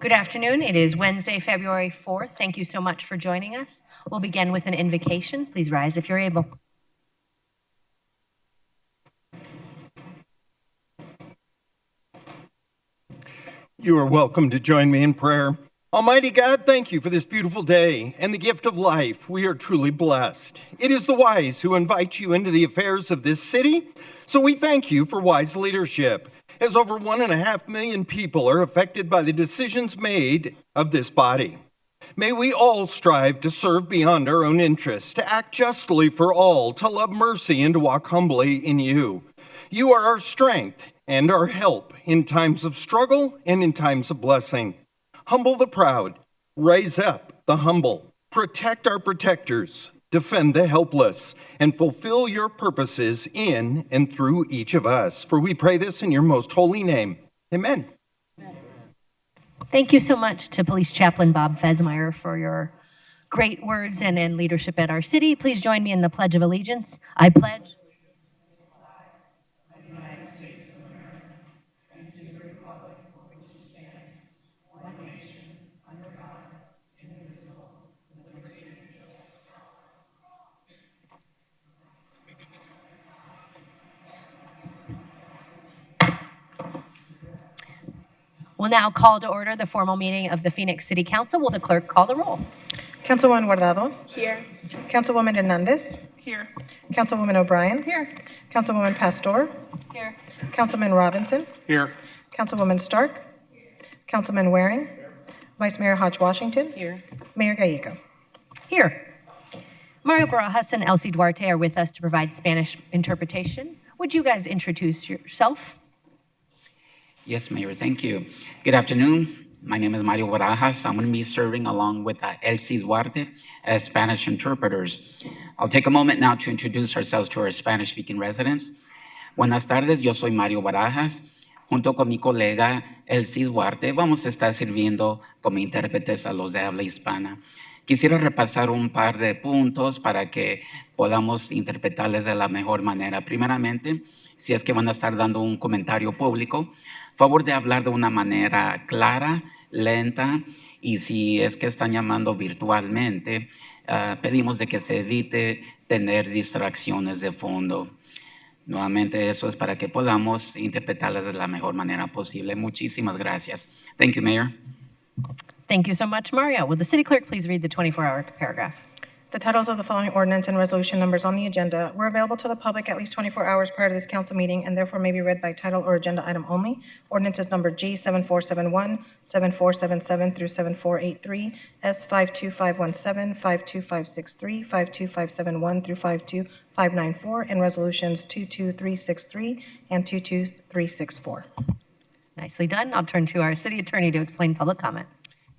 Good afternoon. It is Wednesday, February 4th. Thank you so much for joining us. We'll begin with an invocation. Please rise if you're able. You are welcome to join me in prayer. Almighty God, thank you for this beautiful day and the gift of life. We are truly blessed. It is the wise who invite you into the affairs of this city, so we thank you for wise leadership, as over 1.5 million people are affected by the decisions made of this body. May we all strive to serve beyond our own interests, to act justly for all, to love mercy, and to walk humbly in you. You are our strength and our help in times of struggle and in times of blessing. Humble the proud, raise up the humble, protect our protectors, defend the helpless, and fulfill your purposes in and through each of us. For we pray this in your most holy name. Amen. Thank you so much to Police Chaplain Bob Fesmeyer for your great words and leadership at our city. Please join me in the Pledge of Allegiance. I pledge. We'll now call to order the formal meeting of the Phoenix City Council. Will the clerk call the roll? Councilwoman Guardado. Here. Councilwoman Hernandez. Here. Councilwoman O'Brien. Here. Councilwoman Pastor. Here. Councilman Robinson. Here. Councilwoman Stark. Councilman Waring. Vice Mayor Hodge-Washington. Here. Mayor Gallego. Here. Mario Barajas and Elsie Duarte are with us to provide Spanish interpretation. Would you guys introduce yourself? Yes, Mayor, thank you. Good afternoon. My name is Mario Barajas. I'm going to be serving along with Elsie Duarte as Spanish interpreters. I'll take a moment now to introduce ourselves to our Spanish-speaking residents. Buenas tardes, yo soy Mario Barajas. Junto con mi colega Elsie Duarte, vamos a estar sirviendo como intérpretes a los de habla hispana. Quisiera repasar un par de puntos para que podamos interpretarles de la mejor manera. Primeramente, si es que van a estar dando un comentario público, favor de hablar de una manera clara, lenta, y si es que están llamando virtualmente, pedimos de que se evite tener distracciones de fondo. Nuevamente, eso es para que podamos interpretarlas de la mejor manera posible. Muchísimas gracias. Thank you, Mayor. Thank you so much, Mario. Will the city clerk please read the 24-hour paragraph? The titles of the following ordinance and resolution numbers on the agenda were available to the public at least 24 hours prior to this council meeting and therefore may be read by title or agenda item only. Ordinances number G7471, 7477 through 7483, S52517, 52563, 52571 through 52594, and resolutions 22363 and 22364. Nicely done. I'll turn to our city attorney to explain public comment.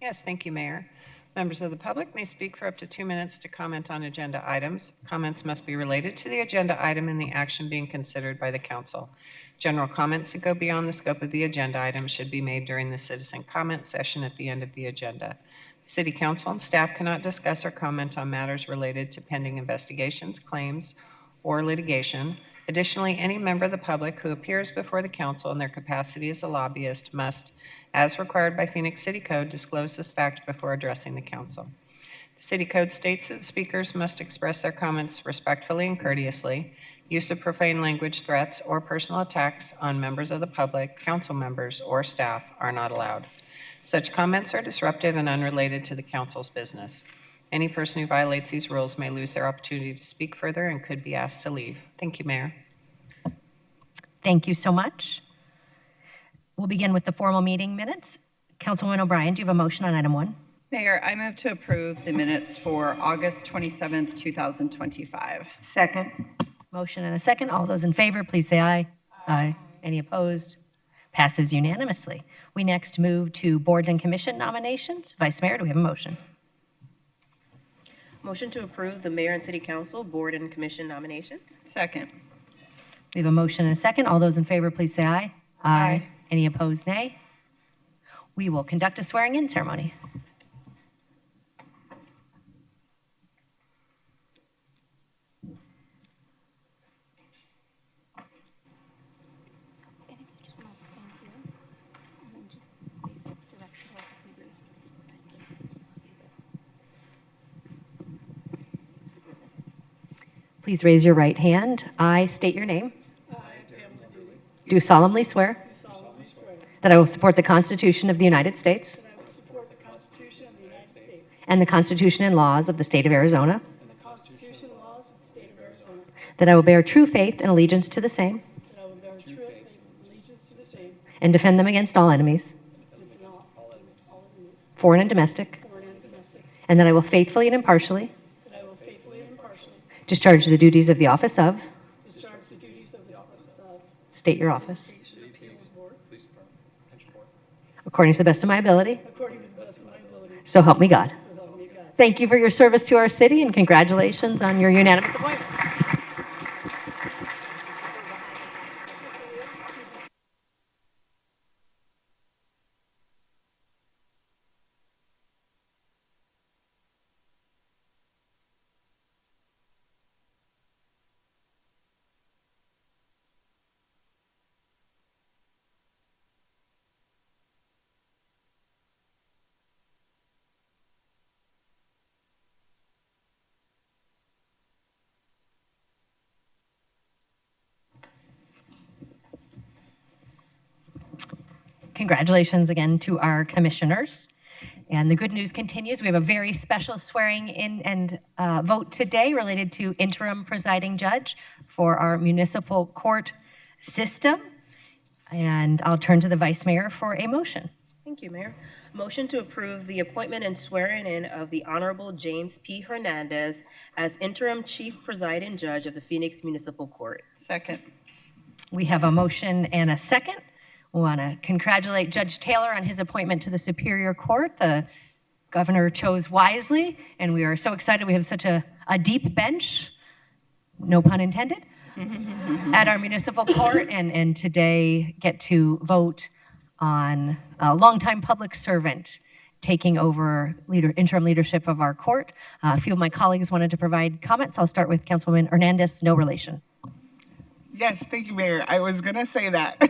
Yes, thank you, Mayor. Members of the public may speak for up to 2 minutes to comment on agenda items. Comments must be related to the agenda item and the action being considered by the council. General comments that go beyond the scope of the agenda item should be made during the citizen comment session at the end of the agenda. The City Council and staff cannot discuss or comment on matters related to pending investigations, claims, or litigation. Additionally, any member of the public who appears before the council in their capacity as a lobbyist must, as required by Phoenix City Code, disclose this fact before addressing the council. The City Code states that speakers must express their comments respectfully and courteously. Use of profane language, threats, or personal attacks on members of the public, council members, or staff are not allowed. Such comments are disruptive and unrelated to the council's business. Any person who violates these rules may lose their opportunity to speak further and could be asked to leave. Thank you, Mayor. Thank you so much. We'll begin with the formal meeting minutes. Councilwoman O'Brien, do you have a motion on item 1? Mayor, I move to approve the minutes for August 27th, 2025. Second. Motion and a second. All those in favor, please say aye. Aye. Any opposed? Passes unanimously. We next move to board and commission nominations. Vice Mayor, do we have a motion? Motion to approve the mayor and city council board and commission nominations. Second. We have a motion and a second. All those in favor, please say aye. Aye. Any opposed, nay? We will conduct a swearing-in ceremony. Please raise your right hand. I state your name. Do solemnly swear that I will support the Constitution of the United States that I will support the Constitution of the United States and the Constitution and laws of the state of Arizona, and the Constitution and laws of the state of Arizona, that I will bear true faith and allegiance to the same that I will bear true faith and allegiance to the same, and defend them against all enemies, and defend all enemies, foreign and domestic, foreign and domestic, and that I will faithfully and impartially that I will faithfully and impartially discharge the duties of the office of, discharge the duties of the office of state your office, City Appeals Board according to the best of my ability. according to the best of my ability, So help me God. so help me God. Thank you for your service to our city, and congratulations on your unanimous appointment. Congratulations again to our commissioners. And the good news continues. We have a very special swearing in and vote today related to interim presiding judge for our municipal court system. And I'll turn to the vice mayor for a motion. Thank you, Mayor. Motion to approve the appointment and swearing in of the Honorable James P. Hernandez as interim chief presiding judge of the Phoenix Municipal Court. Second. We have a motion and a second. We want to congratulate Judge Taylor on his appointment to the Superior Court. The governor chose wisely, and we are so excited. We have such a deep bench, no pun intended, at our municipal court, and today get to vote on a longtime public servant taking over interim leadership of our court. A few of my colleagues wanted to provide comments. I'll start with Councilwoman Hernandez, no relation. Yes, thank you, Mayor. I was going to say that.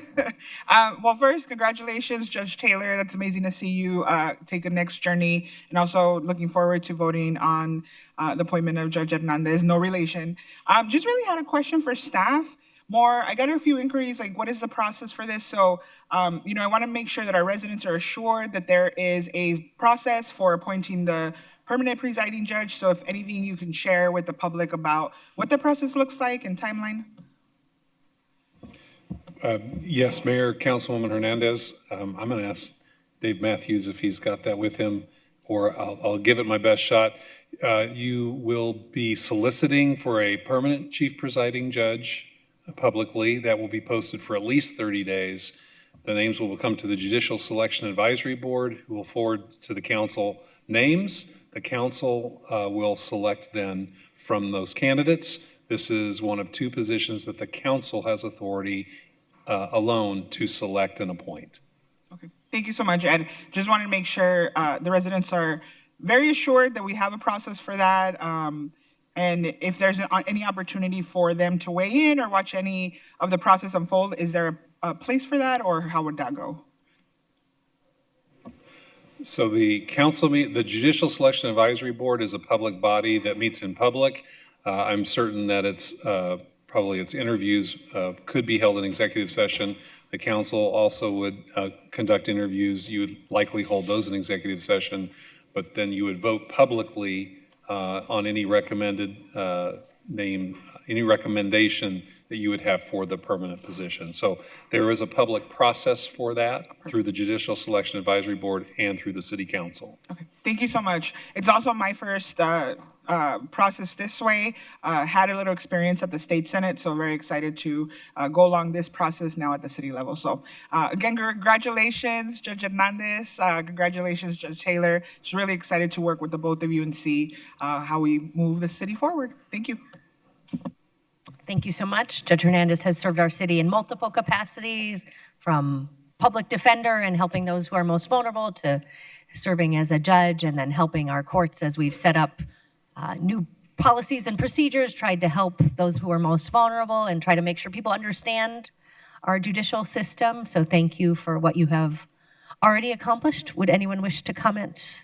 Well, first, congratulations, Judge Taylor. That's amazing to see you take the next journey, and also looking forward to voting on the appointment of Judge Hernandez, no relation. Just really had a question for staff. I got a few inquiries, like what is the process for this? So, I want to make sure that our residents are assured that there is a process for appointing the permanent presiding judge. So if anything you can share with the public about what the process looks like and timeline. Yes, Mayor, Councilwoman Hernandez. I'm going to ask Dave Matthews if he's got that with him, or I'll give it my best shot. You will be soliciting for a permanent chief presiding judge publicly. That will be posted for at least 30 days. The names will come to the Judicial Selection Advisory Board, who will forward to the council names. The council will select then from those candidates. This is one of two positions that the council has authority alone to select and appoint. Okay, thank you so much, Ed. Just wanted to make sure the residents are very assured that we have a process for that. And if there's any opportunity for them to weigh in or watch any of the process unfold, is there a place for that, or how would that go? So the the Judicial Selection Advisory Board is a public body that meets in public. I'm certain that probably its interviews could be held in executive session. The council also would conduct interviews. You would likely hold those in executive session, but then you would vote publicly on any recommended any recommendation that you would have for the permanent position. So there is a public process for that through the Judicial Selection Advisory Board and through the City Council. Okay, thank you so much. It's also my first process this way. Had a little experience at the State Senate, so very excited to go along this process now at the city level. So again, congratulations, Judge Hernandez. Congratulations, Judge Taylor. Just really excited to work with the both of you and see how we move the city forward. Thank you. Thank you so much. Judge Hernandez has served our city in multiple capacities, from public defender and helping those who are most vulnerable to serving as a judge and then helping our courts as we've set up new policies and procedures, tried to help those who are most vulnerable and try to make sure people understand our judicial system. So thank you for what you have already accomplished. Would anyone wish to comment?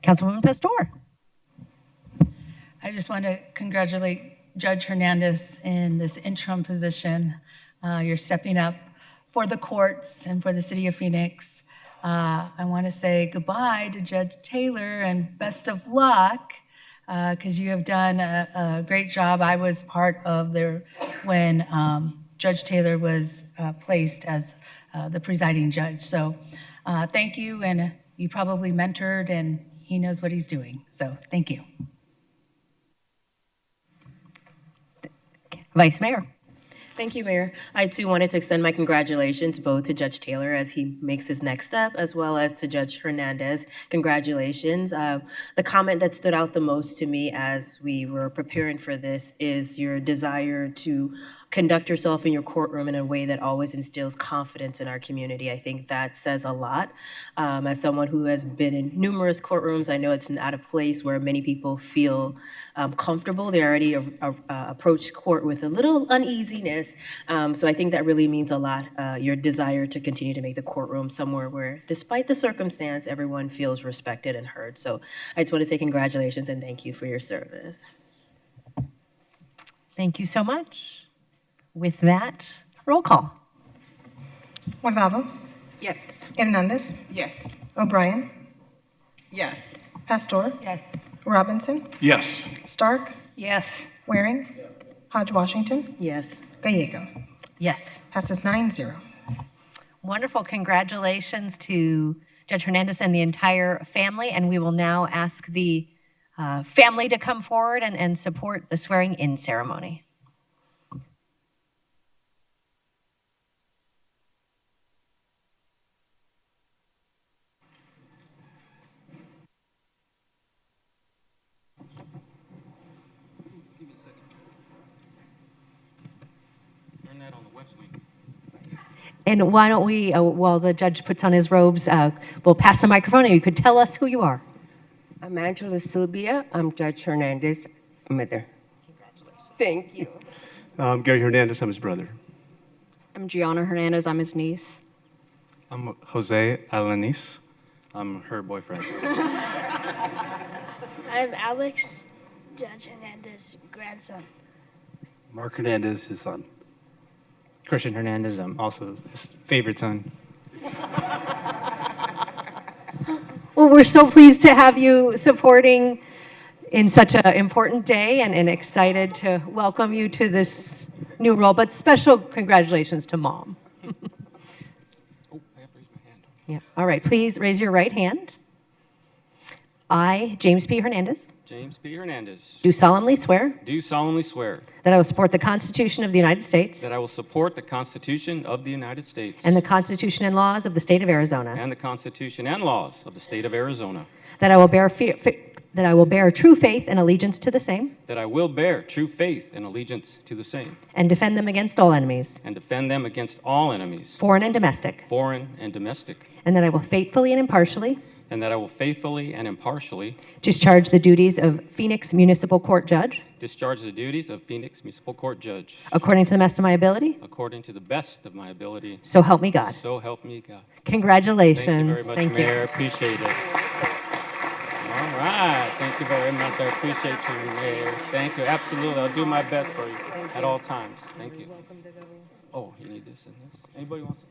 Councilwoman Pastor. I just want to congratulate Judge Hernandez in this interim position. You're stepping up for the courts and for the city of Phoenix. I want to say goodbye to Judge Taylor and best of luck because you have done a great job. I was part of when Judge Taylor was placed as the presiding judge. So thank you, and you probably mentored, and he knows what he's doing. So thank you. Vice Mayor. Thank you, Mayor. I too wanted to extend my congratulations both to Judge Taylor as he makes his next step, as well as to Judge Hernandez. Congratulations. The comment that stood out the most to me as we were preparing for this is your desire to conduct yourself in your courtroom in a way that always instills confidence in our community. I think that says a lot. As someone who has been in numerous courtrooms, I know it's not a place where many people feel comfortable. They already approach court with a little uneasiness. So I think that really means a lot, your desire to continue to make the courtroom somewhere where, despite the circumstance, everyone feels respected and heard. So I just want to say congratulations and thank you for your service. Thank you so much. With that, roll call. Guardado, Yes. Hernandez, Yes. O'Brien, Yes. Pastor, Yes. Robinson, Yes. Stark, Yes. Waring, Hodge Washington, Yes. Gallego. Yes. Passes 9-0. Wonderful. Congratulations to Judge Hernandez and the entire family. And we will now ask the family to come forward and support the swearing-in ceremony. And why don't we, while the judge puts on his robes, we'll pass the microphone and you could tell us who you are. I'm Angela Sylvia. I'm Judge Hernandez's mother. Thank you. Gary Hernandez, I'm his brother. I'm Gianna Hernandez, I'm his niece. I'm Jose Alanis. I'm her boyfriend. I'm Alex, Judge Hernandez's grandson. Mark Hernandez, his son. Christian Hernandez, I'm also his favorite son. Well, we're so pleased to have you supporting in such an important day and excited to welcome you to this new role. But special congratulations to Mom. Oh, I have to raise my hand. Yeah. All right, please raise your right hand. I, James P. Hernandez, James P. Hernandez, do solemnly swear do solemnly swear that I will support the Constitution of the United States that I will support the Constitution of the United States and the Constitution and laws of the state of Arizona, and the Constitution and laws of the state of Arizona, that I will bear true faith and allegiance to the same, that I will bear true faith and allegiance to the same, and defend them against all enemies, and defend them against all enemies, foreign and domestic, and that I will faithfully and impartially discharge the duties of Phoenix Municipal Court Judge discharge the duties of Phoenix Municipal Court Judge according to the best of my ability. according to the best of my ability. So help me God. So help me God. Congratulations. Thank you very much, Mayor. Appreciate it. All right. Thank you very much. I appreciate you, Mayor. Thank you. Absolutely. I'll do my best for you at all times. Thank you. Oh, you need this and this. Anybody wants to?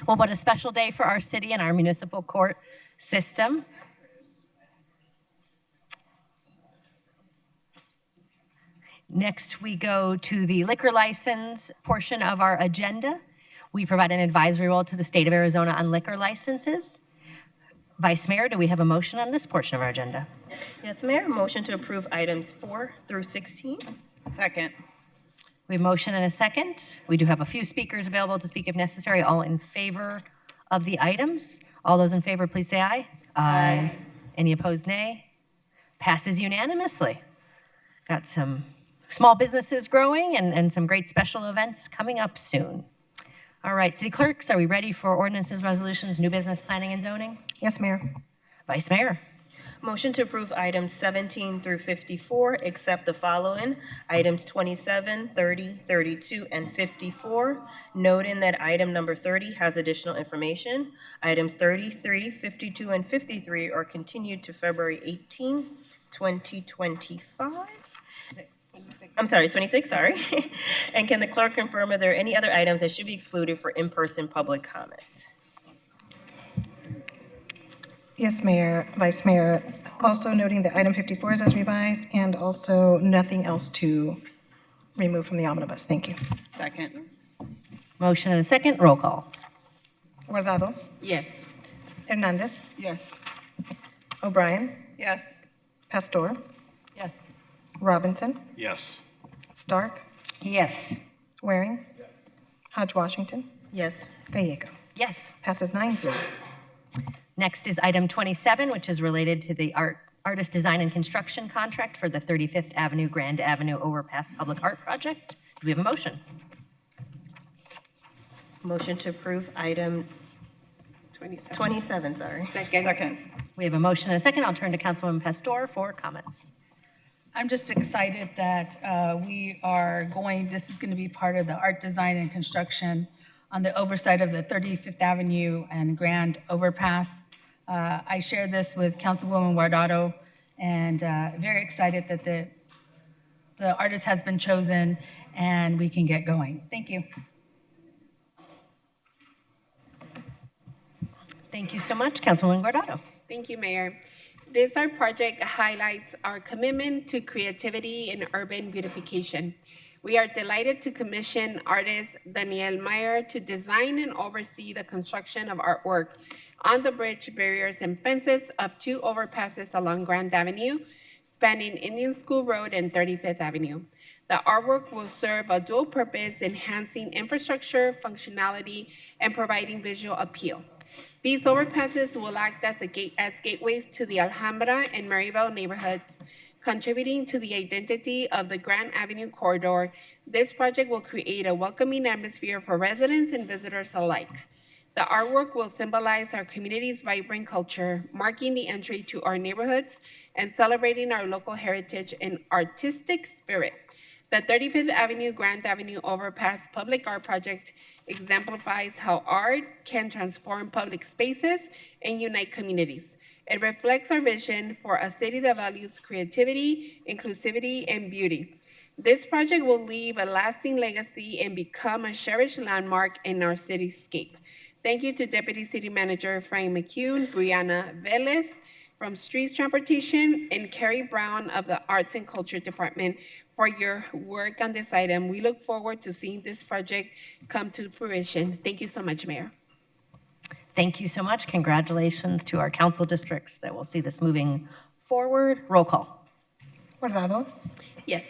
Well, what a special day for our city and our municipal court system. Next, we go to the liquor license portion of our agenda. We provide an advisory role to the state of Arizona on liquor licenses. Vice Mayor, do we have a motion on this portion of our agenda? Yes, Mayor. Motion to approve items 4 through 16. Second. We have a motion and a second. We do have a few speakers available to speak if necessary. All in favor of the items? All those in favor, please say aye. Aye. Any opposed, nay? Passes unanimously. Got some small businesses growing and some great special events coming up soon. All right, city clerks, are we ready for ordinances, resolutions, new business, planning, and zoning? Yes, Mayor. Vice Mayor. Motion to approve items 17 through 54, except the following: items 27, 30, 32, and 54, noting that item number 30 has additional information. Items 33, 52, and 53 are continued to February 18, 2025. I'm sorry, 26, sorry. And can the clerk confirm if there are any other items that should be excluded for in-person public comment? Yes, Mayor, Vice Mayor. Also noting that item 54 is as revised, and also nothing else to remove from the omnibus. Thank you. Second. Motion and a second. Roll call. Guardado. Yes. Hernandez. Yes. O'Brien. Yes. Pastor. Yes. Robinson. Yes. Stark. Yes. Waring. Hodge Washington. Yes. Gallego. Yes. Passes 9-0. Next is item 27, which is related to the artist design and construction contract for the 35th Avenue Grand Avenue Overpass Public Art Project. Do we have a motion? Motion to approve item 27, sorry. Second. We have a motion and a second. I'll turn to Councilwoman Pastor for comments. I'm just excited that this is going to be part of the art design and construction on the oversight of the 35th Avenue and Grand Overpass. I shared this with Councilwoman Guardado, and very excited that the artist has been chosen and we can get going. Thank you. Thank you so much, Councilwoman Guardado. Thank you, Mayor. This art project highlights our commitment to creativity and urban beautification. We are delighted to commission artist Danielle Meyer to design and oversee the construction of artwork on the bridge, barriers, and fences of 2 overpasses along Grand Avenue, spanning Indian School Road and 35th Avenue. The artwork will serve a dual purpose, enhancing infrastructure, functionality, and providing visual appeal. These overpasses will act as gateways to the Alhambra and Maryville neighborhoods, contributing to the identity of the Grand Avenue corridor. This project will create a welcoming atmosphere for residents and visitors alike. The artwork will symbolize our community's vibrant culture, marking the entry to our neighborhoods and celebrating our local heritage and artistic spirit. The 35th Avenue Grand Avenue Overpass Public Art Project exemplifies how art can transform public spaces and unite communities. It reflects our vision for a city that values creativity, inclusivity, and beauty. This project will leave a lasting legacy and become a cherished landmark in our cityscape. Thank you to Deputy City Manager Frank McCune, Brianna Velez from Streets Transportation, and Carrie Brown of the Arts and Culture Department for your work on this item. We look forward to seeing this project come to fruition. Thank you so much, Mayor. Thank you so much. Congratulations to our council districts that will see this moving forward. Roll call. Guardado. Yes.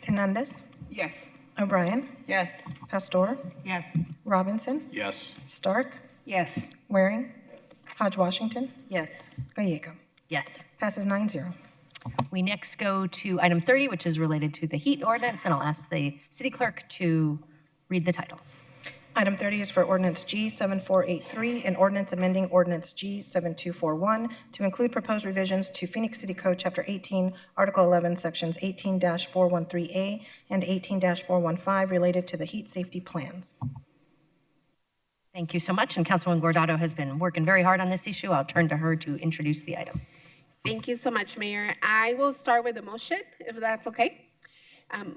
Hernandez. Yes. O'Brien. Yes. Pastor. Yes. Robinson. Yes. Stark. Yes. Waring. Hodge Washington. Yes. Gallego. Yes. Passes 9-0. We next go to item 30, which is related to the heat ordinance, and I'll ask the city clerk to read the title. Item 30 is for ordinance G7483, an ordinance amending ordinance G7241 to include proposed revisions to Phoenix City Code Chapter 18, Article 11, Sections 18-413A and 18-415 related to the heat safety plans. Thank you so much, and Councilwoman Guardado has been working very hard on this issue. I'll turn to her to introduce the item. Thank you so much, Mayor. I will start with a motion, if that's okay.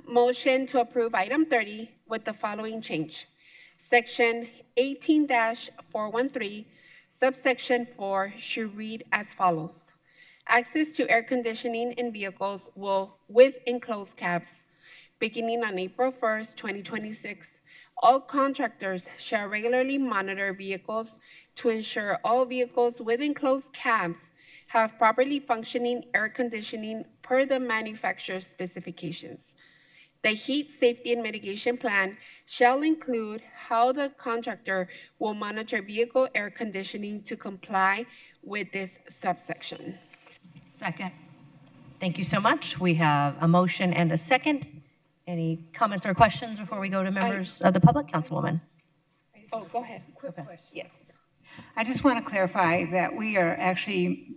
Motion to approve item 30 with the following change. Section 18-413, subsection 4 should read as follows. Access to air conditioning in vehicles with enclosed cabs. Beginning on April 1st, 2026, all contractors shall regularly monitor vehicles to ensure all vehicles with enclosed cabs have properly functioning air conditioning per the manufacturer's specifications. The heat safety and mitigation plan shall include how the contractor will monitor vehicle air conditioning to comply with this subsection. Second. Thank you so much. We have a motion and a second. Any comments or questions before we go to members of the public? Councilwoman. Oh, go ahead. Quick question. Yes. I just want to clarify that we are actually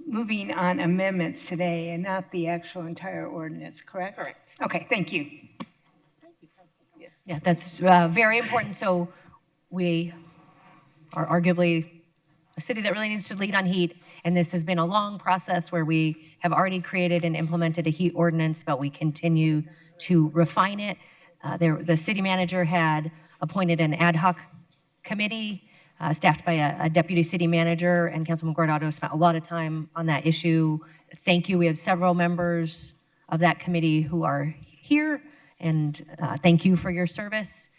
moving on amendments today and not the actual entire ordinance, correct? Correct. Okay, thank you. Yeah, that's very important. So we are arguably a city that really needs to lead on heat. And this has been a long process where we have already created and implemented a heat ordinance, but we continue to refine it. The city manager had appointed an ad hoc committee staffed by a deputy city manager, and Councilman Guardado spent a lot of time on that issue. Thank you. We have several members of that committee who are here, and thank you for your service.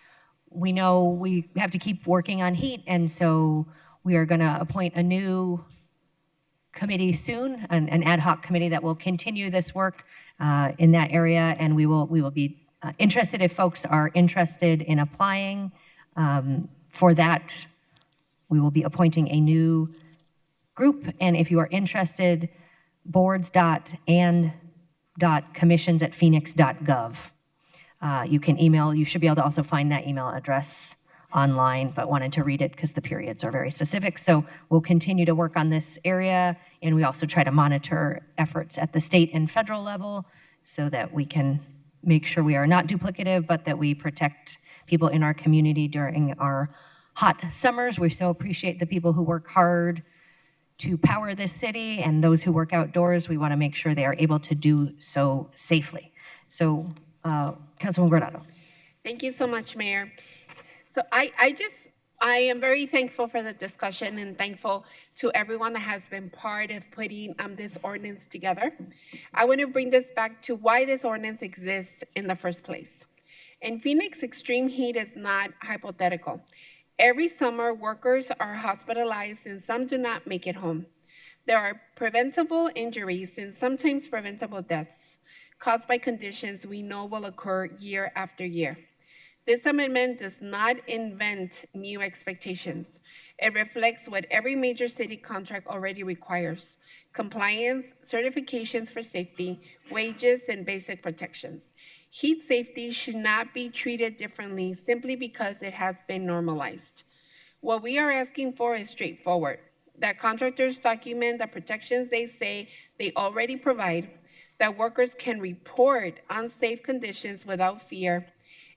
We know we have to keep working on heat, and so we are going to appoint a new committee soon, an ad hoc committee that will continue this work in that area, and we will be interested if folks are interested in applying for that. We will be appointing a new group, and if you are interested, boards.and.commissions@phoenix.gov. You can email, you should be able to also find that email address online, but wanted to read it because the periods are very specific. So we'll continue to work on this area, and we also try to monitor efforts at the state and federal level so that we can make sure we are not duplicative, but that we protect people in our community during our hot summers. We so appreciate the people who work hard to power this city, and those who work outdoors, we want to make sure they are able to do so safely. So, Councilwoman Guardado. Thank you so much, Mayor. So I am very thankful for the discussion and thankful to everyone that has been part of putting this ordinance together. I want to bring this back to why this ordinance exists in the first place. In Phoenix, extreme heat is not hypothetical. Every summer, workers are hospitalized and some do not make it home. There are preventable injuries and sometimes preventable deaths caused by conditions we know will occur year after year. This amendment does not invent new expectations. It reflects what every major city contract already requires: compliance, certifications for safety, wages, and basic protections. Heat safety should not be treated differently simply because it has been normalized. What we are asking for is straightforward: that contractors document the protections they say they already provide, that workers can report unsafe conditions without fear,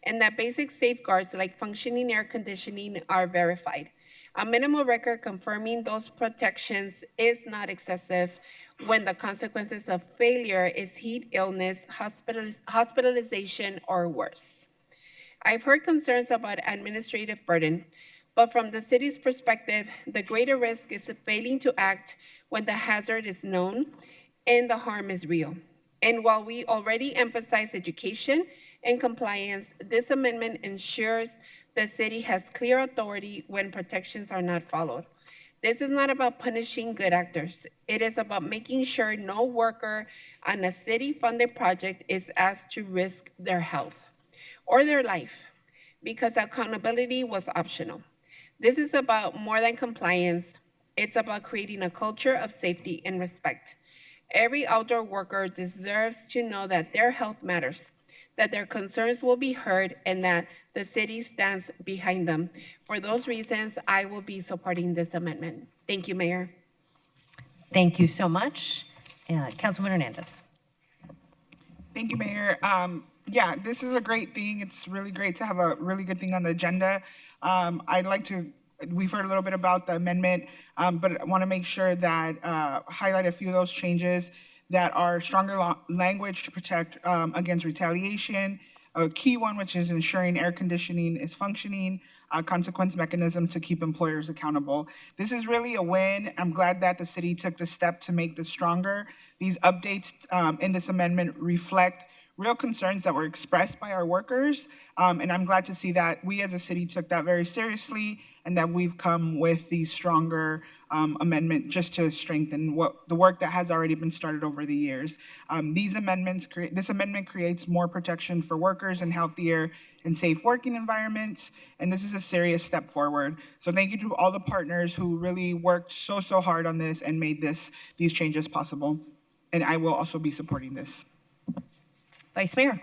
and that basic safeguards like functioning air conditioning are verified. A minimal record confirming those protections is not excessive when the consequences of failure is heat illness, hospitalization, or worse. I've heard concerns about administrative burden, but from the city's perspective, the greater risk is failing to act when the hazard is known and the harm is real. And while we already emphasize education and compliance, this amendment ensures the city has clear authority when protections are not followed. This is not about punishing good actors. It is about making sure no worker on a city-funded project is asked to risk their health or their life because accountability was optional. This is about more than compliance. It's about creating a culture of safety and respect. Every outdoor worker deserves to know that their health matters, that their concerns will be heard, and that the city stands behind them. For those reasons, I will be supporting this amendment. Thank you, Mayor. Thank you so much. Councilman Hernandez. Thank you, Mayor. Yeah, this is a great thing. It's really great to have a really good thing on the agenda. We've heard a little bit about the amendment, but I want to make sure that highlight a few of those changes that are stronger language to protect against retaliation, a key one, which is ensuring air conditioning is functioning, consequence mechanisms to keep employers accountable. This is really a win. I'm glad that the city took the step to make this stronger. These updates in this amendment reflect real concerns that were expressed by our workers. And I'm glad to see that we as a city took that very seriously and that we've come with these stronger amendment just to strengthen the work that has already been started over the years. This amendment creates more protection for workers and healthier and safe working environments. And this is a serious step forward. So thank you to all the partners who really worked so hard on this and made these changes possible. And I will also be supporting this. Vice Mayor.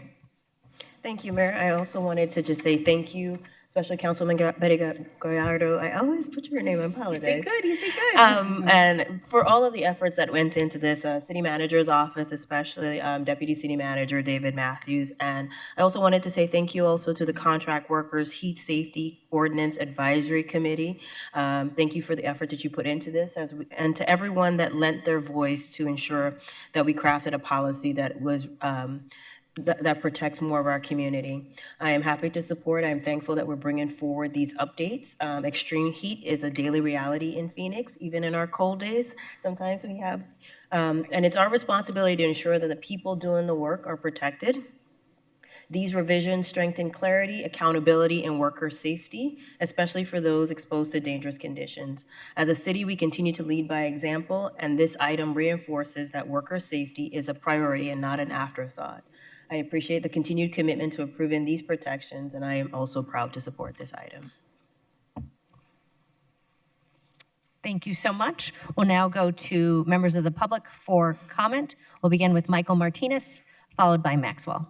Thank you, Mayor. I also wanted to just say thank you, especially Councilwoman Betty Gallardo. I always butcher your name, I apologize. You did good. And for all of the efforts that went into this, City Manager's office, especially Deputy City Manager David Matthews. And I also wanted to say thank you also to the Contract Workers Heat Safety Ordinance Advisory Committee. Thank you for the efforts that you put into this, and to everyone that lent their voice to ensure that we crafted a policy that was that protects more of our community. I am happy to support. I'm thankful that we're bringing forward these updates. Extreme heat is a daily reality in Phoenix, even in our cold days. Sometimes we have, and it's our responsibility to ensure that the people doing the work are protected. These revisions strengthen clarity, accountability, and worker safety, especially for those exposed to dangerous conditions. As a city, we continue to lead by example, and this item reinforces that worker safety is a priority and not an afterthought. I appreciate the continued commitment to approving these protections, and I am also proud to support this item. Thank you so much. We'll now go to members of the public for comment. We'll begin with Michael Martinez, followed by Maxwell.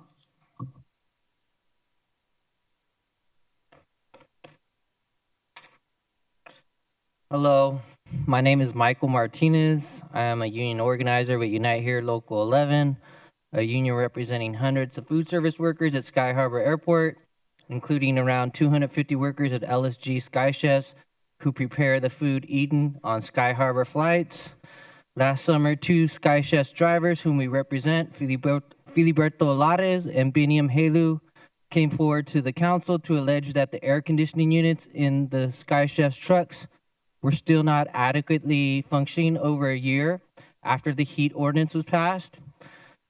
Hello, my name is Michael Martinez. I am a union organizer with Unite Here Local 11, a union representing hundreds of food service workers at Sky Harbor Airport, including around 250 workers at LSG Sky Chefs who prepare the food eaten on Sky Harbor flights. Last summer, 2 Sky Chefs drivers whom we represent, Filiberto Lares and Biniam Helu, came forward to the council to allege that the air conditioning units in the Sky Chefs trucks were still not adequately functioning over a year after the heat ordinance was passed.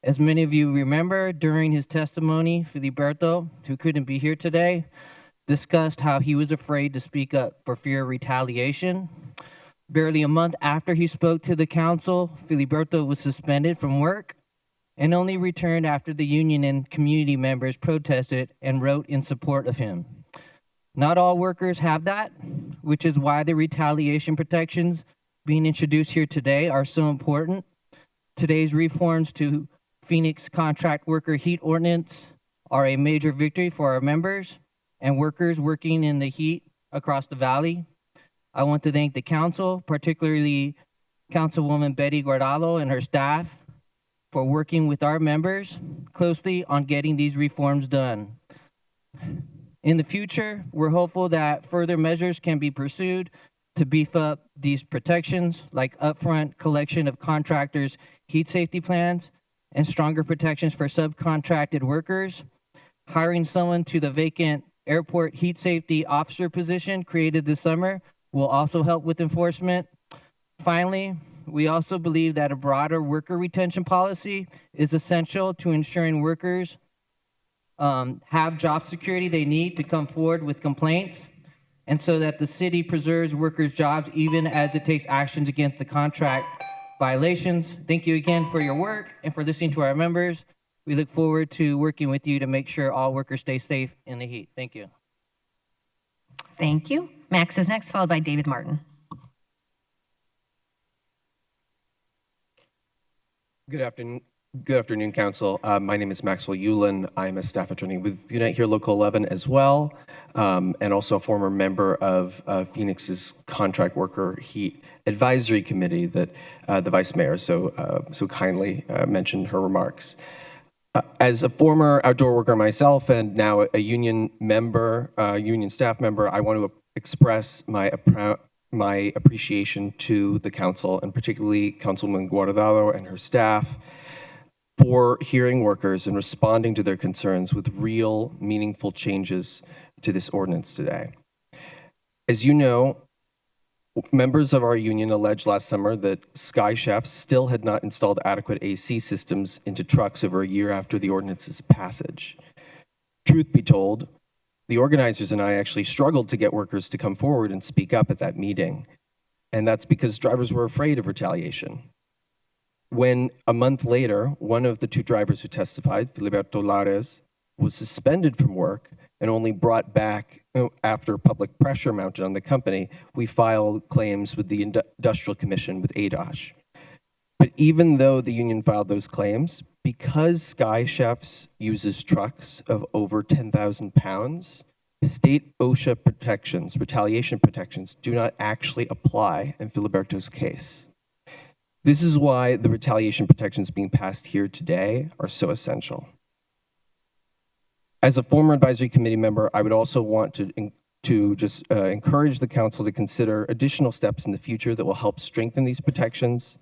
As many of you remember, during his testimony, Filiberto, who couldn't be here today, discussed how he was afraid to speak up for fear of retaliation. Barely a month after he spoke to the council, Filiberto was suspended from work and only returned after the union and community members protested and wrote in support of him. Not all workers have that, which is why the retaliation protections being introduced here today are so important. Today's reforms to Phoenix Contract Worker Heat Ordinance are a major victory for our members and workers working in the heat across the valley. I want to thank the council, particularly Councilwoman Betty Guardado and her staff, for working with our members closely on getting these reforms done. In the future, we're hopeful that further measures can be pursued to beef up these protections, like upfront collection of contractors' heat safety plans and stronger protections for subcontracted workers. Hiring someone to the vacant airport heat safety officer position created this summer will also help with enforcement. Finally, we also believe that a broader worker retention policy is essential to ensuring workers have job security they need to come forward with complaints, and so that the city preserves workers' jobs even as it takes actions against the contract violations. Thank you again for your work and for listening to our members. We look forward to working with you to make sure all workers stay safe in the heat. Thank you. Thank you. Max is next, followed by David Martin. Good afternoon, Council. My name is Maxwell Yulin. I'm a staff attorney with Unite Here Local 11 as well, and also a former member of Phoenix's Contract Worker Heat Advisory Committee that the Vice Mayor so kindly mentioned her remarks. As a former outdoor worker myself and now a union member, union staff member, I want to express my appreciation to the Council, and particularly Councilwoman Guardado and her staff. for hearing workers and responding to their concerns with real, meaningful changes to this ordinance today. As you know, members of our union alleged last summer that Sky Chefs still had not installed adequate AC systems into trucks over a year after the ordinance's passage. Truth be told, the organizers and I actually struggled to get workers to come forward and speak up at that meeting. And that's because drivers were afraid of retaliation. When a month later, one of the two drivers who testified, Filiberto Lares, was suspended from work and only brought back after public pressure mounted on the company, we filed claims with the Industrial Commission with ADOSH. But even though the union filed those claims, because Sky Chefs uses trucks of over 10,000 pounds, state OSHA protections, retaliation protections, do not actually apply in Filiberto's case. This is why the retaliation protections being passed here today are so essential. As a former advisory committee member, I would also want to just encourage the council to consider additional steps in the future that will help strengthen these protections.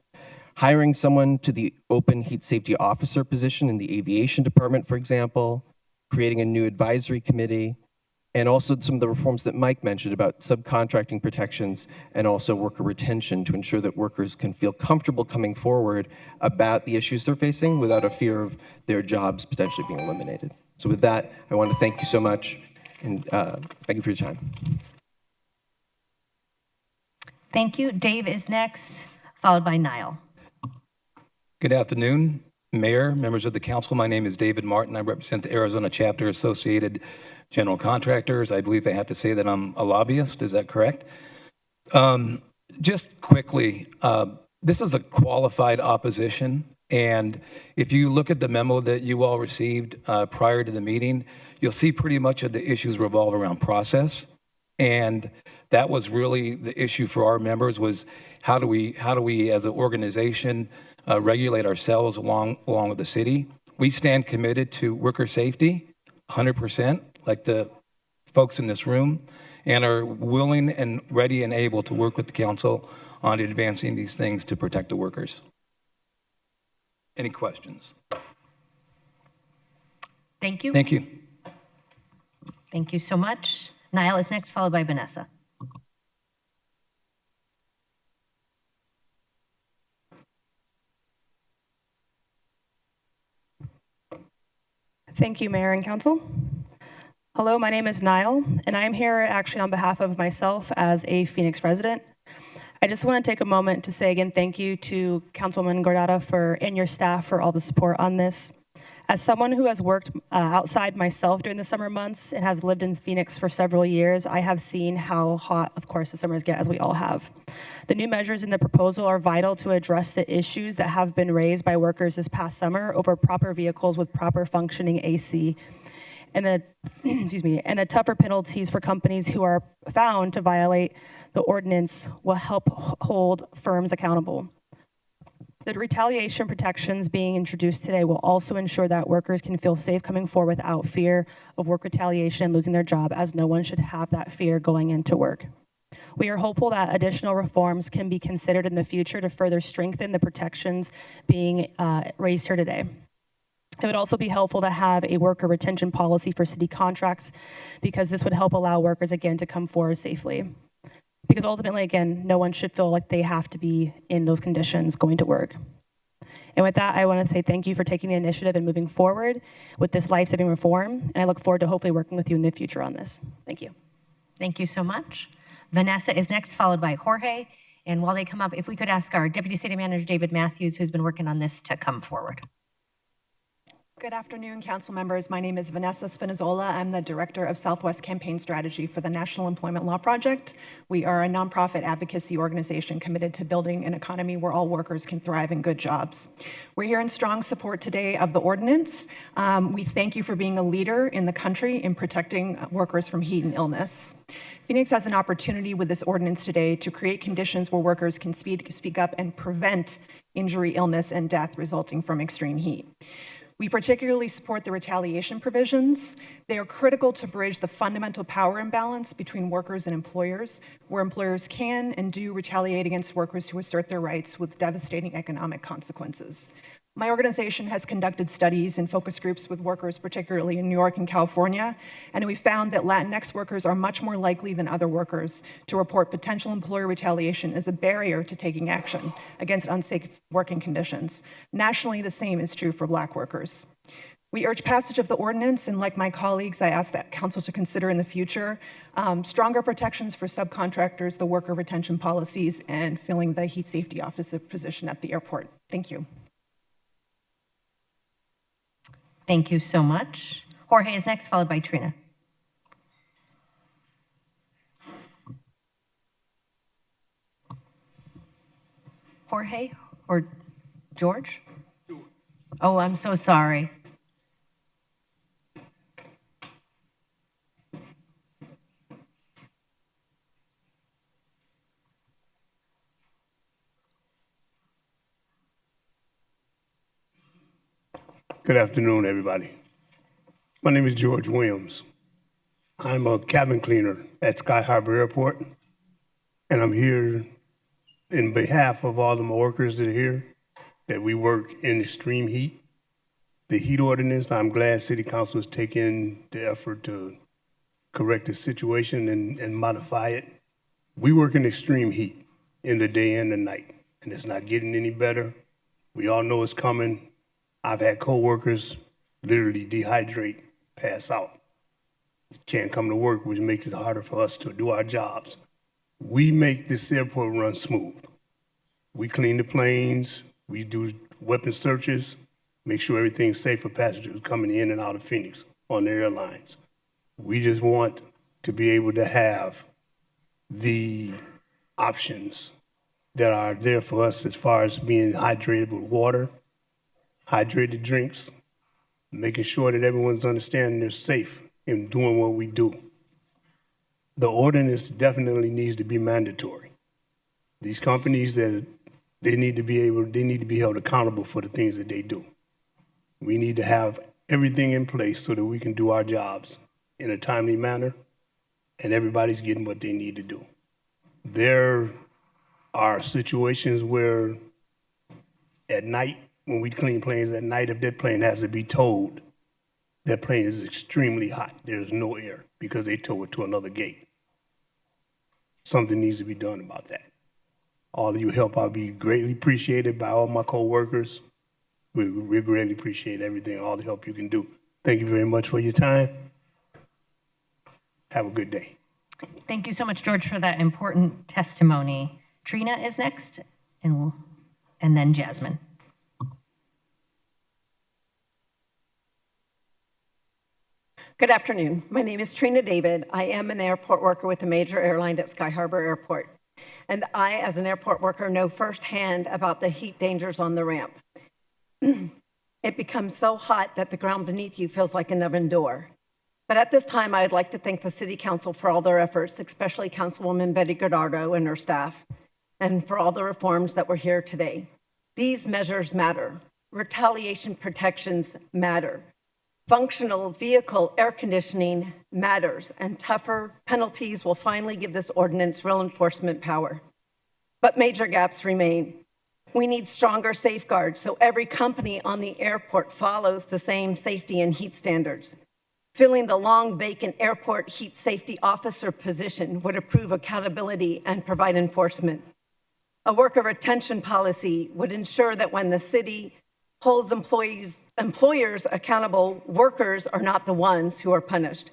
Hiring someone to the open heat safety officer position in the aviation department, for example, creating a new advisory committee, and also some of the reforms that Mike mentioned about subcontracting protections and also worker retention to ensure that workers can feel comfortable coming forward about the issues they're facing without a fear of their jobs potentially being eliminated. So with that, I want to thank you so much, and thank you for your time. Thank you. Dave is next, followed by Niall. Good afternoon, Mayor, members of the council. My name is David Martin. I represent the Arizona Chapter Associated General Contractors. I believe they have to say that I'm a lobbyist. Is that correct? Just quickly, this is a qualified opposition. And if you look at the memo that you all received prior to the meeting, you'll see pretty much of the issues revolve around process. And that was really the issue for our members, was how do we as an organization regulate ourselves along with the city. We stand committed to worker safety, 100%, like the folks in this room, and are willing and ready and able to work with the council on advancing these things to protect the workers. Any questions? Thank you. Thank you. Thank you so much. Niall is next, followed by Vanessa. Thank you, Mayor and Council. Hello, my name is Niall, and I am here actually on behalf of myself as a Phoenix resident. I just want to take a moment to say again thank you to Councilwoman Gordata and your staff for all the support on this. As someone who has worked outside myself during the summer months and has lived in Phoenix for several years, I have seen how hot, of course, the summers get, as we all have. The new measures in the proposal are vital to address the issues that have been raised by workers this past summer over proper vehicles with proper functioning AC. And the tougher penalties for companies who are found to violate the ordinance will help hold firms accountable. The retaliation protections being introduced today will also ensure that workers can feel safe coming forward without fear of work retaliation and losing their job, as no one should have that fear going into work. We are hopeful that additional reforms can be considered in the future to further strengthen the protections being raised here today. It would also be helpful to have a worker retention policy for city contracts, because this would help allow workers again to come forward safely. Because ultimately, again, no one should feel like they have to be in those conditions going to work. And with that, I want to say thank you for taking the initiative and moving forward with this life-saving reform. And I look forward to hopefully working with you in the future on this. Thank you. Thank you so much. Vanessa is next, followed by Jorge. And while they come up, if we could ask our Deputy City Manager, David Matthews, who's been working on this, to come forward. Good afternoon, council members. My name is Vanessa Spinazzola. I'm the Director of Southwest Campaign Strategy for the National Employment Law Project. We are a nonprofit advocacy organization committed to building an economy where all workers can thrive in good jobs. We're here in strong support today of the ordinance. We thank you for being a leader in the country in protecting workers from heat and illness. Phoenix has an opportunity with this ordinance today to create conditions where workers can speak up and prevent injury, illness, and death resulting from extreme heat. We particularly support the retaliation provisions. They are critical to bridge the fundamental power imbalance between workers and employers, where employers can and do retaliate against workers who assert their rights with devastating economic consequences. My organization has conducted studies and focus groups with workers, particularly in New York and California, and we found that Latinx workers are much more likely than other workers to report potential employer retaliation as a barrier to taking action against unsafe working conditions. Nationally, the same is true for Black workers. We urge passage of the ordinance, and like my colleagues, I ask that Council to consider in the future stronger protections for subcontractors, the worker retention policies, and filling the heat safety officer position at the airport. Thank you. Thank you so much. Jorge is next, followed by Trina. Jorge or George? Oh, I'm so sorry. Good afternoon, everybody. My name is George Williams. I'm a cabin cleaner at Sky Harbor Airport, and I'm here in behalf of all the workers that are here, that we work in extreme heat. The heat ordinance, I'm glad City Council is taking the effort to correct the situation and modify it. We work in extreme heat in the day and the night, and it's not getting any better. We all know it's coming. I've had coworkers literally dehydrate, pass out. Can't come to work, which makes it harder for us to do our jobs. We make this airport run smooth. We clean the planes, we do weapon searches, make sure everything's safe for passengers coming in and out of Phoenix on the airlines. We just want to be able to have the options that are there for us as far as being hydrated with water, hydrated drinks, making sure that everyone's understanding they're safe in doing what we do. The ordinance definitely needs to be mandatory. These companies they need to be held accountable for the things that they do. We need to have everything in place so that we can do our jobs in a timely manner and everybody's getting what they need to do. There are situations where at night, when we clean planes at night, if that plane has to be towed, that plane is extremely hot. There's no air because they tow it to another gate. Something needs to be done about that. All of you help, I'll be greatly appreciated by all my co-workers. We greatly appreciate everything, all the help you can do. Thank you very much for your time. Have a good day. Thank you so much, George, for that important testimony. Trina is next, and then Jasmine. Good afternoon. My name is Trina David. I am an airport worker with a major airline at Sky Harbor Airport. And I, as an airport worker, know firsthand about the heat dangers on the ramp. It becomes so hot that the ground beneath you feels like an oven door. But at this time, I'd like to thank the City Council for all their efforts, especially Councilwoman Betty Godardo and her staff, and for all the reforms that were here today. These measures matter. Retaliation protections matter. Functional vehicle air conditioning matters, and tougher penalties will finally give this ordinance real enforcement power. But major gaps remain. We need stronger safeguards so every company on the airport follows the same safety and heat standards. Filling the long vacant airport heat safety officer position would improve accountability and provide enforcement. A worker retention policy would ensure that when the city holds employers accountable, workers are not the ones who are punished.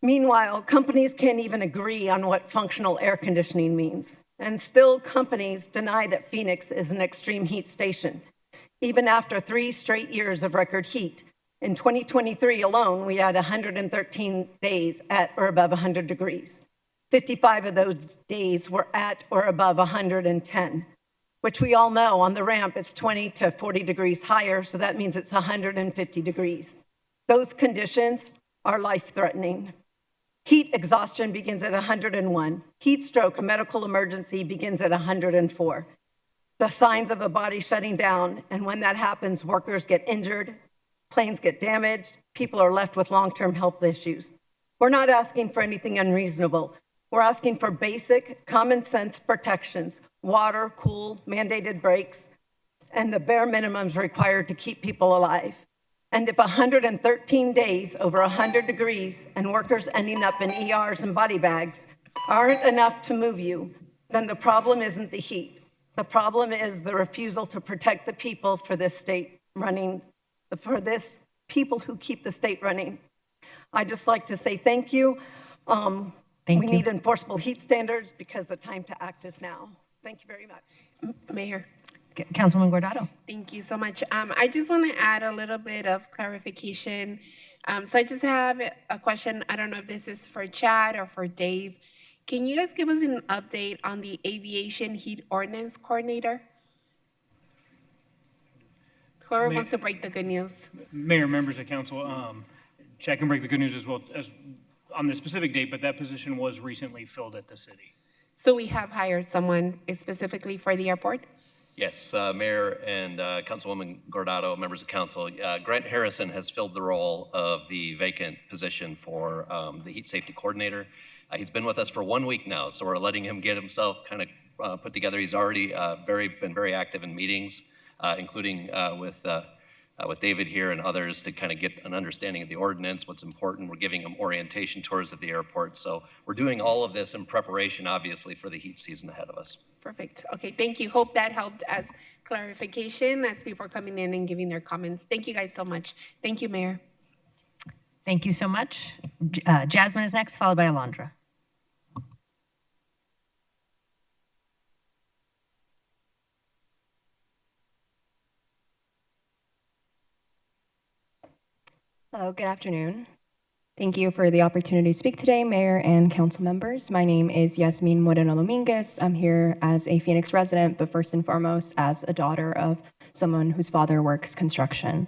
Meanwhile, companies can't even agree on what functional air conditioning means. And still, companies deny that Phoenix is an extreme heat station, even after 3 straight years of record heat. In 2023 alone, we had 113 days at or above 100 degrees. 55 of those days were at or above 110. Which we all know on the ramp, it's 20 to 40 degrees higher, so that means it's 150 degrees. Those conditions are life-threatening. Heat exhaustion begins at 101. Heat stroke, a medical emergency, begins at 104. The signs of a body shutting down, and when that happens, workers get injured, planes get damaged, people are left with long-term health issues. We're not asking for anything unreasonable. We're asking for basic, common sense protections, water, cool, mandated breaks, and the bare minimums required to keep people alive. And if 113 days over 100 degrees and workers ending up in ERs and body bags aren't enough to move you, then the problem isn't the heat. The problem is the refusal to protect the people for this state running, people who keep the state running. I'd just like to say thank you. We need enforceable heat standards because the time to act is now. Thank you very much. Mayor. Councilwoman Guardado. Thank you so much. I just want to add a little bit of clarification. So I just have a question. I don't know if this is for Chad or for Dave. Can you guys give us an update on the aviation heat ordinance coordinator? Whoever wants to break the good news. Mayor, members of council, Chad can break the good news as well as on the specific date, but that position was recently filled at the city. So we have hired someone specifically for the airport? Yes, Mayor and Councilwoman Guardado, members of council, Grant Harrison has filled the role of the vacant position for the heat safety coordinator. He's been with us for 1 week now, so we're letting him get himself kind of put together. He's already been very active in meetings, including with David here and others to kind of get an understanding of the ordinance, what's important. We're giving him orientation tours of the airport. So we're doing all of this in preparation, obviously, for the heat season ahead of us. Perfect. Okay, thank you. Hope that helped as clarification as people are coming in and giving their comments. Thank you guys so much. Thank you, Mayor. Thank you so much. Jasmine is next, followed by Alondra. Hello, good afternoon. Thank you for the opportunity to speak today, Mayor and council members. My name is Yasmin Moreno Dominguez. I'm here as a Phoenix resident, but first and foremost as a daughter of someone whose father works construction.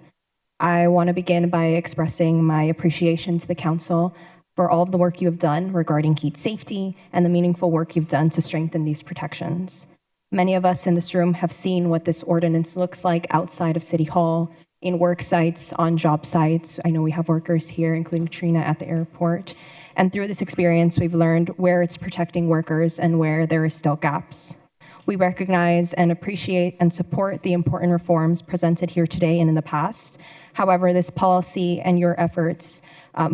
I want to begin by expressing my appreciation to the council for all of the work you have done regarding heat safety and the meaningful work you've done to strengthen these protections. Many of us in this room have seen what this ordinance looks like outside of City Hall, in work sites, on job sites. I know we have workers here, including Trina at the airport. And through this experience, we've learned where it's protecting workers and where there is still gaps. We recognize and appreciate and support the important reforms presented here today and in the past. However, this policy and your efforts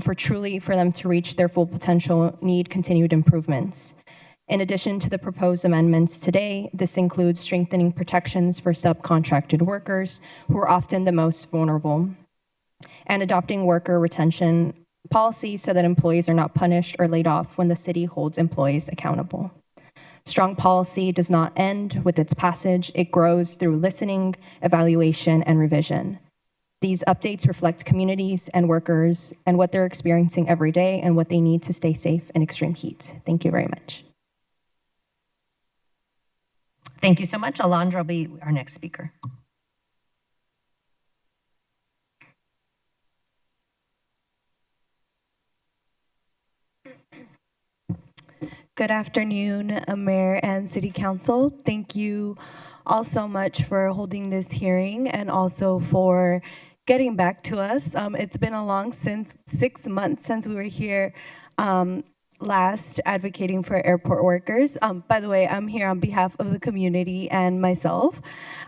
for them to reach their full potential need continued improvements. In addition to the proposed amendments today, this includes strengthening protections for subcontracted workers who are often the most vulnerable, and adopting worker retention policies so that employees are not punished or laid off when the city holds employees accountable. Strong policy does not end with its passage. It grows through listening, evaluation, and revision. These updates reflect communities and workers and what they're experiencing every day and what they need to stay safe in extreme heat. Thank you very much. Thank you so much. Alondra will be our next speaker. Good afternoon, Mayor and City Council. Thank you all so much for holding this hearing and also for getting back to us. It's been a long 6 months since we were here last advocating for airport workers. By the way, I'm here on behalf of the community and myself.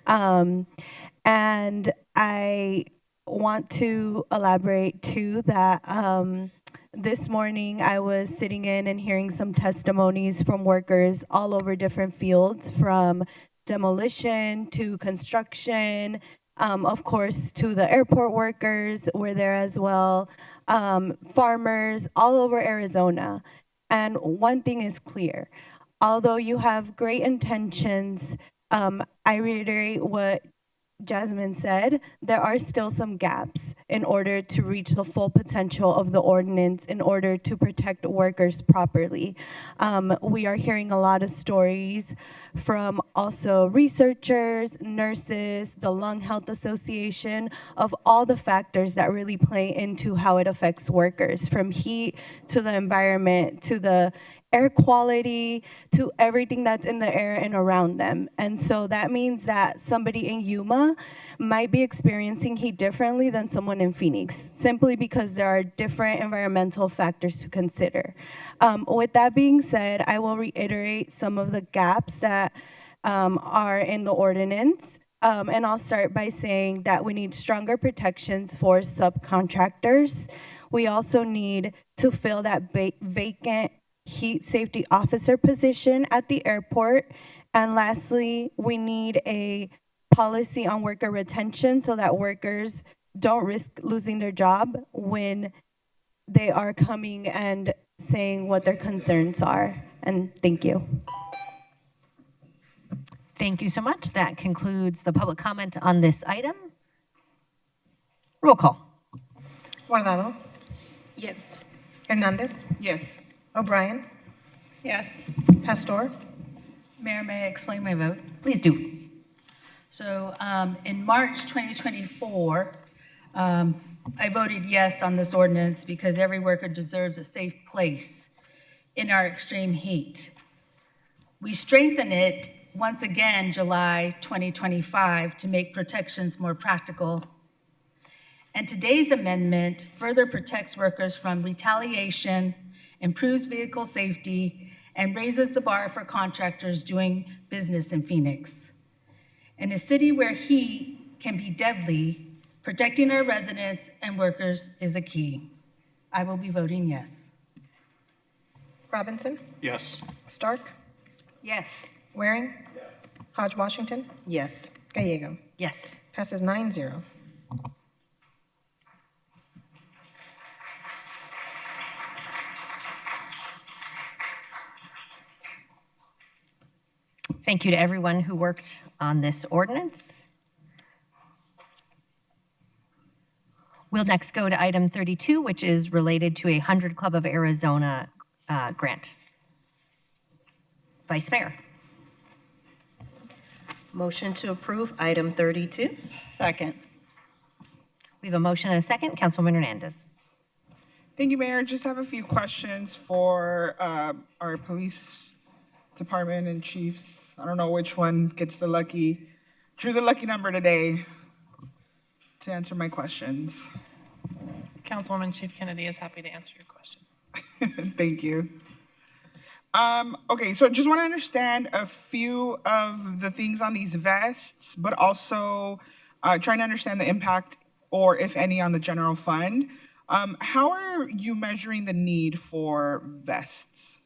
And I want to elaborate too that this morning I was sitting in and hearing some testimonies from workers all over different fields, from demolition to construction, of course, to the airport workers were there as well, farmers all over Arizona. And one thing is clear, although you have great intentions, I reiterate what Jasmine said, there are still some gaps in order to reach the full potential of the ordinance in order to protect workers properly. We are hearing a lot of stories from also researchers, nurses, the Lung Health Association, of all the factors that really play into how it affects workers, from heat to the environment to the air quality to everything that's in the air and around them. And so that means that somebody in Yuma might be experiencing heat differently than someone in Phoenix, simply because there are different environmental factors to consider. With that being said, I will reiterate some of the gaps that are in the ordinance. And I'll start by saying that we need stronger protections for subcontractors. We also need to fill that vacant heat safety officer position at the airport. And lastly, we need a policy on worker retention so that workers don't risk losing their job when they are coming and saying what their concerns are. And thank you. Thank you so much. That concludes the public comment on this item. Roll call. Guardado. Yes. Hernandez. Yes. O'Brien. Yes. Pastor. Mayor, may I explain my vote? Please do. So in March 2024, I voted yes on this ordinance because every worker deserves a safe place in our extreme heat. We strengthen it once again July 2025 to make protections more practical. And today's amendment further protects workers from retaliation, improves vehicle safety, and raises the bar for contractors doing business in Phoenix. In a city where heat can be deadly, protecting our residents and workers is a key. I will be voting yes. Robinson. Yes. Stark. Yes. Waring. Hodge Washington. Yes. Gallego. Yes. Passes 9-0. Thank you to everyone who worked on this ordinance. We'll next go to item 32, which is related to a 100 Club of Arizona grant. Vice Mayor. Motion to approve item 32. Second. We have a motion and a second. Councilwoman Hernandez. Thank you, Mayor. Just have a few questions for our police department and chiefs. I don't know which one gets the lucky, drew the lucky number today to answer my questions. Councilwoman Chief Kennedy is happy to answer your questions. Thank you. Okay, so just want to understand a few of the things on these vests, but also trying to understand the impact, or if any, on the general fund. How are you measuring the need for vests?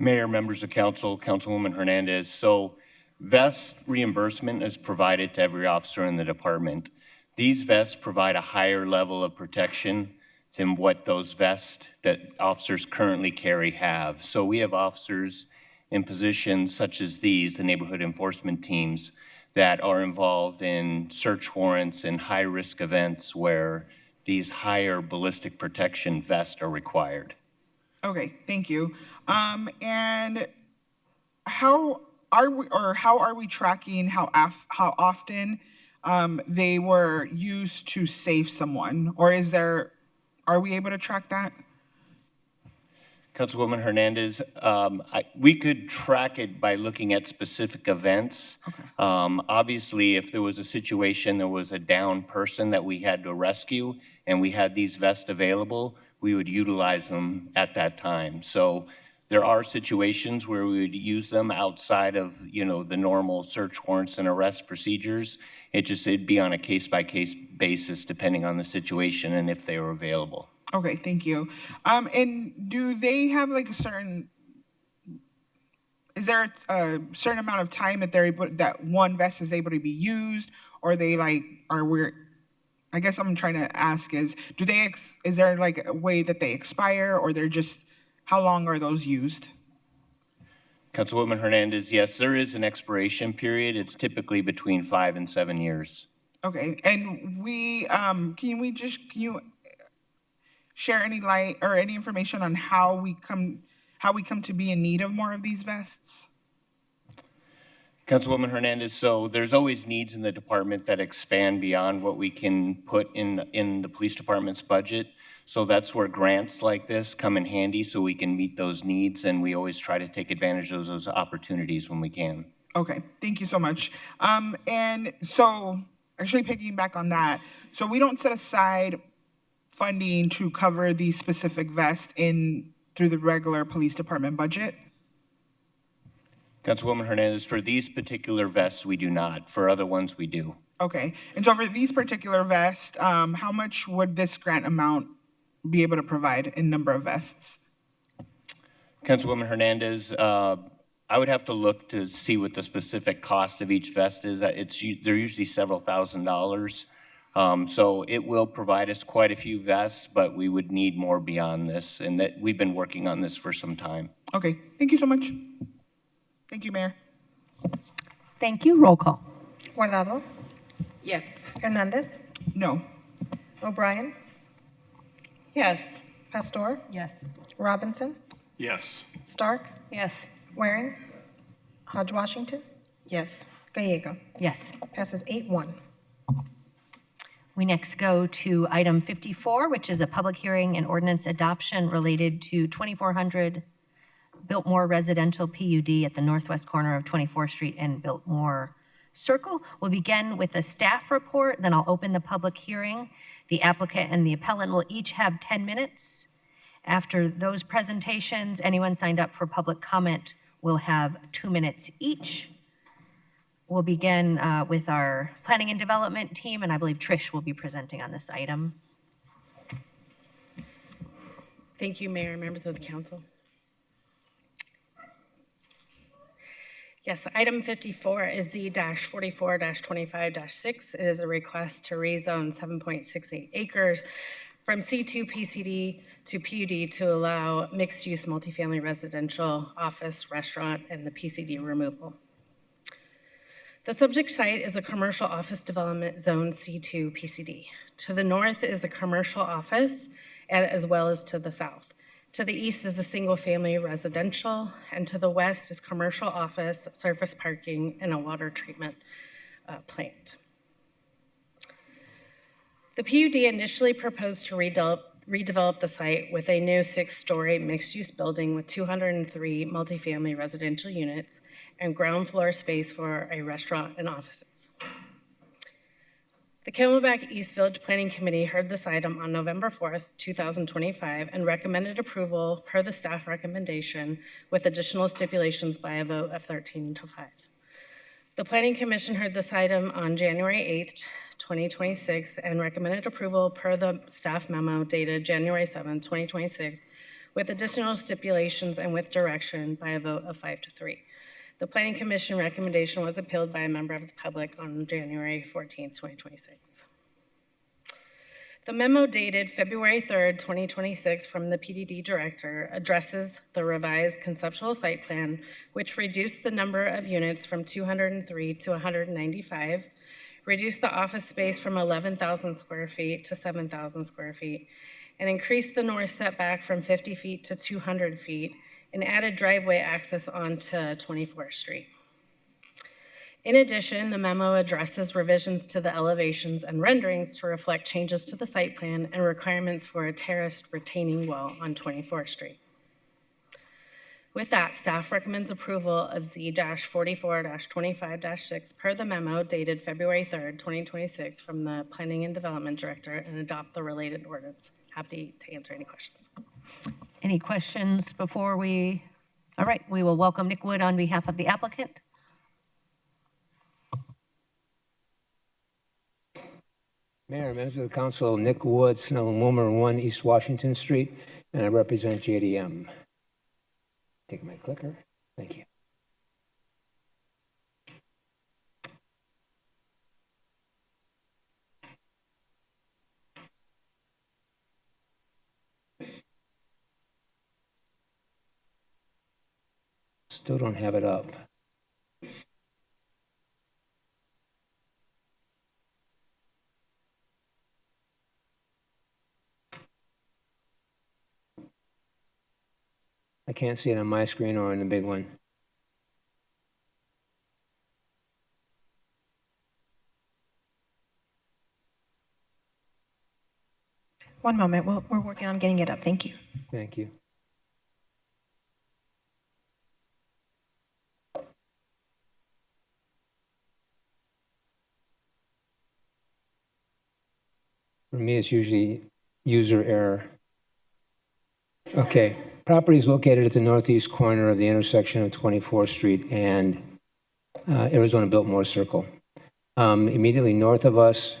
Mayor, members of council, Councilwoman Hernandez. So vest reimbursement is provided to every officer in the department. These vests provide a higher level of protection than what those vests that officers currently carry have. So we have officers in positions such as these, the neighborhood enforcement teams, that are involved in search warrants and high-risk events where these higher ballistic protection vests are required. Okay, thank you. And how are we tracking how often they were used to save someone, or are we able to track that? Councilwoman Hernandez, we could track it by looking at specific events. Okay. Obviously, if there was a situation, there was a downed person that we had to rescue, and we had these vests available, we would utilize them at that time. So there are situations where we would use them outside of, the normal search warrants and arrest procedures. It'd be on a case-by-case basis depending on the situation and if they were available. Okay, thank you. And do they have is there a certain amount of time that that one vest is able to be used, or I guess I'm trying to ask is there a way that they expire, or how long are those used? Councilwoman Hernandez, yes, there is an expiration period. It's typically between 5 and 7 years. Okay, and can you share any light or any information on how we come to be in need of more of these vests? Councilwoman Hernandez, so there's always needs in the department that expand beyond what we can put in the police department's budget. So that's where grants like this come in handy so we can meet those needs, and we always try to take advantage of those opportunities when we can. Okay, thank you so much. And so actually picking back on that, so we don't set aside funding to cover these specific vests through the regular police department budget? Councilwoman Hernandez, for these particular vests, we do not. For other ones, we do. Okay. And so for these particular vests, how much would this grant amount be able to provide in number of vests? Councilwoman Hernandez, I would have to look to see what the specific cost of each vest is. They're usually several $1,000s. So it will provide us quite a few vests, but we would need more beyond this, and that we've been working on this for some time. Okay. Thank you so much. Thank you, Mayor. Thank you. Roll call. Guardado, Yes. Hernandez, No. O'Brien, Yes. Pastor, Yes. Robinson, Yes. Stark, Yes. Waring, Hodge Washington, Yes. Gallego. Yes. Passes 8-1. We next go to item 54, which is a public hearing and ordinance adoption related to 2400 Biltmore Residential PUD at the northwest corner of 24th Street and Biltmore Circle. We'll begin with a staff report, then I'll open the public hearing. The applicant and the appellant will each have 10 minutes. After those presentations, anyone signed up for public comment will have 2 minutes each. We'll begin with our planning and development team, and I believe Trish will be presenting on this item. Thank you, Mayor and members of the council. Yes, item 54 is Z-44-25-6. It is a request to rezone 7.68 acres from C2 PCD to PUD to allow mixed-use multifamily residential, office, restaurant, and the PCD removal. The subject site is a commercial office development zone C2 PCD. To the north is a commercial office, as well as to the south. To the east is a single-family residential, and to the west is commercial office, surface parking, and a water treatment plant. The PUD initially proposed to redevelop the site with a new 6-story mixed-use building with 203 multifamily residential units and ground floor space for a restaurant and offices. The Camelback East Village Planning Committee heard this item on November 4th, 2025, and recommended approval per the staff recommendation with additional stipulations by a vote of 13-5. The Planning Commission heard this item on January 8th, 2026, and recommended approval per the staff memo dated January 7th, 2026, with additional stipulations and with direction by a vote of 5-3. The Planning Commission recommendation was appealed by a member of the public on January 14th, 2026. The memo dated February 3rd, 2026 from the PDD director addresses the revised conceptual site plan, which reduced the number of units from 203 to 195, reduced the office space from 11,000 square feet to 7,000 square feet, and increased the north setback from 50 feet to 200 feet, and added driveway access onto 24th Street. In addition, the memo addresses revisions to the elevations and renderings to reflect changes to the site plan and requirements for a terraced retaining wall on 24th Street. With that, staff recommends approval of Z-44-25-6 per the memo dated February 3rd, 2026 from the Planning and Development Director and adopt the related ordinance. Happy to answer any questions. Any questions before we, all right, we will welcome Nick Wood on behalf of the applicant. Mayor, members of the council, Nick Wood, Snell and Wilmer, 1 East Washington Street, and I represent JDM. Take my clicker. Thank you. Still don't have it up. I can't see it on my screen or on the big one. One moment. We're working on getting it up. Thank you. Thank you. For me, it's usually user error. Okay, Property is located at the northeast corner of the intersection of 24th Street and Arizona Biltmore Circle. Immediately north of us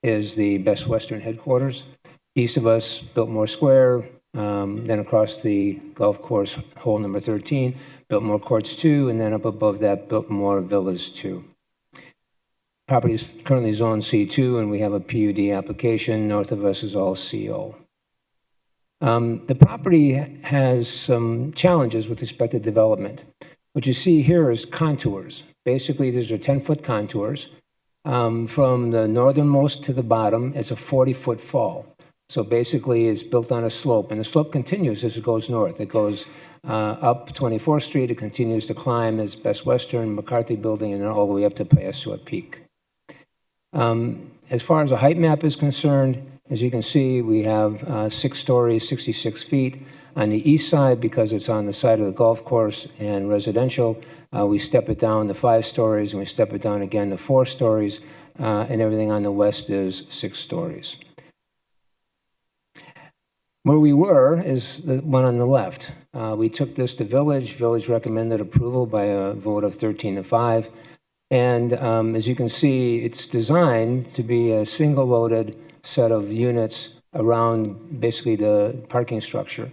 is the Best Western headquarters. East of us, Biltmore Square, then across the golf course, hole number 13, Biltmore Courts 2, and then up above that, Biltmore Villas 2. Property is currently zoned C2, and we have a PUD application. North of us is all CO. The property has some challenges with respect to development. What you see here is contours. Basically, these are 10-foot contours. From the northernmost to the bottom, it's a 40-foot fall. So basically, it's built on a slope, and the slope continues as it goes north. It goes up 24th Street, it continues to climb as Best Western, McCarthy Building, and then all the way up to Payasua Peak. As far as the height map is concerned, as you can see, we have 6 stories, 66 feet. On the east side, because it's on the side of the golf course and residential, we step it down to 5 stories, and we step it down again to 4 stories, and everything on the west is 6 stories. Where we were is the one on the left. We took this to Village. Village recommended approval by a vote of 13-5. And as you can see, it's designed to be a single-loaded set of units around basically the parking structure.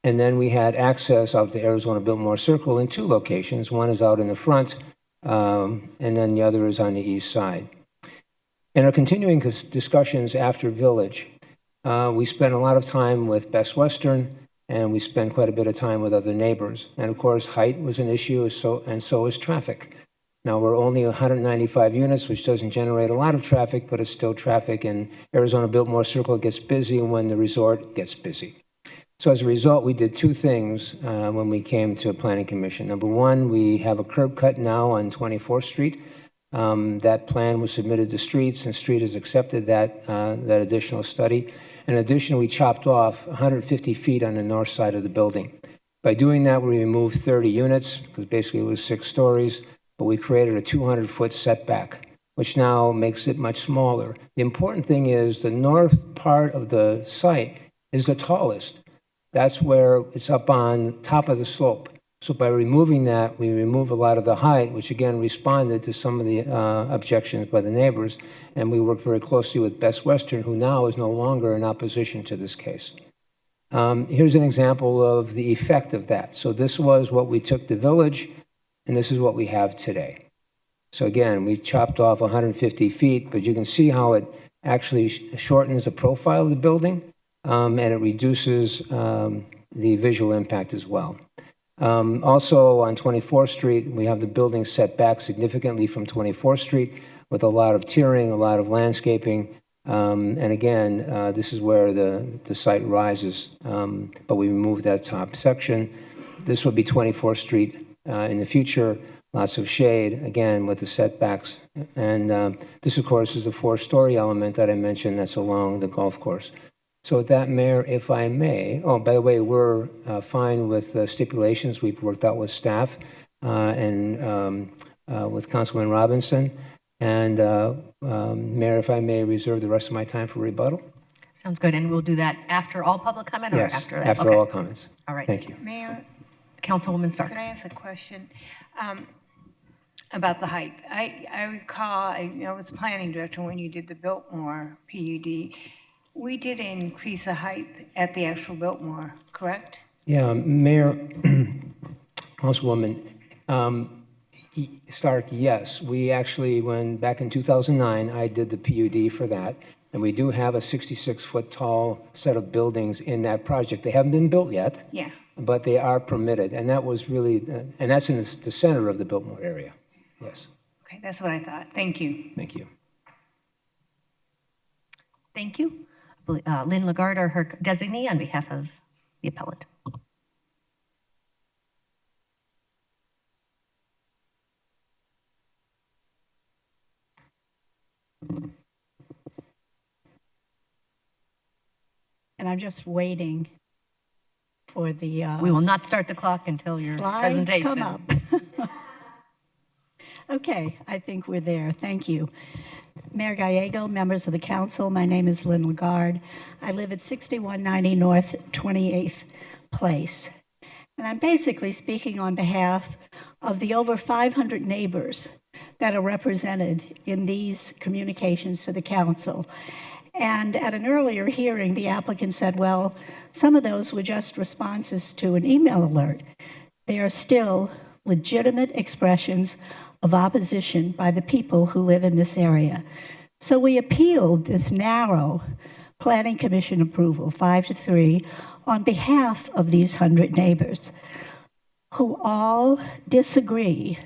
And then we had access out to Arizona Biltmore Circle in 2 locations. One is out in the front, and then the other is on the east side. In our continuing discussions after Village, we spent a lot of time with Best Western, and we spent quite a bit of time with other neighbors. And of course, height was an issue, and so is traffic. Now, we're only 195 units, which doesn't generate a lot of traffic, but it's still traffic, and Arizona Biltmore Circle gets busy when the resort gets busy. So as a result, we did 2 things when we came to Planning Commission. Number 1, we have a curb cut now on 24th Street. That plan was submitted to Streets, and Street has accepted that additional study. In addition, we chopped off 150 feet on the north side of the building. By doing that, we removed 30 units, because basically it was 6 stories, but we created a 200-foot setback, which now makes it much smaller. The important thing is the north part of the site is the tallest. That's where it's up on top of the slope. So by removing that, we remove a lot of the height, which again responded to some of the objections by the neighbors. And we worked very closely with Best Western, who now is no longer in opposition to this case. Here's an example of the effect of that. So this was what we took to Village, and this is what we have today. So again, we chopped off 150 feet, but you can see how it actually shortens the profile of the building, and it reduces the visual impact as well. Also on 24th Street, we have the building set back significantly from 24th Street with a lot of tiering, a lot of landscaping. And again, this is where the site rises, but we removed that top section. This would be 24th Street in the future, lots of shade, again, with the setbacks. And this, of course, is the 4-story element that I mentioned that's along the golf course. So with that, Mayor, if I may, oh, by the way, we're fine with the stipulations we've worked out with staff and with Councilman Robinson. And Mayor, if I may reserve the rest of my time for rebuttal. Sounds good, and we'll do that after all public comment or yes, after that? After all comments. All right. Thank you. Mayor, Councilwoman Stark. can I ask a question about the height? I recall, I was planning director when you did the Biltmore PUD. We did increase the height at the actual Biltmore, correct? Yeah, Mayor, Councilwoman Stark, yes. We actually, when back in 2009, I did the PUD for that. And we do have a 66-foot tall set of buildings in that project. They haven't been built yet. Yeah. But they are permitted, and that was really, and that's in the center of the Biltmore area. Yes. Okay, that's what I thought. Thank you. Thank you. Thank you. Lynn Lagarde, or her designee, on behalf of the appellant. And I'm just waiting for the we will not start the clock until your slides presentation. come up. Okay, I think we're there. Thank you. Mayor Gallego, members of the council, my name is Lynn Lagarde. I live at 6190 North 28th place. And I'm basically speaking on behalf of the over 500 neighbors that are represented in these communications to the council. And at an earlier hearing, the applicant said, well, some of those were just responses to an email alert. They are still legitimate expressions of opposition by the people who live in this area. So we appealed this narrow Planning Commission approval, 5-3, on behalf of these 100 neighbors who all disagree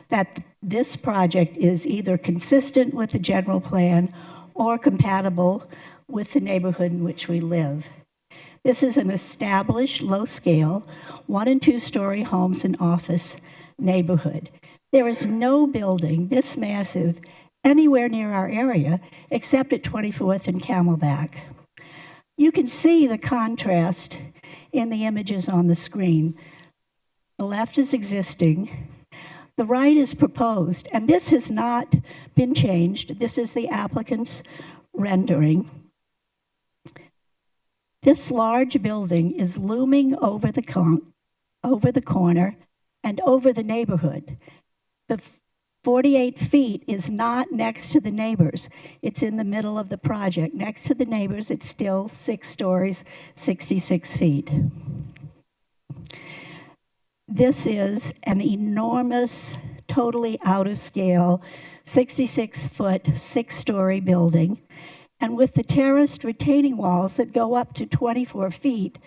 that this project is either consistent with the general plan or compatible with the neighborhood in which we live. This is an established, low-scale, 1- and 2-story homes and office neighborhood. There is no building this massive anywhere near our area except at 24th and Camelback. You can see the contrast in the images on the screen. The left is existing, the right is proposed, and this has not been changed. This is the applicant's rendering. This large building is looming over the corner and over the neighborhood. The 48 feet is not next to the neighbors. It's in the middle of the project. Next to the neighbors, it's still 6 stories, 66 feet. This is an enormous, totally out of scale, 66-foot, 6-story building. And with the terraced retaining walls that go up to 24 feet,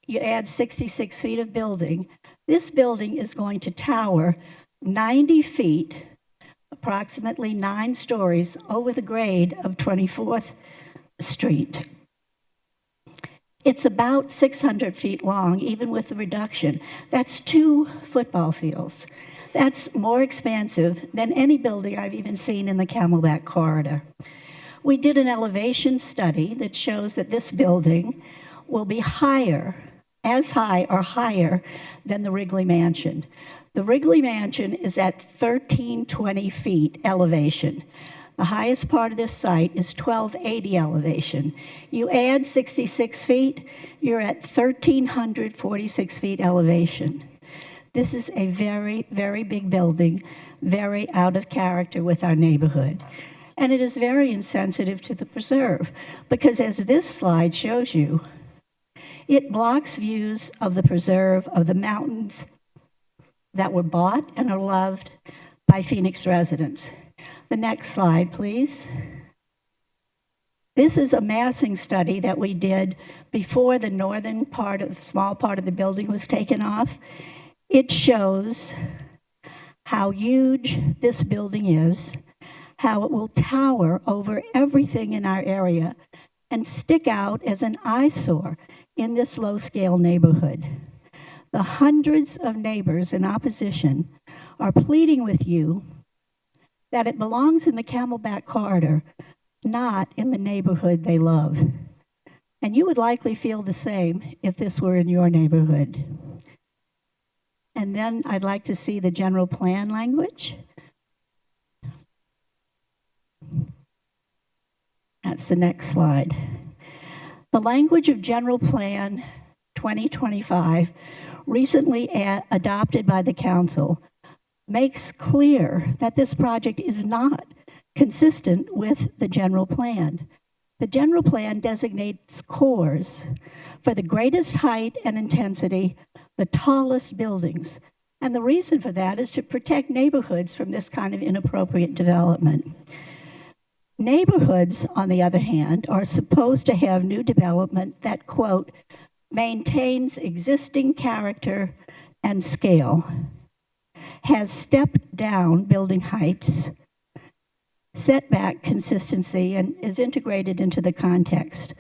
you add 66 feet of building. This building is going to tower 90 feet, approximately 9 stories, over the grade of 24th Street. It's about 600 feet long, even with the reduction. That's 2 football fields. That's more expansive than any building I've even seen in the Camelback corridor. We did an elevation study that shows that this building will be higher, as high or higher than the Wrigley Mansion. The Wrigley Mansion is at 1,320 feet elevation. The highest part of this site is 1,280 elevation. You add 66 feet, you're at 1,346 feet elevation. This is a very, very big building, very out of character with our neighborhood. And it is very insensitive to the preserve, because as this slide shows you, it blocks views of the preserve, of the mountains that were bought and are loved by Phoenix residents. The next slide, please. This is a massing study that we did before the northern part of the small part of the building was taken off. It shows how huge this building is, how it will tower over everything in our area and stick out as an eyesore in this low-scale neighborhood. The hundreds of neighbors in opposition are pleading with you that it belongs in the Camelback corridor, not in the neighborhood they love. And you would likely feel the same if this were in your neighborhood. And then I'd like to see the general plan language. That's the next slide. The language of General Plan 2025, recently adopted by the Council, makes clear that this project is not consistent with the general plan. The general plan designates cores for the greatest height and intensity, the tallest buildings. And the reason for that is to protect neighborhoods from this kind of inappropriate development. Neighborhoods, on the other hand, are supposed to have new development that, quote, maintains existing character and scale, has stepped down building heights, setback consistency, and is integrated into the context.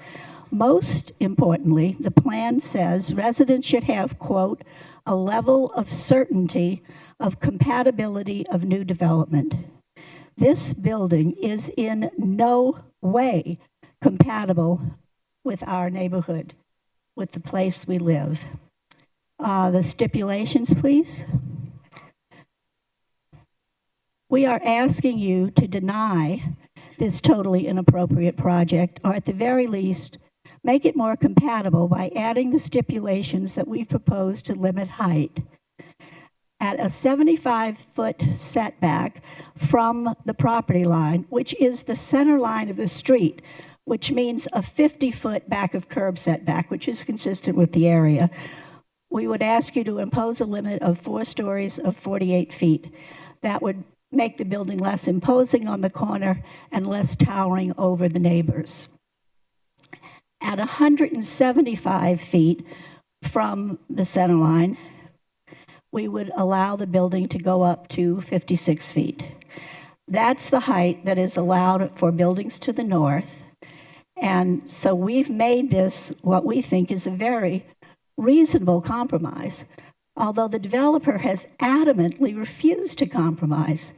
Most importantly, the plan says residents should have, quote, a level of certainty of compatibility of new development. This building is in no way compatible with our neighborhood, with the place we live. The stipulations, please. We are asking you to deny this totally inappropriate project, or at the very least, make it more compatible by adding the stipulations that we propose to limit height. At a 75-foot setback from the property line, which is the center line of the street, which means a 50-foot back of curb setback, which is consistent with the area, we would ask you to impose a limit of 4 stories of 48 feet. That would make the building less imposing on the corner and less towering over the neighbors. At 175 feet from the center line, we would allow the building to go up to 56 feet. That's the height that is allowed for buildings to the north. And so we've made this what we think is a very reasonable compromise, although the developer has adamantly refused to compromise.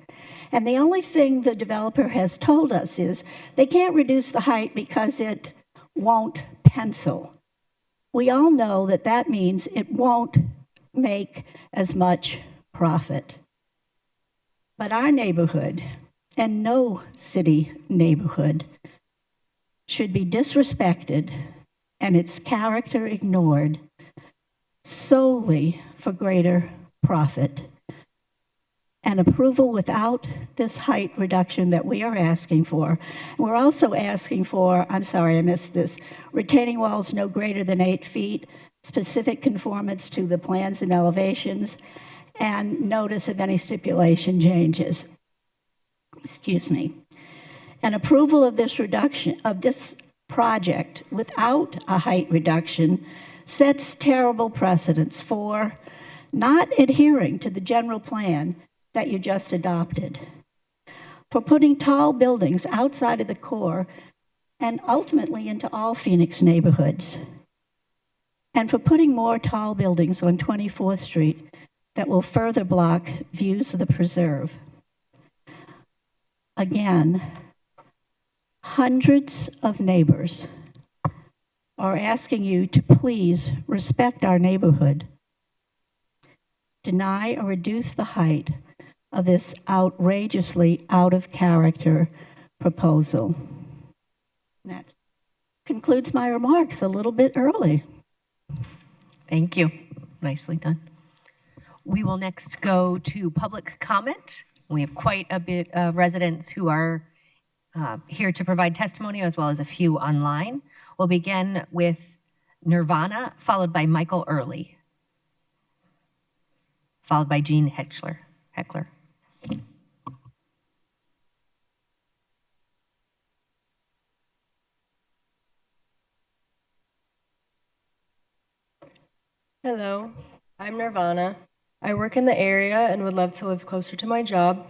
And the only thing the developer has told us is they can't reduce the height because it won't pencil. We all know that that means it won't make as much profit. But our neighborhood, and no city neighborhood, should be disrespected and its character ignored solely for greater profit. And approval without this height reduction that we are asking for. We're also asking for, I'm sorry, I missed this, retaining walls no greater than 8 feet, specific conformance to the plans and elevations, and notice of any stipulation changes. Excuse me. And approval of this reduction, of this project without a height reduction sets terrible precedents for not adhering to the general plan that you just adopted, for putting tall buildings outside of the core and ultimately into all Phoenix neighborhoods, and for putting more tall buildings on 24th Street that will further block views of the preserve. Again, hundreds of neighbors are asking you to please respect our neighborhood, deny or reduce the height of this outrageously out of character proposal. That concludes my remarks a little bit early. Thank you. Nicely done. We will next go to public comment. We have quite a bit of residents who are here to provide testimony, as well as a few online. We'll begin with Nirvana, followed by Michael Early, followed by Jean Heckler. Hello, I'm Nirvana. I work in the area and would love to live closer to my job.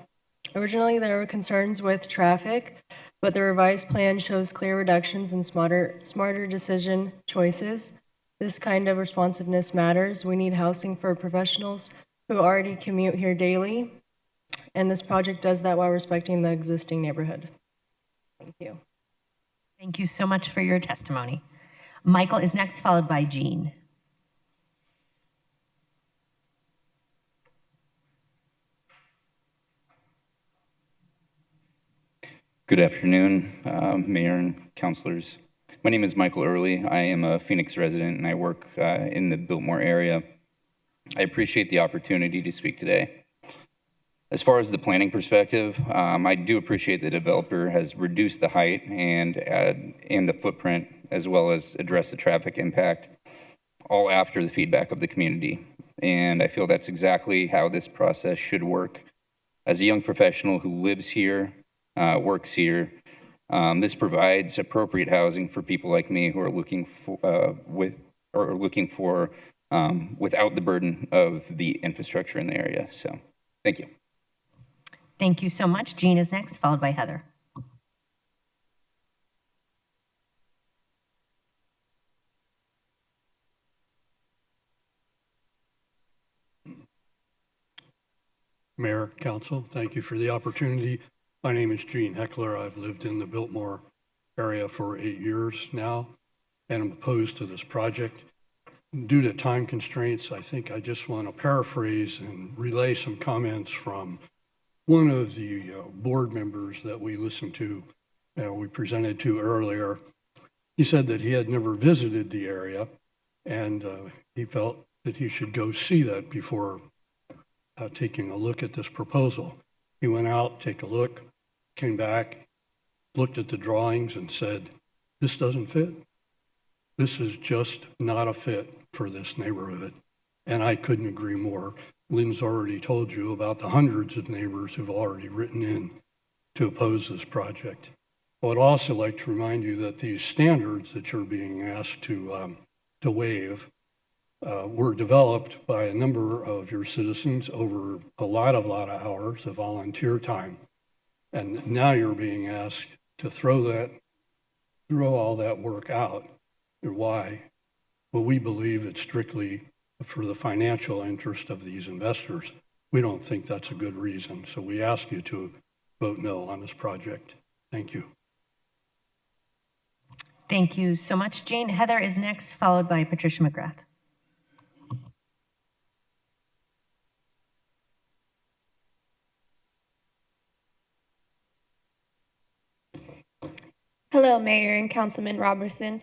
Originally, there were concerns with traffic, but the revised plan shows clear reductions and smarter decision choices. This kind of responsiveness matters. We need housing for professionals who already commute here daily, and this project does that while respecting the existing neighborhood. Thank you. Thank you so much for your testimony. Michael is next, followed by Jean. Good afternoon, Mayor and councilors. My name is Michael Early. I am a Phoenix resident and I work in the Biltmore area. I appreciate the opportunity to speak today. As far as the planning perspective, I do appreciate the developer has reduced the height and the footprint, as well as addressed the traffic impact, all after the feedback of the community. And I feel that's exactly how this process should work. As a young professional who lives here, works here, this provides appropriate housing for people like me who are looking for without the burden of the infrastructure in the area. So, thank you. Thank you so much. Jean is next, followed by Heather. Mayor, Council, thank you for the opportunity. My name is Gene Heckler. I've lived in the Biltmore area for 8 years now, and I'm opposed to this project. Due to time constraints, I think I just want to paraphrase and relay some comments from one of the board members that we listened to, we presented to earlier. He said that he had never visited the area, and he felt that he should go see that before taking a look at this proposal. He went out, take a look, came back, looked at the drawings and said, this doesn't fit. This is just not a fit for this neighborhood. And I couldn't agree more. Lynn's already told you about the hundreds of neighbors who've already written in to oppose this project. I would also like to remind you that these standards that you're being asked to waive were developed by a number of your citizens over a lot of hours of volunteer time. And now you're being asked to throw all that work out. Why? Well, we believe it's strictly for the financial interest of these investors. We don't think that's a good reason. So we ask you to vote no on this project. Thank you. Thank you so much, Jane. Heather is next, followed by Patricia McGrath. Hello, Mayor and Councilman Robertson.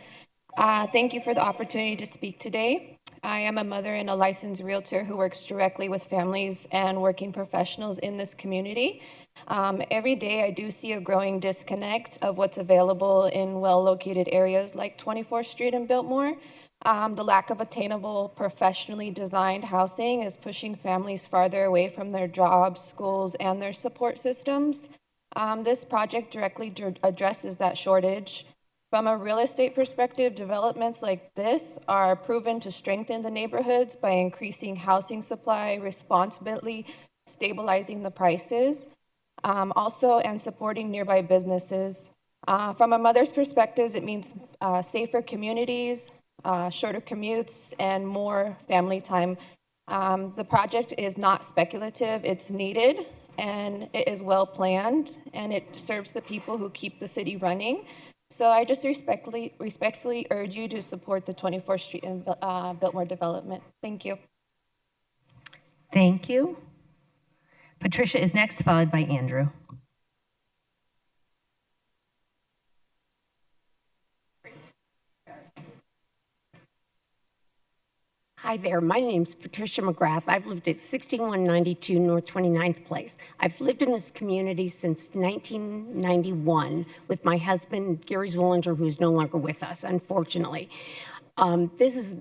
Thank you for the opportunity to speak today. I am a mother and a licensed realtor who works directly with families and working professionals in this community. Every day I do see a growing disconnect of what's available in well-located areas like 24th Street in Biltmore. The lack of attainable, professionally designed housing is pushing families farther away from their jobs, schools, and their support systems. This project directly addresses that shortage. From a real estate perspective, developments like this are proven to strengthen the neighborhoods by increasing housing supply, responsibly stabilizing the prices, and supporting nearby businesses. From a mother's perspective, it means safer communities, shorter commutes, and more family time. The project is not speculative, it's needed, and it is well planned, and it serves the people who keep the city running. So I just respectfully urge you to support the 24th Street and Biltmore development. Thank you. Thank you. Patricia is next, followed by Andrew. Hi there, my name's Patricia McGrath. I've lived at 6192 North 29th Place. I've lived in this community since 1991 with my husband, Gary Zwillinger, who's no longer with us, unfortunately. This is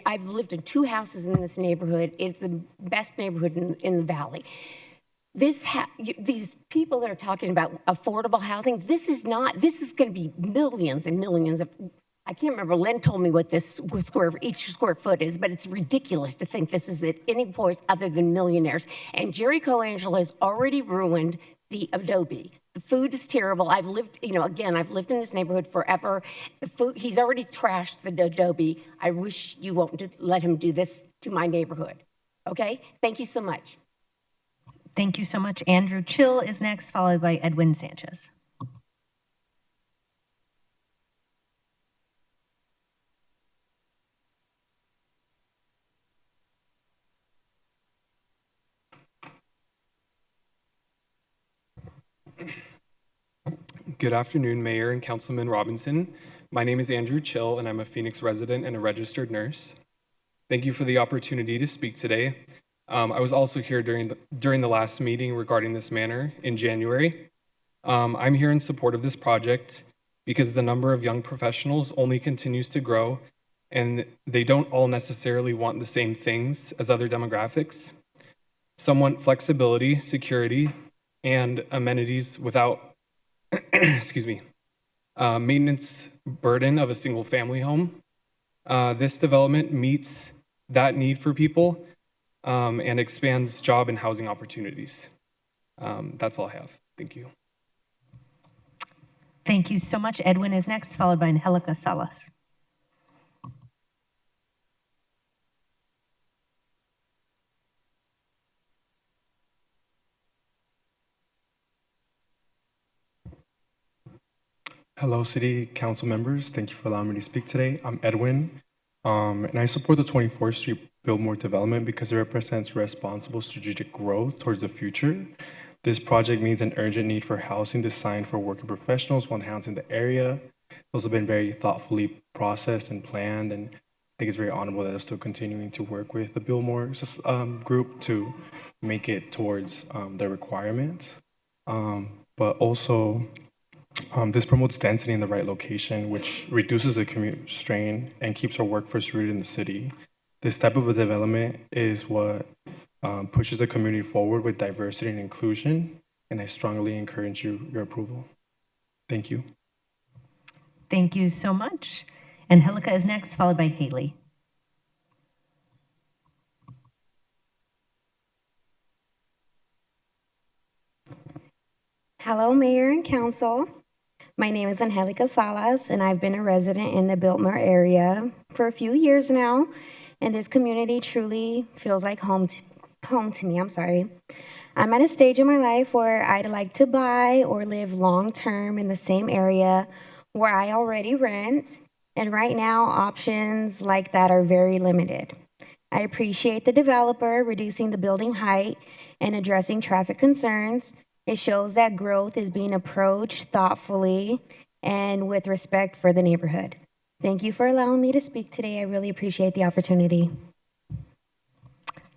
I've lived in 2 houses in this neighborhood. It's the best neighborhood in the valley. These people that are talking about affordable housing, this is going to be millions and millions of, I can't remember, Lynn told me what this each square foot is, but it's ridiculous to think this is at any place other than millionaires. And Jerry Coangelo has already ruined the adobe. The food is terrible. I've lived in this neighborhood forever. The food, he's already trashed the adobe. I wish you won't let him do this to my neighborhood. Okay? Thank you so much. Thank you so much. Andrew Chill is next, followed by Edwin Sanchez. Good afternoon, Mayor and Councilman Robinson. My name is Andrew Chill, and I'm a Phoenix resident and a registered nurse. Thank you for the opportunity to speak today. I was also here during the last meeting regarding this matter in January. I'm here in support of this project because the number of young professionals only continues to grow, and they don't all necessarily want the same things as other demographics. Some want flexibility, security, and amenities without maintenance burden of a single family home. This development meets that need for people and expands job and housing opportunities. That's all I have. Thank you. Thank you so much. Edwin is next, followed by Angelica Salas. Hello, City Council members. Thank you for allowing me to speak today. I'm Edwin, and I support the 24th Street Biltmore development because it represents responsible strategic growth towards the future. This project meets an urgent need for housing designed for working professionals while enhancing the area. Those have been very thoughtfully processed and planned, and I think it's very honorable that they're still continuing to work with the Biltmore group to make it towards their requirements. But also, this promotes density in the right location, which reduces the commute strain and keeps our workforce rooted in the city. This type of a development is what pushes the community forward with diversity and inclusion, and I strongly encourage your approval. Thank you. Thank you so much. Angelica is next, followed by Haley. Hello, Mayor and Council. My name is Angelica Salas, and I've been a resident in the Biltmore area for a few years now, and this community truly feels like home to me. I'm at a stage in my life where I'd like to buy or live long-term in the same area where I already rent, and right now, options like that are very limited. I appreciate the developer reducing the building height and addressing traffic concerns. It shows that growth is being approached thoughtfully and with respect for the neighborhood. Thank you for allowing me to speak today. I really appreciate the opportunity.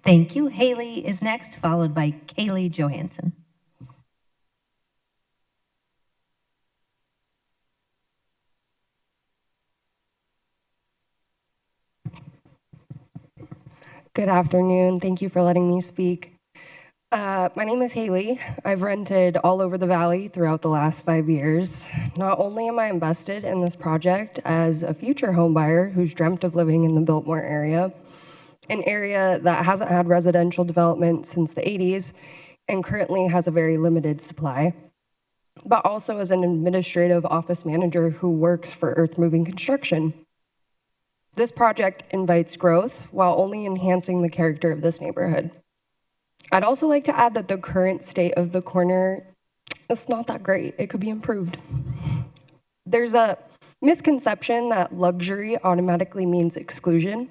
Thank you. Haley is next, followed by Kaylee Johansson. Good afternoon. Thank you for letting me speak. My name is Haley. I've rented all over the valley throughout the last 5 years. Not only am I invested in this project as a future home buyer who's dreamt of living in the Biltmore area, an area that hasn't had residential development since the 80s and currently has a very limited supply, but also as an administrative office manager who works for earth moving construction. This project invites growth while only enhancing the character of this neighborhood. I'd also like to add that the current state of the corner is not that great. It could be improved. There's a misconception that luxury automatically means exclusion.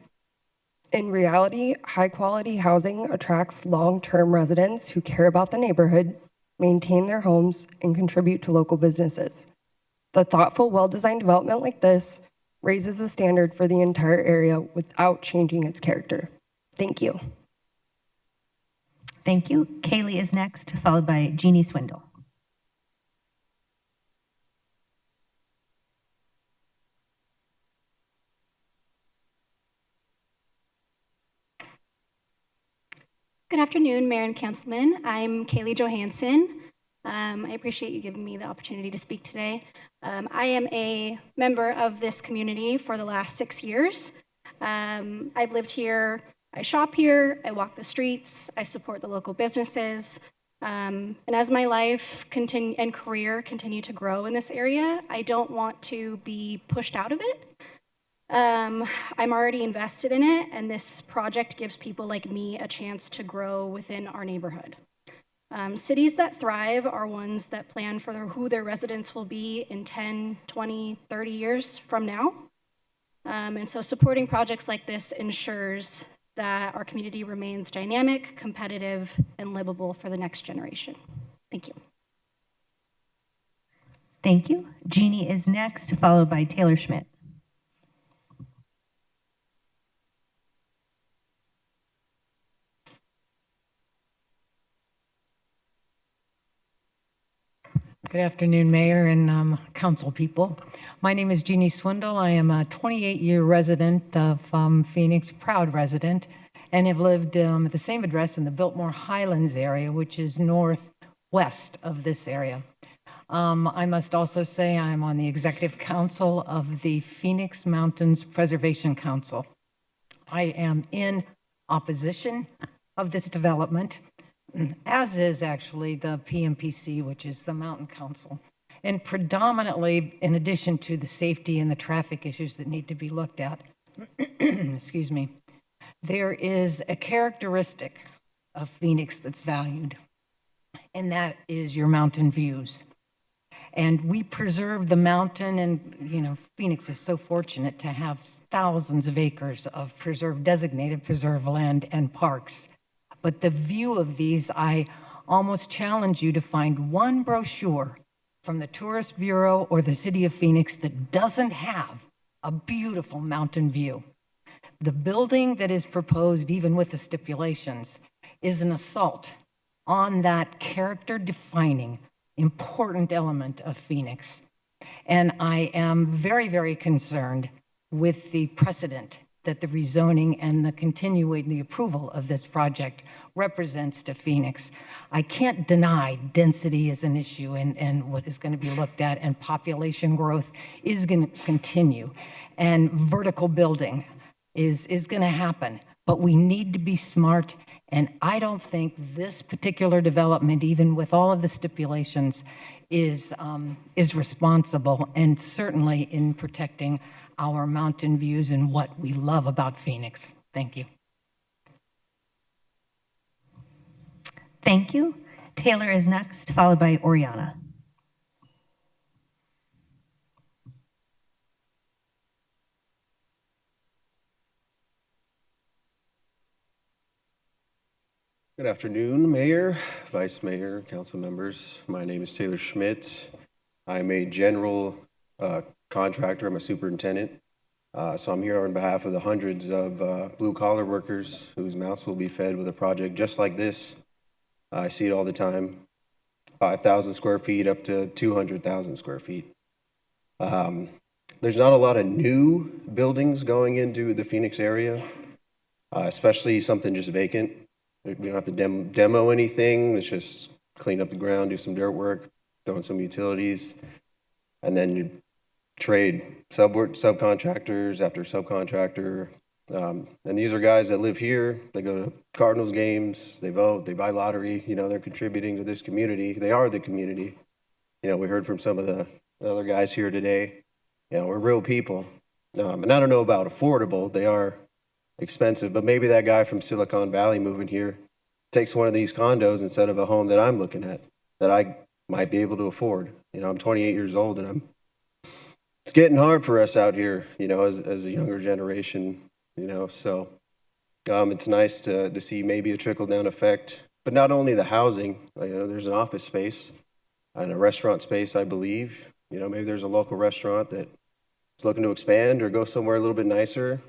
In reality, high-quality housing attracts long-term residents who care about the neighborhood, maintain their homes, and contribute to local businesses. The thoughtful, well-designed development like this raises the standard for the entire area without changing its character. Thank you. Thank you. Kaylee is next, followed by Jeannie Swindle. Good afternoon, Mayor and Councilman. I'm Kaylee Johansson. I appreciate you giving me the opportunity to speak today. I am a member of this community for the last 6 years. I've lived here, I shop here, I walk the streets, I support the local businesses. And as my life and career continue to grow in this area, I don't want to be pushed out of it. I'm already invested in it, and this project gives people like me a chance to grow within our neighborhood. Cities that thrive are ones that plan for who their residents will be in 10, 20, 30 years from now. And so supporting projects like this ensures that our community remains dynamic, competitive, and livable for the next generation. Thank you. Thank you. Jeannie is next, followed by Taylor Schmidt. Good afternoon, Mayor and council people. My name is Jeannie Swindle. I am a 28-year resident of Phoenix, proud resident, and have lived at the same address in the Biltmore Highlands area, which is northwest of this area. I must also say I'm on the executive council of the Phoenix Mountains Preservation Council. I am in opposition of this development, as is actually the PMPC, which is the Mountain Council. And predominantly, in addition to the safety and the traffic issues that need to be looked at, excuse me, there is a characteristic of Phoenix that's valued, and that is your mountain views. And we preserve the mountain, and you know, Phoenix is so fortunate to have thousands of acres of designated preserve land and parks. But the view of these, I almost challenge you to find one brochure from the Tourist Bureau or the City of Phoenix that doesn't have a beautiful mountain view. The building that is proposed, even with the stipulations, is an assault on that character-defining, important element of Phoenix. And I am very, very concerned with the precedent that the rezoning and the continuing the approval of this project represents to Phoenix. I can't deny density is an issue and what is going to be looked at, and population growth is going to continue, and vertical building is going to happen. But we need to be smart, and I don't think this particular development, even with all of the stipulations, is responsible, and certainly in protecting our mountain views and what we love about Phoenix. Thank you. Thank you. Taylor is next, followed by Oriana. Good afternoon, Mayor, Vice Mayor, council members. My name is Taylor Schmidt. I'm a general contractor. I'm a superintendent. So I'm here on behalf of the hundreds of blue-collar workers whose mouths will be fed with a project just like this. I see it all the time, 5,000 square feet up to 200,000 square feet. There's not a lot of new buildings going into the Phoenix area, especially something just vacant. We don't have to demo anything. Let's just clean up the ground, do some dirt work, throw in some utilities, and then you trade subcontractors after subcontractor. And these are guys that live here. They go to Cardinals games, they vote, they buy lottery. You know, they're contributing to this community. They are the community. You know, we heard from some of the other guys here today. You know, we're real people. And I don't know about affordable. They are expensive, but maybe that guy from Silicon Valley moving here takes one of these condos instead of a home that I'm looking at that I might be able to afford. You know, I'm 28 years old, and it's getting hard for us out here, you know, as a younger generation, you know, so it's nice to see maybe a trickle-down effect. But not only the housing, you know, there's an office space and a restaurant space, I believe. You know, maybe there's a local restaurant that is looking to expand or go somewhere a little bit nicer.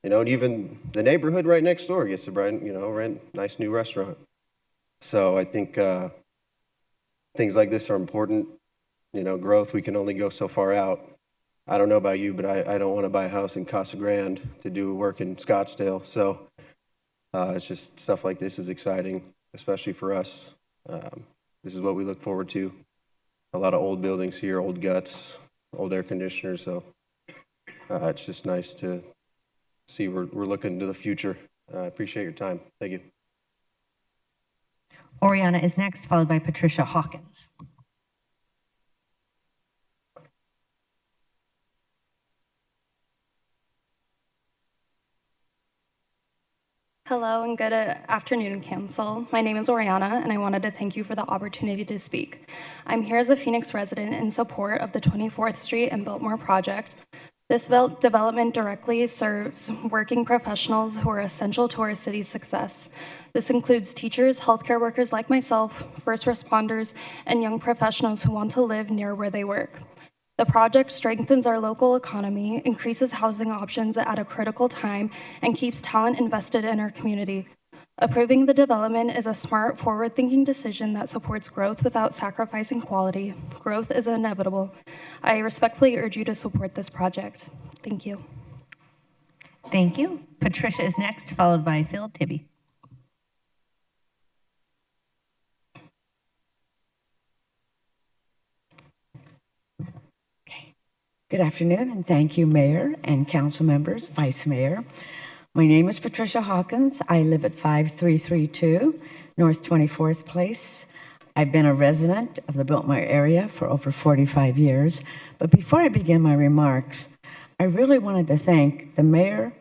You know, and even the neighborhood right next door gets to rent nice new restaurant. So I think things like this are important. You know, growth, we can only go so far out. I don't know about you, but I don't want to buy a house in Casa Grande to do work in Scottsdale. So it's just stuff like this is exciting, especially for us. This is what we look forward to. A lot of old buildings here, old guts, old air conditioners. So it's just nice to see we're looking to the future. Appreciate your time. Thank you. Oriana is next, followed by Patricia Hawkins. Hello and good afternoon, Council. My name is Oriana, and I wanted to thank you for the opportunity to speak. I'm here as a Phoenix resident in support of the 24th Street and Biltmore project. This development directly serves working professionals who are essential to our city's success. This includes teachers, healthcare workers like myself, first responders, and young professionals who want to live near where they work. The project strengthens our local economy, increases housing options at a critical time, and keeps talent invested in our community. Approving the development is a smart, forward-thinking decision that supports growth without sacrificing quality. Growth is inevitable. I respectfully urge you to support this project. Thank you. Thank you. Patricia is next, followed by Phil Tibby. Good afternoon, and thank you, Mayor and council members, Vice Mayor. My name is Patricia Hawkins. I live at 5332 North 24th Place. I've been a resident of the Biltmore area for over 45 years. But before I begin my remarks, I really wanted to thank the mayor,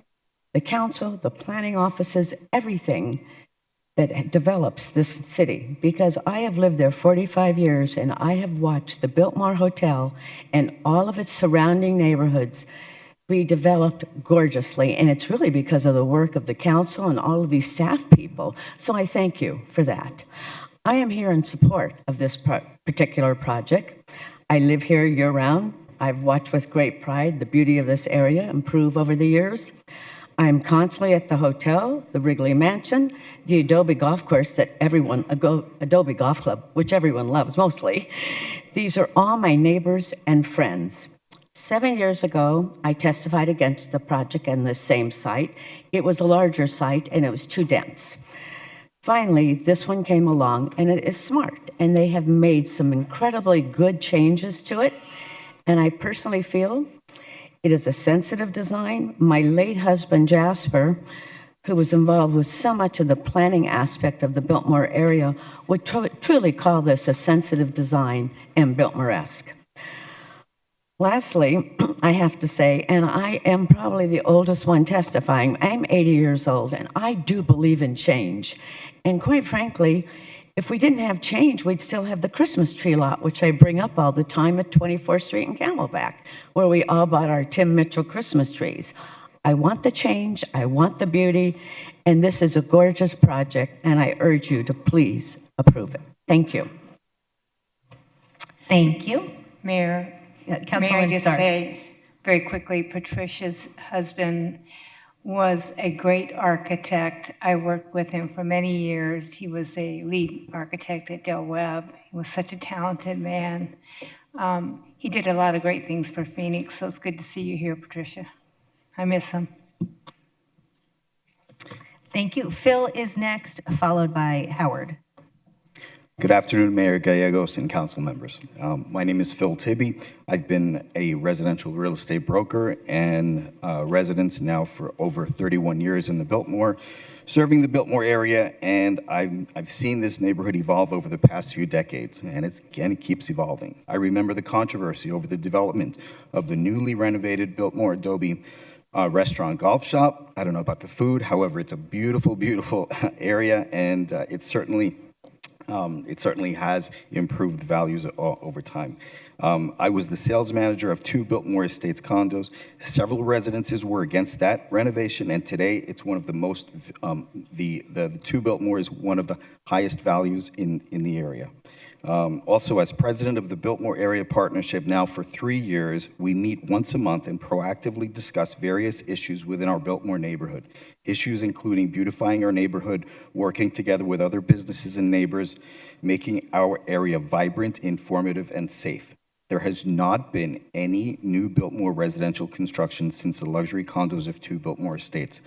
the council, the planning offices, everything that develops this city, because I have lived there 45 years and I have watched the Biltmore Hotel and all of its surrounding neighborhoods be developed gorgeously, and it's really because of the work of the council and all of these staff people. So I thank you for that. I am here in support of this particular project. I live here year-round. I've watched with great pride the beauty of this area improve over the years. I'm constantly at the hotel, the Wrigley Mansion, the Adobe Golf Course that Adobe Golf Club, which everyone loves mostly. These are all my neighbors and friends. 7 years ago, I testified against the project in this same site. It was a larger site and it was too dense. Finally, this one came along and it is smart, and they have made some incredibly good changes to it. And I personally feel it is a sensitive design. My late husband, Jasper, who was involved with so much of the planning aspect of the Biltmore area, would truly call this a sensitive design and Biltmore-esque. Lastly, I have to say, and I am probably the oldest one testifying, I'm 80 years old, and I do believe in change. And quite frankly, if we didn't have change, we'd still have the Christmas tree lot, which I bring up all the time at 24th Street and Camelback, where we all bought our Tim Mitchell Christmas trees. I want the change, I want the beauty, and this is a gorgeous project, and I urge you to please approve it. Thank you. Thank you. Mayor, may I Councilwoman just Stark. say very quickly, Patricia's husband was a great architect. I worked with him for many years. He was a lead architect at Del Webb. He was such a talented man. He did a lot of great things for Phoenix, so it's good to see you here, Patricia. I miss him. Thank you. Phil is next, followed by Howard. Good afternoon, Mayor Gallegos and council members. My name is Phil Tibby. I've been a residential real estate broker and residence now for over 31 years in the Biltmore, serving the Biltmore area, and I've seen this neighborhood evolve over the past few decades, and it keeps evolving. I remember the controversy over the development of the newly renovated Biltmore Adobe restaurant golf shop. I don't know about the food, however, it's a beautiful, beautiful area, and it certainly has improved the values over time. I was the sales manager of 2 Biltmore Estates condos. Several residences were against that renovation, and today it's one of the most, the 2 Biltmore is one of the highest values in the area. Also, as president of the Biltmore Area Partnership now for 3 years, we meet once a month and proactively discuss various issues within our Biltmore neighborhood. Issues including beautifying our neighborhood, working together with other businesses and neighbors, making our area vibrant, informative, and safe. There has not been any new Biltmore residential construction since the luxury condos of 2 Biltmore Estates,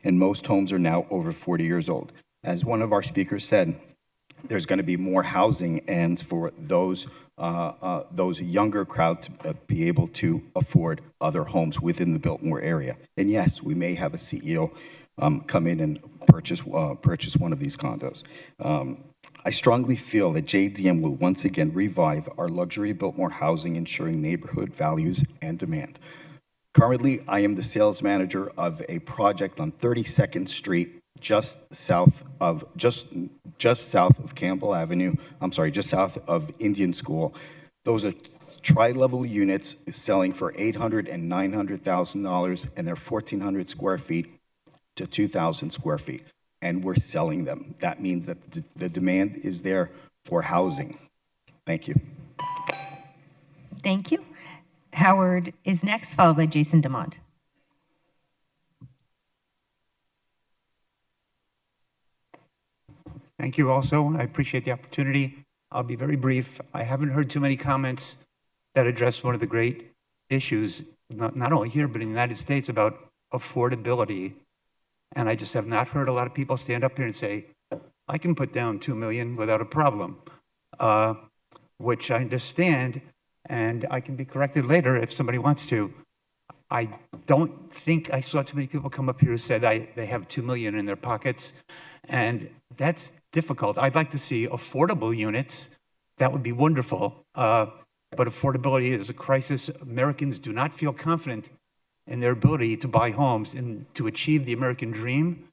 and most homes are now over 40 years old. As one of our speakers said, there's going to be more housing, and for those younger crowd to be able to afford other homes within the Biltmore area. And yes, we may have a CEO come in and purchase one of these condos. I strongly feel that JDM will once again revive our luxury Biltmore housing, ensuring neighborhood values and demand. Currently, I am the sales manager of a project on 32nd Street, just south of Campbell Avenue. I'm sorry, just south of Indian School. Those are tri-level units selling for $800,000 and $900,000, and they're 1,400 square feet to 2,000 square feet, and we're selling them. That means that the demand is there for housing. Thank you. Thank you. Howard is next, followed by Jason DeMont. Thank you also. I appreciate the opportunity. I'll be very brief. I haven't heard too many comments that address one of the great issues, not only here, but in the United States, about affordability. And I just have not heard a lot of people stand up here and say, I can put down $2 million without a problem, which I understand, and I can be corrected later if somebody wants to. I don't think I saw too many people come up here who said they have $2 million in their pockets, and that's difficult. I'd like to see affordable units. That would be wonderful. But affordability is a crisis. Americans do not feel confident in their ability to buy homes and to achieve the American dream.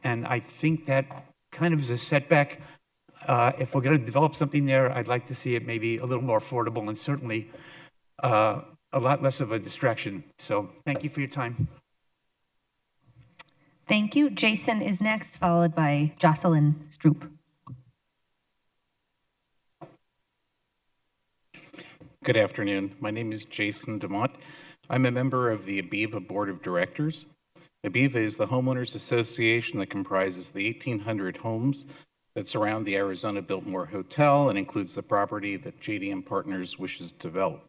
And I think that kind of is a setback. If we're going to develop something there, I'd like to see it maybe a little more affordable and certainly a lot less of a distraction. So thank you for your time. Thank you. Jason is next, followed by Jocelyn Stroop. Good afternoon. My name is Jason DeMott. I'm a member of the ABIVA Board of Directors. ABIVA is the homeowners association that comprises the 1,800 homes that surround the Arizona Biltmore Hotel and includes the property that JDM Partners wishes to develop.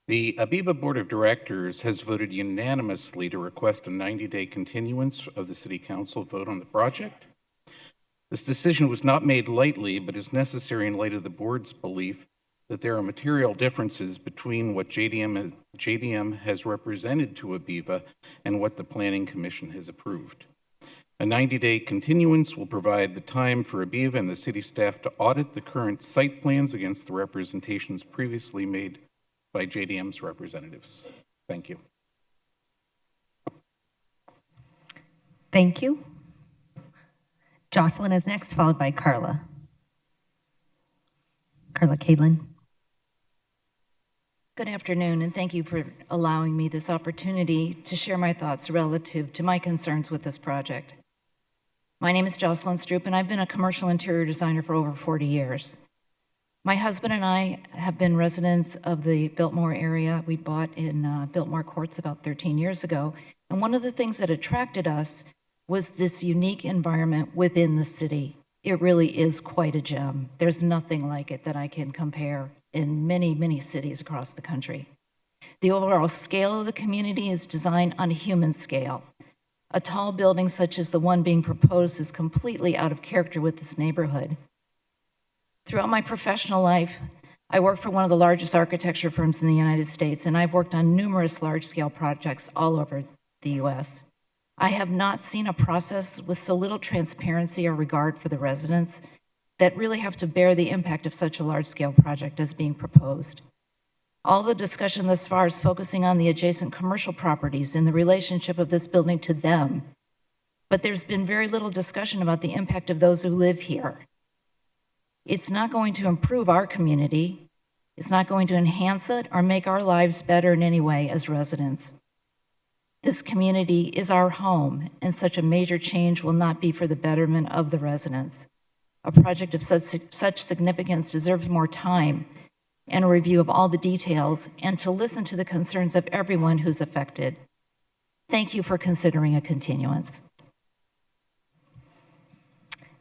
The ABIVA Board of Directors has voted unanimously to request a 90-day continuance of the City Council vote on the project. This decision was not made lightly, but is necessary in light of the board's belief that there are material differences between what JDM has represented to ABIVA and what the Planning Commission has approved. A 90-day continuance will provide the time for ABIVA and the city staff to audit the current site plans against the representations previously made by JDM's representatives. Thank you. Thank you. Jocelyn is next, followed by Carla. Carla Caitlin. Good afternoon, and thank you for allowing me this opportunity to share my thoughts relative to my concerns with this project. My name is Jocelyn Stroop, and I've been a commercial interior designer for over 40 years. My husband and I have been residents of the Biltmore area. We bought in Biltmore Courts about 13 years ago, and one of the things that attracted us was this unique environment within the city. It really is quite a gem. There's nothing like it that I can compare in many, many cities across the country. The overall scale of the community is designed on a human scale. A tall building such as the one being proposed is completely out of character with this neighborhood. Throughout my professional life, I worked for one of the largest architecture firms in the United States, and I've worked on numerous large-scale projects all over the U.S. I have not seen a process with so little transparency or regard for the residents that really have to bear the impact of such a large-scale project as being proposed. All the discussion thus far is focusing on the adjacent commercial properties and the relationship of this building to them, but there's been very little discussion about the impact of those who live here. It's not going to improve our community. It's not going to enhance it or make our lives better in any way as residents. This community is our home, and such a major change will not be for the betterment of the residents. A project of such significance deserves more time and a review of all the details and to listen to the concerns of everyone who's affected. Thank you for considering a continuance.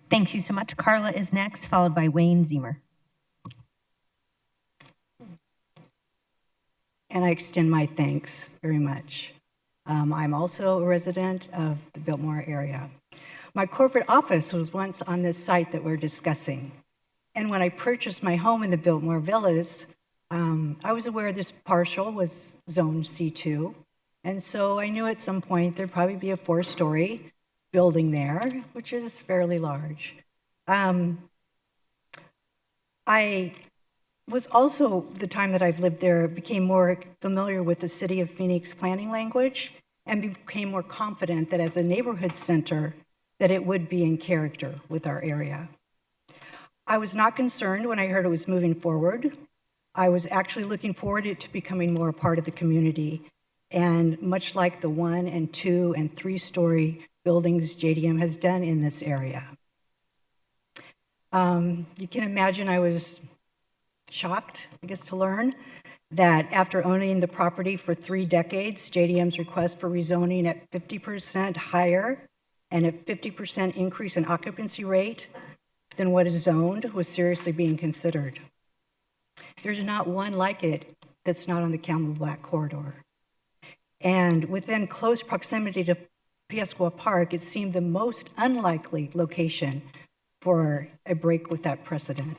Thank you so much. Carla is next, followed by Wayne Zemer. And I extend my thanks very much. I'm also a resident of the Biltmore area. My corporate office was once on this site that we're discussing. And when I purchased my home in the Biltmore Villas, I was aware this parcel was zoned C2. And so I knew at some point there'd probably be a 4-story building there, which is fairly large. I was also, the time that I've lived there, became more familiar with the City of Phoenix planning language and became more confident that as a neighborhood center, that it would be in character with our area. I was not concerned when I heard it was moving forward. I was actually looking forward to it becoming more a part of the community. And much like the 1 and 2 and 3-story buildings JDM has done in this area. You can imagine I was shocked, I guess, to learn that after owning the property for 3 decades, JDM's request for rezoning at 50% higher and a 50% increase in occupancy rate than what is zoned was seriously being considered. There's not one like it that's not on the Camel Black corridor. And within close proximity to Piasqua Park, it seemed the most unlikely location for a break with that precedent.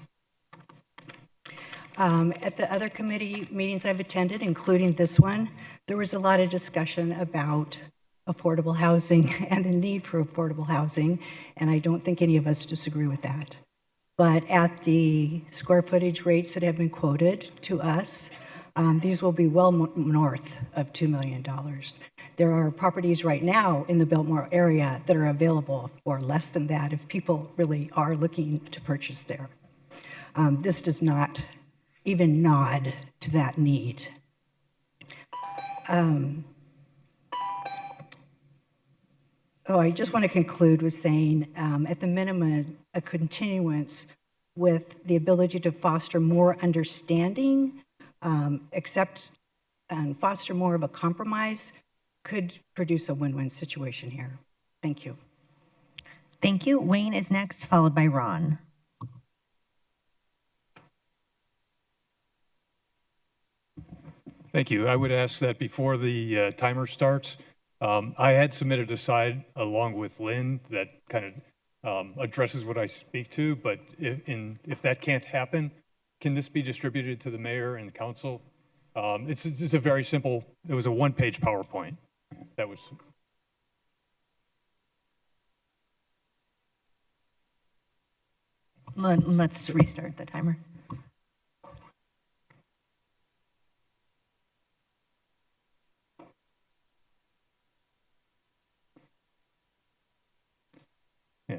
At the other committee meetings I've attended, including this one, there was a lot of discussion about affordable housing and the need for affordable housing, and I don't think any of us disagree with that. But at the square footage rates that have been quoted to us, these will be well north of $2 million. There are properties right now in the Biltmore area that are available for less than that if people really are looking to purchase there. This does not even nod to that need. I just want to conclude with saying, at the minimum, a continuance with the ability to foster more understanding accept and foster more of a compromise could produce a win-win situation here. Thank you. Thank you. Wayne is next, followed by Ron. Thank you. I would ask that before the timer starts, I had submitted a slide along with Lynn that kind of addresses what I speak to, but if that can't happen, can this be distributed to the mayor and council? It's a very simple, it was a one-page PowerPoint. That was. Let's restart the timer. Yeah.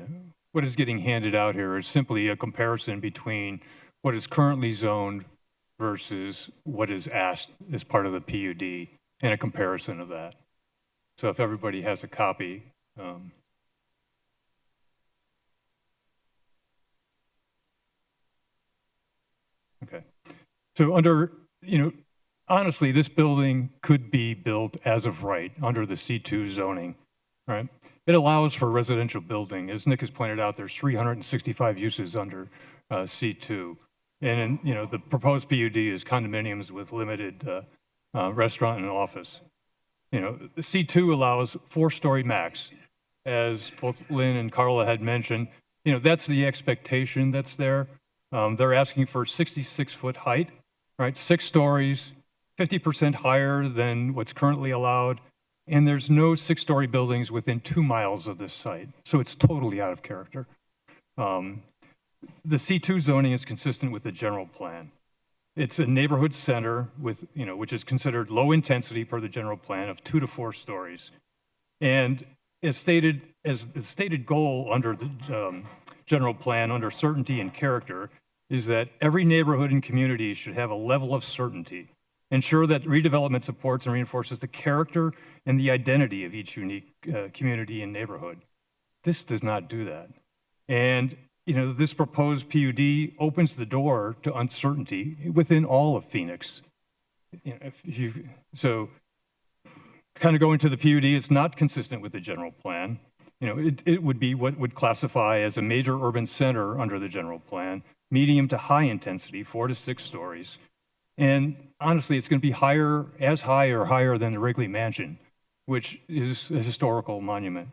What is getting handed out here is simply a comparison between what is currently zoned versus what is asked as part of the PUD and a comparison of that. So if everybody has a copy, okay. So under, honestly, this building could be built as of right under the C2 zoning, right? It allows for residential building. As Nick has pointed out, there's 365 uses under C2. And the proposed PUD is condominiums with limited restaurant and office. The C2 allows 4-story max, as both Lynn and Carla had mentioned. That's the expectation that's there. They're asking for 66-foot height, right? 6 stories, 50% higher than what's currently allowed. And there's no 6-story buildings within 2 miles of this site. So it's totally out of character. The C2 zoning is consistent with the general plan. It's a neighborhood center with, which is considered low intensity per the general plan of 2 to 4 stories. And as the stated goal under the general plan, under certainty and character, is that every neighborhood and community should have a level of certainty. Ensure that redevelopment supports and reinforces the character and the identity of each unique community and neighborhood. This does not do that. And this proposed PUD opens the door to uncertainty within all of Phoenix. So kind of going to the PUD, it's not consistent with the general plan. It would be what would classify as a major urban center under the general plan, medium to high intensity, 4 to 6 stories. And honestly, it's going to be as high or higher than the Wrigley Mansion, which is a historical monument.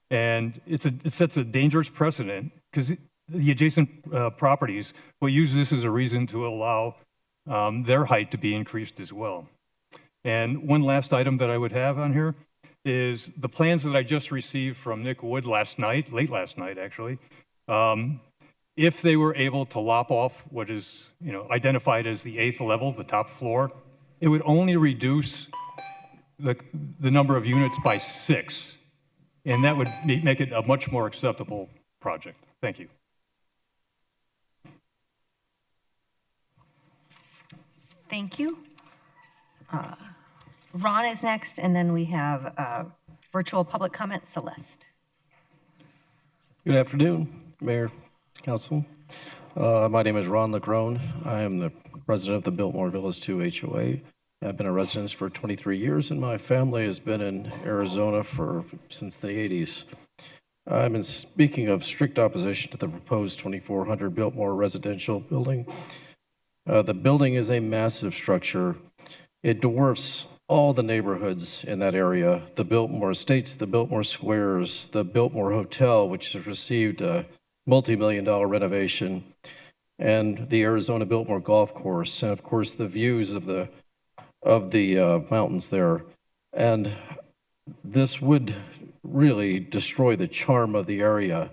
And it sets a dangerous precedent because the adjacent properties will use this as a reason to allow their height to be increased as well. And one last item that I would have on here is the plans that I just received from Nick Wood late last night actually. If they were able to lop off what is identified as the 8th level, the top floor, it would only reduce the number of units by 6. And that would make it a much more acceptable project. Thank you. Thank you. Ron is next, and then we have virtual public comment, Celeste. Good afternoon, Mayor, Council. My name is Ron Leckrone. I am the president of the Biltmore Villas 2 HOA. I've been a resident for 23 years, and my family has been in Arizona since the 80s. I've been speaking of strict opposition to the proposed 2,400 Biltmore residential building. The building is a massive structure. It dwarfs all the neighborhoods in that area, the Biltmore Estates, the Biltmore Squares, the Biltmore Hotel, which has received a multi-million-dollar renovation, and the Arizona Biltmore Golf Course, and of course the views of the mountains there. And this would really destroy the charm of the area,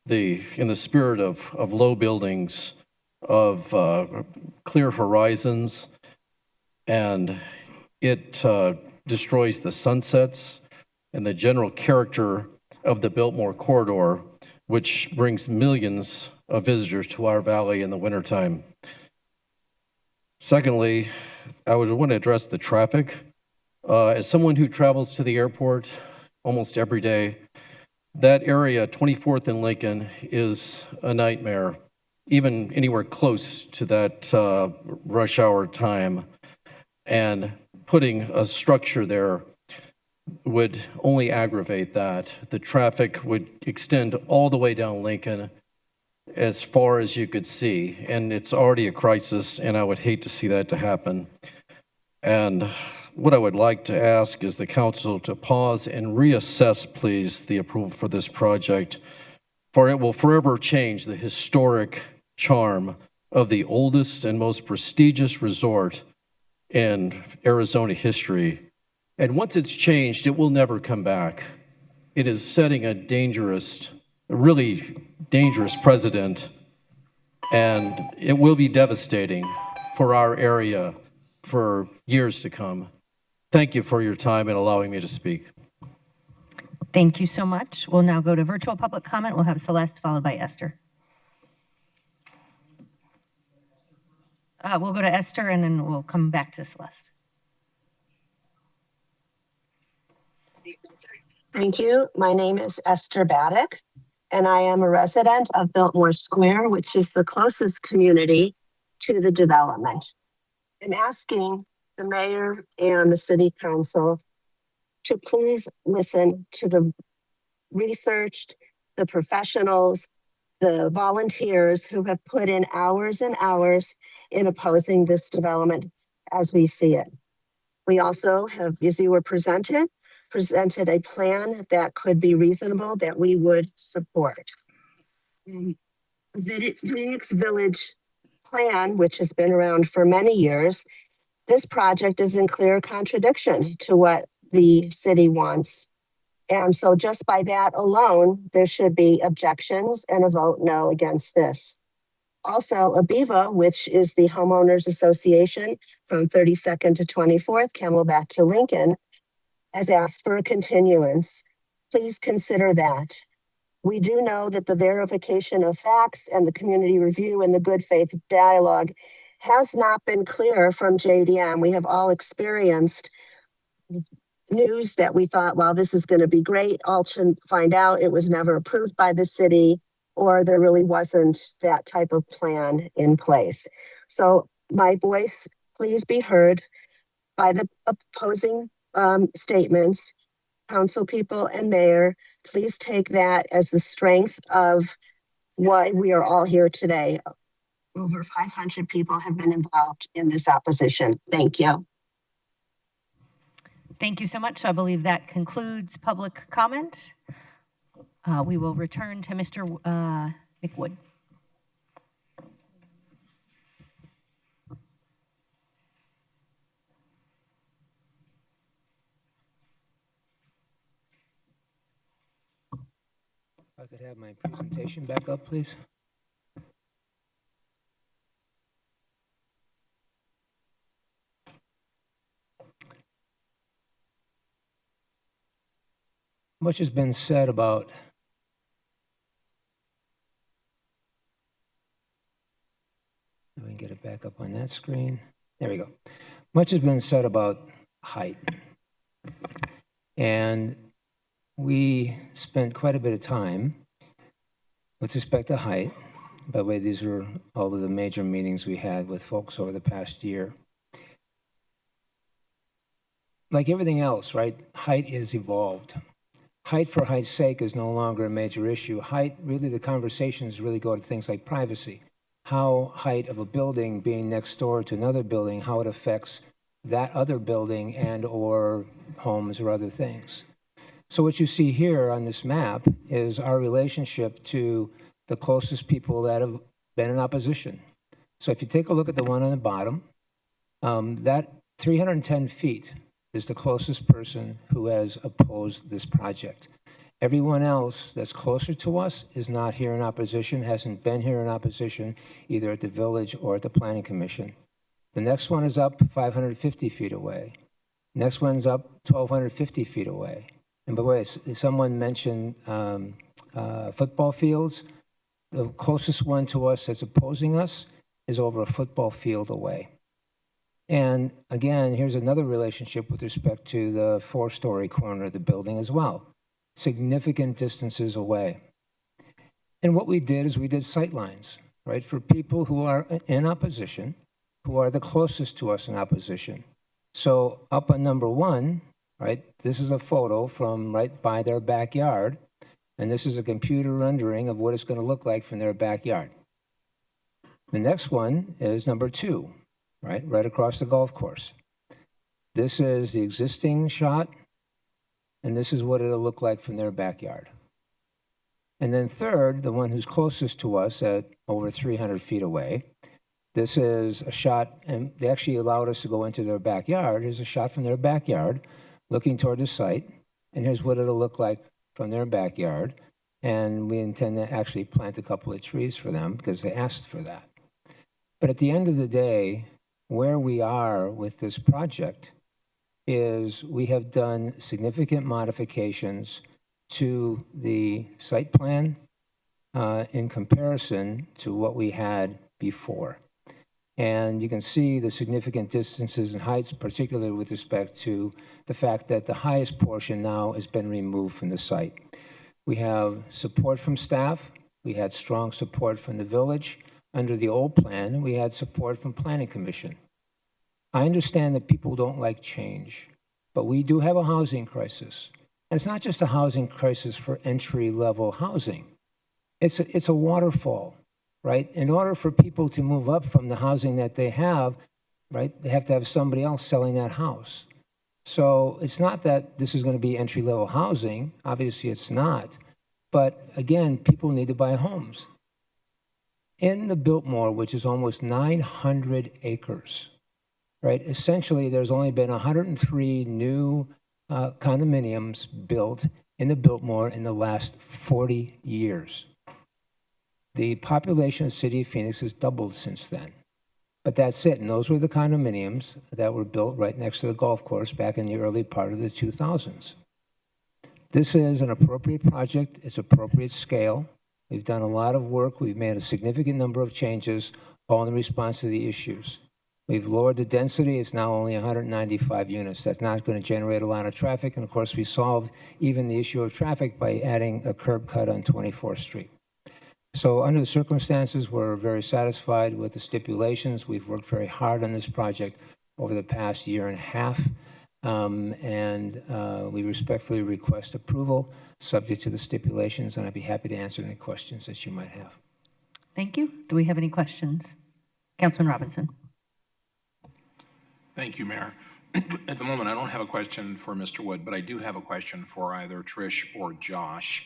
in the spirit of low buildings, of clear horizons, and it destroys the sunsets and the general character of the Biltmore corridor, which brings millions of visitors to our valley in the wintertime. Secondly, I would want to address the traffic. As someone who travels to the airport almost every day, that area, 24th and Lincoln, is a nightmare. even anywhere close to that rush hour time. And putting a structure there would only aggravate that. The traffic would extend all the way down Lincoln as far as you could see. And it's already a crisis, and I would hate to see that to happen. And what I would like to ask is the council to pause and reassess, please, the approval for this project, for it will forever change the historic charm of the oldest and most prestigious resort in Arizona history. And once it's changed, it will never come back. It is setting a really dangerous precedent, and it will be devastating for our area for years to come. Thank you for your time and allowing me to speak. Thank you so much. We'll now go to virtual public comment. We'll have Celeste followed by Esther. We'll go to Esther and then we'll come back to Celeste. Thank you. My name is Esther Baddock, and I am a resident of Biltmore Square, which is the closest community to the development. I'm asking the mayor and the city council to please listen to the researched, the professionals, the volunteers who have put in hours and hours in opposing this development as we see it. We also have, as you were presented a plan that could be reasonable that we would support. Phoenix Village plan, which has been around for many years, this project is in clear contradiction to what the city wants. And so just by that alone, there should be objections and a vote no against this. Also, ABEVA, which is the homeowners association from 32nd to 24th, Camelback to Lincoln, has asked for a continuance. Please consider that. We do know that the verification of facts and the community review and the good faith dialogue has not been clear from JDM. We have all experienced news that we thought, well, this is going to be great, all to find out it was never approved by the city, or there really wasn't that type of plan in place. So my voice, please be heard by the opposing statements. Council people and mayor, please take that as the strength of why we are all here today. Over 500 people have been involved in this opposition. Thank you. Thank you so much. So I believe that concludes public comment. We will return to Mr. Nick Wood. If I could have my presentation back up, please. Much has been said about let me get it back up on that screen. There we go. Much has been said about height. And we spent quite a bit of time with respect to height. By the way, these were all of the major meetings we had with folks over the past year. Like everything else, right? Height is evolved. Height for height's sake is no longer a major issue. Height, really, the conversations really go to things like privacy. How height of a building being next door to another building, how it affects that other building and or homes or other things. So what you see here on this map is our relationship to the closest people that have been in opposition. So if you take a look at the one on the bottom, that 310 feet is the closest person who has opposed this project. Everyone else that's closer to us is not here in opposition, hasn't been here in opposition, either at the village or at the planning commission. The next one is up 550 feet away. Next one's up 1,250 feet away. And by the way, someone mentioned football fields. The closest one to us that's opposing us is over a football field away. And again, here's another relationship with respect to the 4-story corner of the building as well. Significant distances away. And what we did is we did sight lines. right, for people who are in opposition, who are the closest to us in opposition. So up on number 1, right, this is a photo from right by their backyard, and this is a computer rendering of what it's going to look like from their backyard. The next one is number 2, right across the golf course. This is the existing shot, and this is what it'll look like from their backyard. And then third, the one who's closest to us at over 300 feet away, this is a shot, and they actually allowed us to go into their backyard. Here's a shot from their backyard looking toward the site, and here's what it'll look like from their backyard. And we intend to actually plant a couple of trees for them because they asked for that. But at the end of the day, where we are with this project is we have done significant modifications to the site plan in comparison to what we had before. And you can see the significant distances and heights, particularly with respect to the fact that the highest portion now has been removed from the site. We have support from staff. We had strong support from the village. Under the old plan, we had support from Planning Commission. I understand that people don't like change, but we do have a housing crisis. And it's not just a housing crisis for entry-level housing. It's a waterfall, right? In order for people to move up from the housing that they have, right, they have to have somebody else selling that house. So it's not that this is going to be entry-level housing. Obviously, it's not. But again, people need to buy homes. In the Biltmore, which is almost 900 acres, right, essentially there's only been 103 new condominiums built in the Biltmore in the last 40 years. The population of the city of Phoenix has doubled since then. But that's it, and those were the condominiums that were built right next to the golf course back in the early part of the 2000s. This is an appropriate project. It's appropriate scale. We've done a lot of work. We've made a significant number of changes, all in response to the issues. We've lowered the density. It's now only 195 units. That's not going to generate a lot of traffic. And of course, we solved even the issue of traffic by adding a curb cut on 24th Street. So under the circumstances, we're very satisfied with the stipulations. We've worked very hard on this project over the past year and a half. We respectfully request approval subject to the stipulations, and I'd be happy to answer any questions that you might have. Thank you. Do we have any questions? Councilman Robinson. Thank you, Mayor. At the moment, I don't have a question for Mr. Wood, but I do have a question for either Trish or Josh.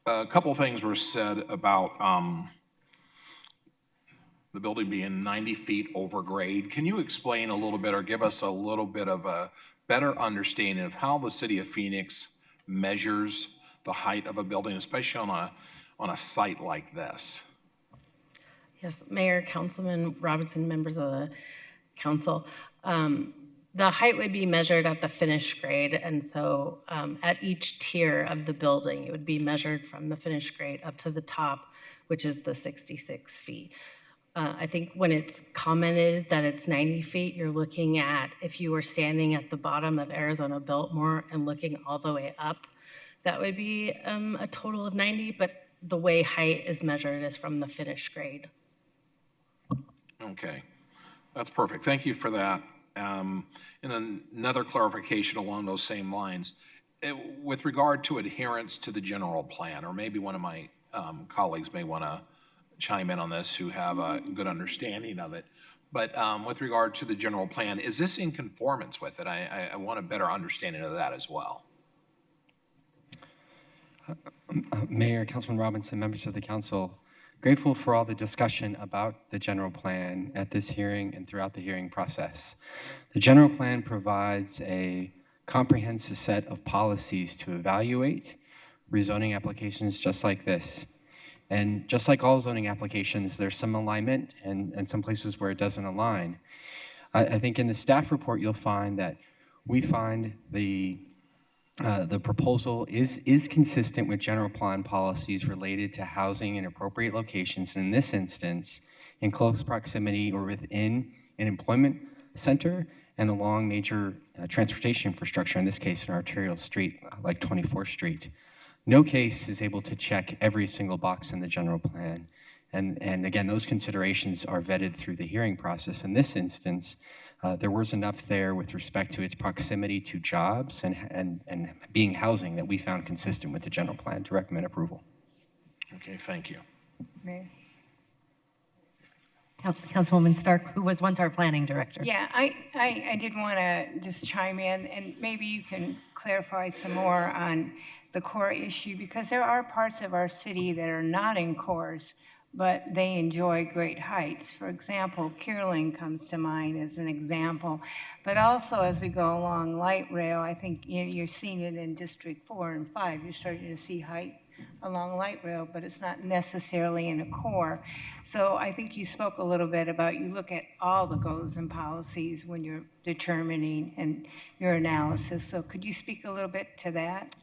A couple things were said about the building being 90 feet over grade. Can you explain a little bit or give us a little bit of a better understanding of how the city of Phoenix measures the height of a building, especially on a site like this? Yes, Mayor, Councilman Robinson, members of the council. The height would be measured at the finished grade, and so at each tier of the building, it would be measured from the finished grade up to the top, which is the 66 feet. I think when it's commented that it's 90 feet, you're looking at, if you were standing at the bottom of Arizona Biltmore and looking all the way up, that would be a total of 90, but the way height is measured is from the finished grade. Okay, that's perfect. Thank you for that. And then another clarification along those same lines. With regard to adherence to the general plan, or maybe one of my colleagues may want to chime in on this who have a good understanding of it. But with regard to the general plan, is this in conformance with it? I want a better understanding of that as well. Mayor, Councilman Robinson, members of the council, grateful for all the discussion about the general plan at this hearing and throughout the hearing process. The general plan provides a comprehensive set of policies to evaluate rezoning applications just like this. And just like all zoning applications, there's some alignment and some places where it doesn't align. I think in the staff report, you'll find that we find the proposal is consistent with general plan policies related to housing in appropriate locations, and in this instance, in close proximity or within an employment center and along major transportation infrastructure, in this case, an arterial street like 24th Street. No case is able to check every single box in the general plan. And again, those considerations are vetted through the hearing process. In this instance, there was enough there with respect to its proximity to jobs and being housing that we found consistent with the general plan to recommend approval. Okay, thank you. Mayor. Councilwoman Stark, who was once our planning director. Yeah, I did want to just chime in, and maybe you can clarify some more on the core issue, because there are parts of our city that are not in cores, but they enjoy great heights. For example, Kierland comes to mind as an example. But also, as we go along light rail, I think you're seeing it in District 4 and 5. You're starting to see height along light rail, but it's not necessarily in a core. So I think you spoke a little bit about, you look at all the goals and policies when you're determining and your analysis. So could you speak a little bit to that?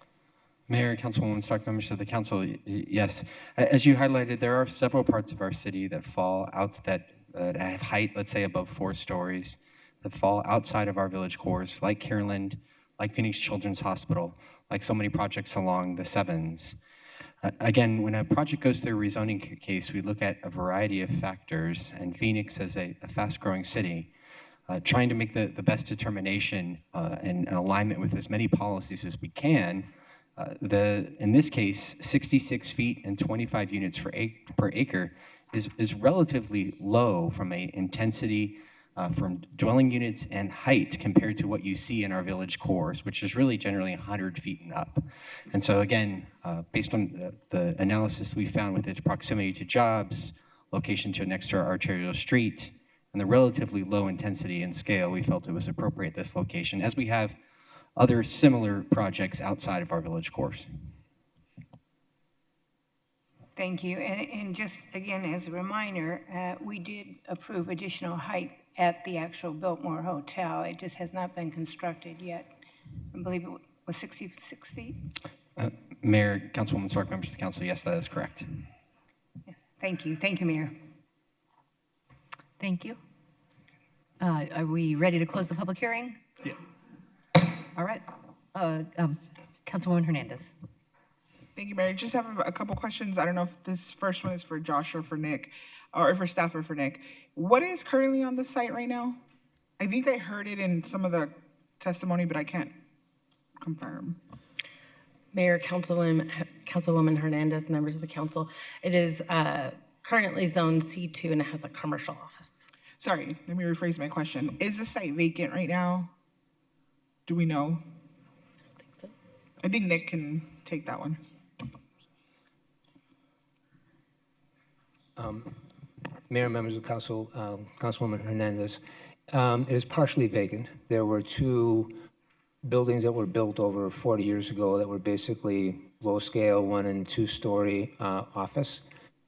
Mayor, Councilwoman Stark, members of the council, yes. As you highlighted, there are several parts of our city that fall out that have height, let's say above 4 stories, that fall outside of our village cores, like Kierland, like Phoenix Children's Hospital, like so many projects along the Sevens. Again, when a project goes through a rezoning case, we look at a variety of factors, and Phoenix as a fast-growing city, trying to make the best determination and alignment with as many policies as we can. In this case, 66 feet and 25 units per acre is relatively low from a intensity from dwelling units and height compared to what you see in our village cores, which is really generally 100 feet and up. And so again, based on the analysis we found with its proximity to jobs, location to an extra arterial street, and the relatively low intensity and scale, we felt it was appropriate this location, as we have other similar projects outside of our village cores. Thank you. And just again, as a reminder, we did approve additional height at the actual Biltmore Hotel. It just has not been constructed yet. I believe it was 66 feet. Mayor, Councilwoman Stark, members of the council, yes, that is correct. Thank you. Thank you, Mayor. Thank you. Are we ready to close the public hearing? Yeah. All right. Councilwoman Hernandez. Thank you, Mayor. Just have a couple questions. I don't know if this first one is for Josh or for Nick, or for staff or for Nick. What is currently on the site right now? I think I heard it in some of the testimony, but I can't confirm. Mayor, Councilwoman Hernandez, members of the council, it is currently zoned C2 and it has a commercial office. Sorry, let me rephrase my question. Is the site vacant right now? Do we know? I think so. I think Nick can take that one. Mayor, members of the council, Councilwoman Hernandez, it is partially vacant. There were 2 buildings that were built over 40 years ago that were basically low-scale 1- and 2-story office.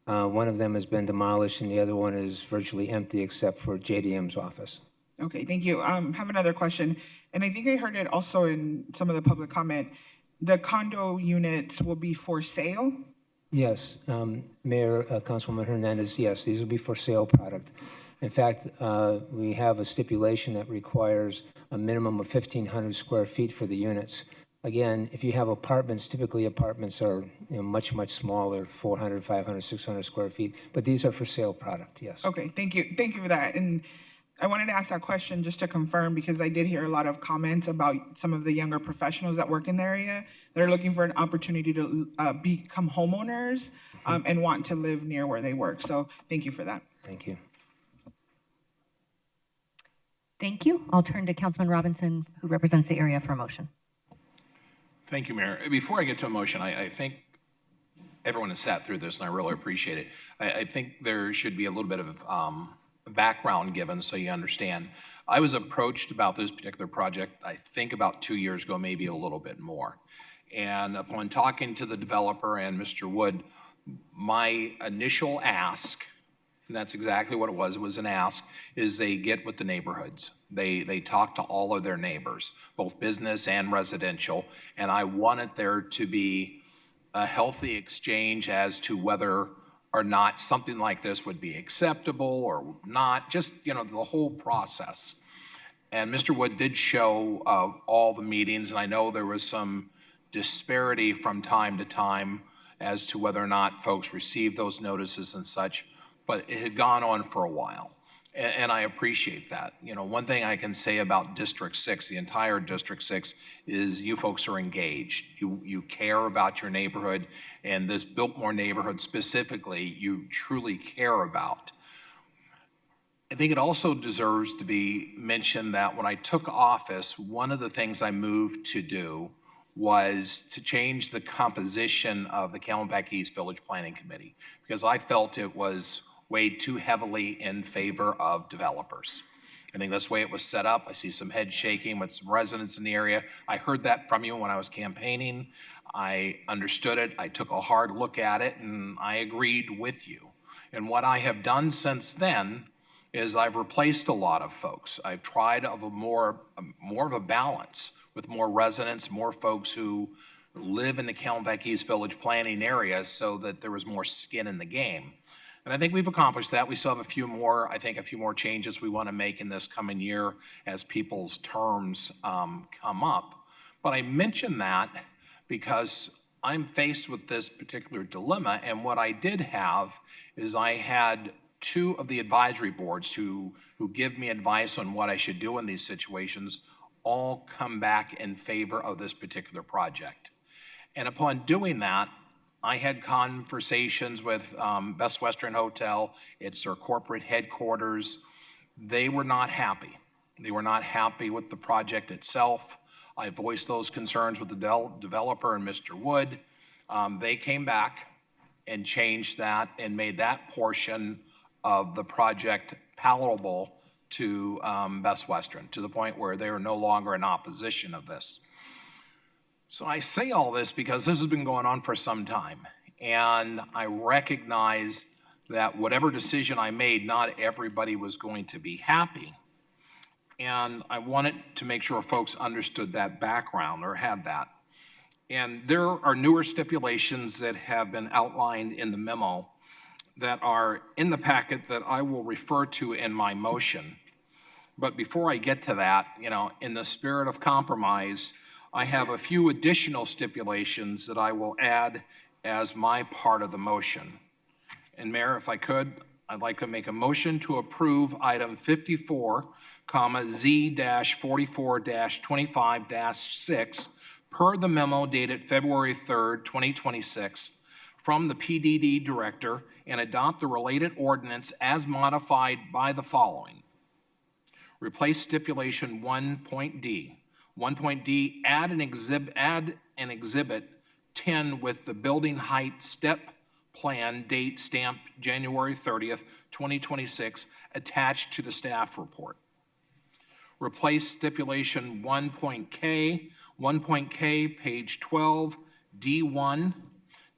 One of them has been demolished, and the other one is virtually empty except for JDM's office. Okay, thank you. Have another question, and I think I heard it also in some of the public comment. The condo units will be for sale? Yes, Mayor, Councilwoman Hernandez, yes, these will be for sale product. In fact, we have a stipulation that requires a minimum of 1,500 square feet for the units. Again, if you have apartments, typically apartments are much, much smaller, 400, 500, 600 square feet, but these are for sale product, yes. Okay, thank you. Thank you for that. And I wanted to ask that question just to confirm, because I did hear a lot of comments about some of the younger professionals that work in the area that are looking for an opportunity to become homeowners and want to live near where they work. So thank you for that. Thank you. Thank you. I'll turn to Councilman Robinson, who represents the area, for a motion. Thank you, Mayor. Before I get to a motion, I think everyone has sat through this, and I really appreciate it. I think there should be a little bit of background given so you understand. I was approached about this particular project, I think about 2 years ago, maybe a little bit more. And upon talking to the developer and Mr. Wood, my initial ask, and that's exactly what it was an ask, is they get with the neighborhoods. They talk to all of their neighbors, both business and residential, and I wanted there to be a healthy exchange as to whether or not something like this would be acceptable or not, just, the whole process. And Mr. Wood did show all the meetings, and I know there was some disparity from time to time as to whether or not folks received those notices and such. but it had gone on for a while. And I appreciate that. You know, one thing I can say about District 6, the entire District 6, is you folks are engaged. You care about your neighborhood, and this Biltmore neighborhood specifically, you truly care about. I think it also deserves to be mentioned that when I took office, one of the things I moved to do was to change the composition of the Camelback East Village Planning Committee, because I felt it was weighed too heavily in favor of developers. I think that's the way it was set up. I see some head shaking with some residents in the area. I heard that from you when I was campaigning. I understood it. I took a hard look at it, and I agreed with you. And what I have done since then is I've replaced a lot of folks. I've tried of more of a balance with more residents, more folks who live in the Camelback East Village planning area, so that there was more skin in the game. And I think we've accomplished that. We still have a few more changes we want to make in this coming year as people's terms come up. But I mention that because I'm faced with this particular dilemma, and what I did have is I had two of the advisory boards who give me advice on what I should do in these situations all come back in favor of this particular project. And upon doing that, I had conversations with Best Western Hotel. It's their corporate headquarters. They were not happy. They were not happy with the project itself. I voiced those concerns with the developer and Mr. Wood. They came back and changed that and made that portion of the project palatable to Best Western, to the point where they are no longer in opposition of this. So I say all this because this has been going on for some time, and I recognize that whatever decision I made, not everybody was going to be happy. And I wanted to make sure folks understood that background or had that. And there are newer stipulations that have been outlined in the memo that are in the packet that I will refer to in my motion. But before I get to that, you know, in the spirit of compromise, I have a few additional stipulations that I will add as my part of the motion. And Mayor, if I could, I'd like to make a motion to approve item 54, Z-44-25-6 per the memo dated February 3rd, 2026 from the PDD director, and adopt the related ordinance as modified by the following. Replace stipulation 1.D. 1.D, add an exhibit 10 with the building height step plan date stamped January 30th, 2026 attached to the staff report. Replace stipulation 1.K, 1.K, page 12, D1,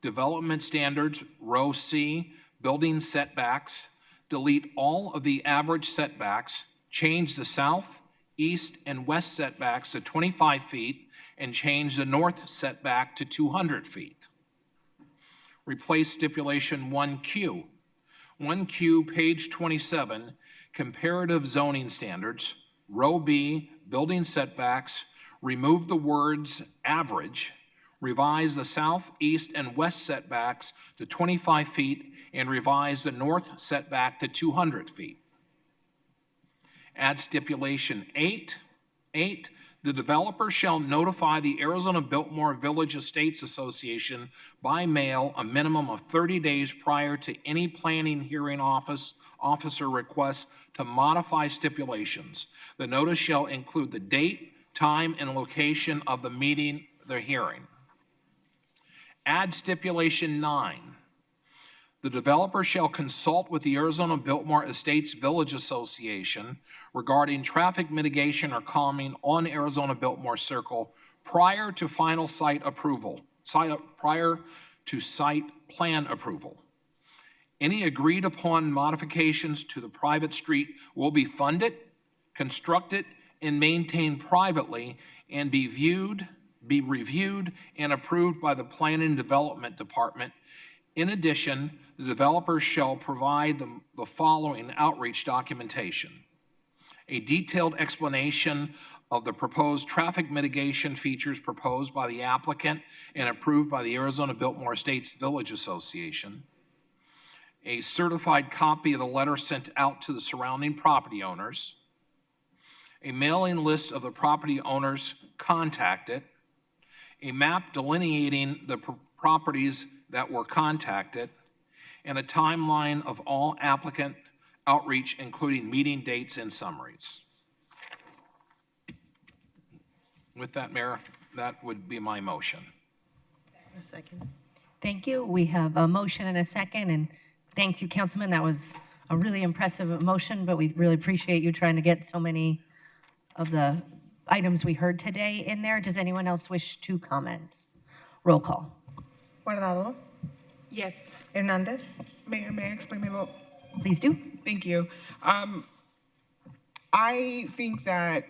development standards, row C, building setbacks, delete all of the average setbacks, change the south, east, and west setbacks to 25 feet, and change the north setback to 200 feet. Replace stipulation 1Q. 1Q, page 27, comparative zoning standards, row B, building setbacks, remove the words average, revise the south, east, and west setbacks to 25 feet, and revise the north setback to 200 feet. Add stipulation 8. The developer shall notify the Arizona Biltmore Village Estates Association by mail a minimum of 30 days prior to any planning hearing officer request to modify stipulations. The notice shall include the date, time, and location of the meeting, the hearing. Add stipulation 9. The developer shall consult with the Arizona Biltmore Estates Village Association regarding traffic mitigation or calming on Arizona Biltmore Circle prior to final site approval, prior to site plan approval. Any agreed upon modifications to the private street will be funded, constructed, and maintained privately and be reviewed and approved by the Planning and Development Department. In addition, the developer shall provide the following outreach documentation: a detailed explanation of the proposed traffic mitigation features proposed by the applicant and approved by the Arizona Biltmore Estates Village Association, a certified copy of the letter sent out to the surrounding property owners, a mailing list of the property owners contacted, a map delineating the properties that were contacted, and a timeline of all applicant outreach, including meeting dates and summaries. With that, Mayor, that would be my motion. A second. Thank you. We have a motion and a second, and thank you, Councilman. That was a really impressive motion, but we really appreciate you trying to get so many of the items we heard today in there. Does anyone else wish to comment? Roll call. Guardado. Yes. Hernandez. Mayor, may I explain my vote? Please do. Thank you. I think that,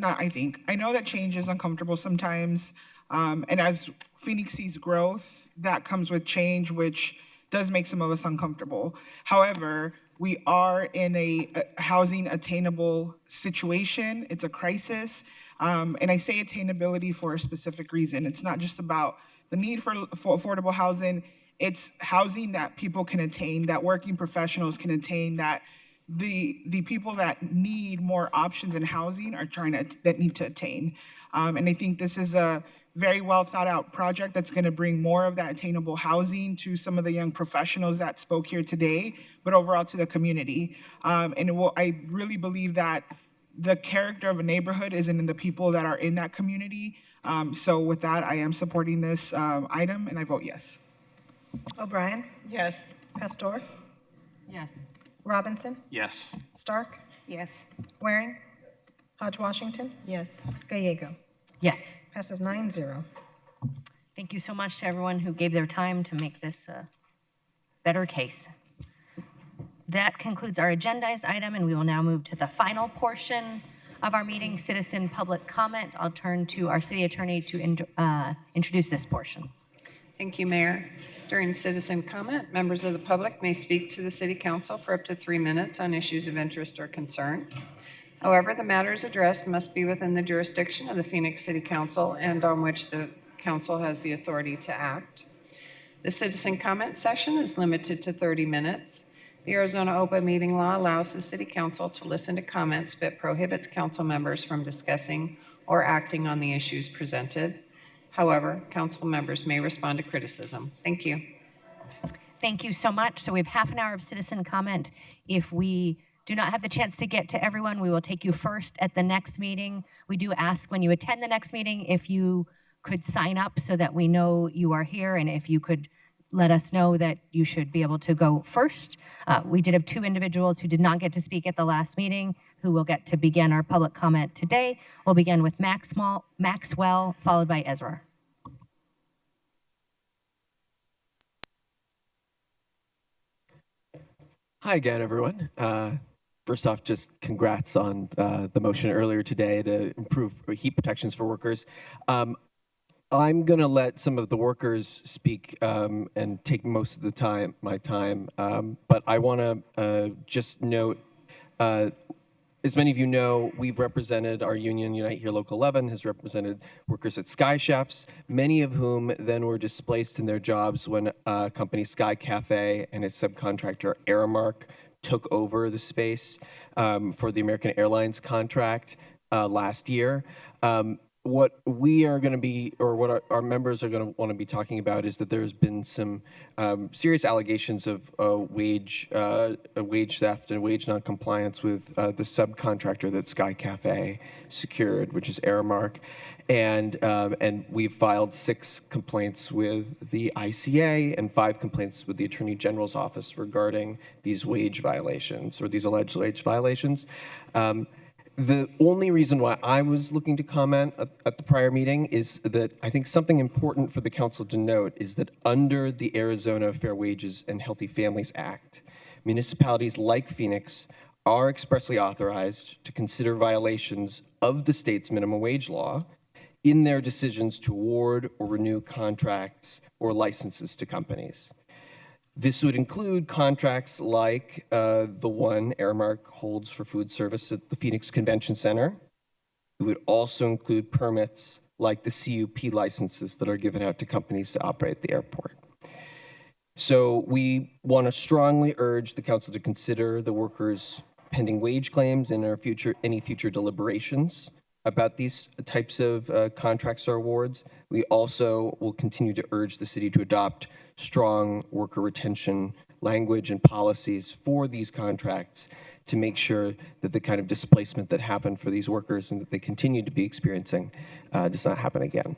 I know that change is uncomfortable sometimes. And as Phoenix sees growth, that comes with change, which does make some of us uncomfortable. However, we are in a housing attainable situation. It's a crisis. And I say attainability for a specific reason. It's not just about the need for affordable housing. It's housing that people can attain, that working professionals can attain, that the people that need more options in housing are that need to attain. And I think this is a very well thought out project that's going to bring more of that attainable housing to some of the young professionals that spoke here today, but overall to the community. I really believe that the character of a neighborhood is in the people that are in that community. So with that, I am supporting this item, and I vote yes. O'Brien. Yes. Pastor. Yes. Robinson. Yes. Stark. Yes. Waring. Hodge Washington. Yes. Gallego. Yes. Passes 9-0. Thank you so much to everyone who gave their time to make this a better case. That concludes our agendized item, and we will now move to the final portion of our meeting, citizen public comment. I'll turn to our city attorney to introduce this portion. Thank you, Mayor. During citizen comment, members of the public may speak to the City Council for up to 3 minutes on issues of interest or concern. However, the matters addressed must be within the jurisdiction of the Phoenix City Council and on which the Council has the authority to act. The citizen comment session is limited to 30 minutes. The Arizona Open Meeting Law allows the City Council to listen to comments but prohibits council members from discussing or acting on the issues presented. However, council members may respond to criticism. Thank you. Thank you so much. So we have half an hour of citizen comment. If we do not have the chance to get to everyone, we will take you first at the next meeting. We do ask when you attend the next meeting if you could sign up so that we know you are here, and if you could let us know that you should be able to go first. We did have 2 individuals who did not get to speak at the last meeting who will get to begin our public comment today. We'll begin with Maxwell, followed by Ezra. Hi again, everyone. First off, just congrats on the motion earlier today to improve heat protections for workers. I'm going to let some of the workers speak and take most of the my time, but I want to just note, as many of you know, we've represented our union, Unite Here Local 11, has represented workers at Sky Chefs, many of whom then were displaced in their jobs when company Sky Cafe and its subcontractor Aramark took over the space for the American Airlines contract last year. What we are going to be, or what our members are going to want to be talking about, is that there's been some serious allegations of wage theft and wage noncompliance with the subcontractor that Sky Cafe secured, which is Aramark, and we've filed 6 complaints with the ICA and 5 complaints with the Attorney General's office regarding these wage violations, or these alleged wage violations. The only reason why I was looking to comment at the prior meeting is that I think something important for the council to note is that under the Arizona Fair Wages and Healthy Families Act, municipalities like Phoenix are expressly authorized to consider violations of the state's minimum wage law in their decisions to award or renew contracts or licenses to companies. This would include contracts like the one Aramark holds for food service at the Phoenix Convention Center. It would also include permits like the CUP licenses that are given out to companies to operate the airport. So we want to strongly urge the council to consider the workers' pending wage claims in any future deliberations about these types of contracts or awards. We also will continue to urge the city to adopt strong worker retention language and policies for these contracts to make sure that the kind of displacement that happened for these workers and that they continue to be experiencing does not happen again.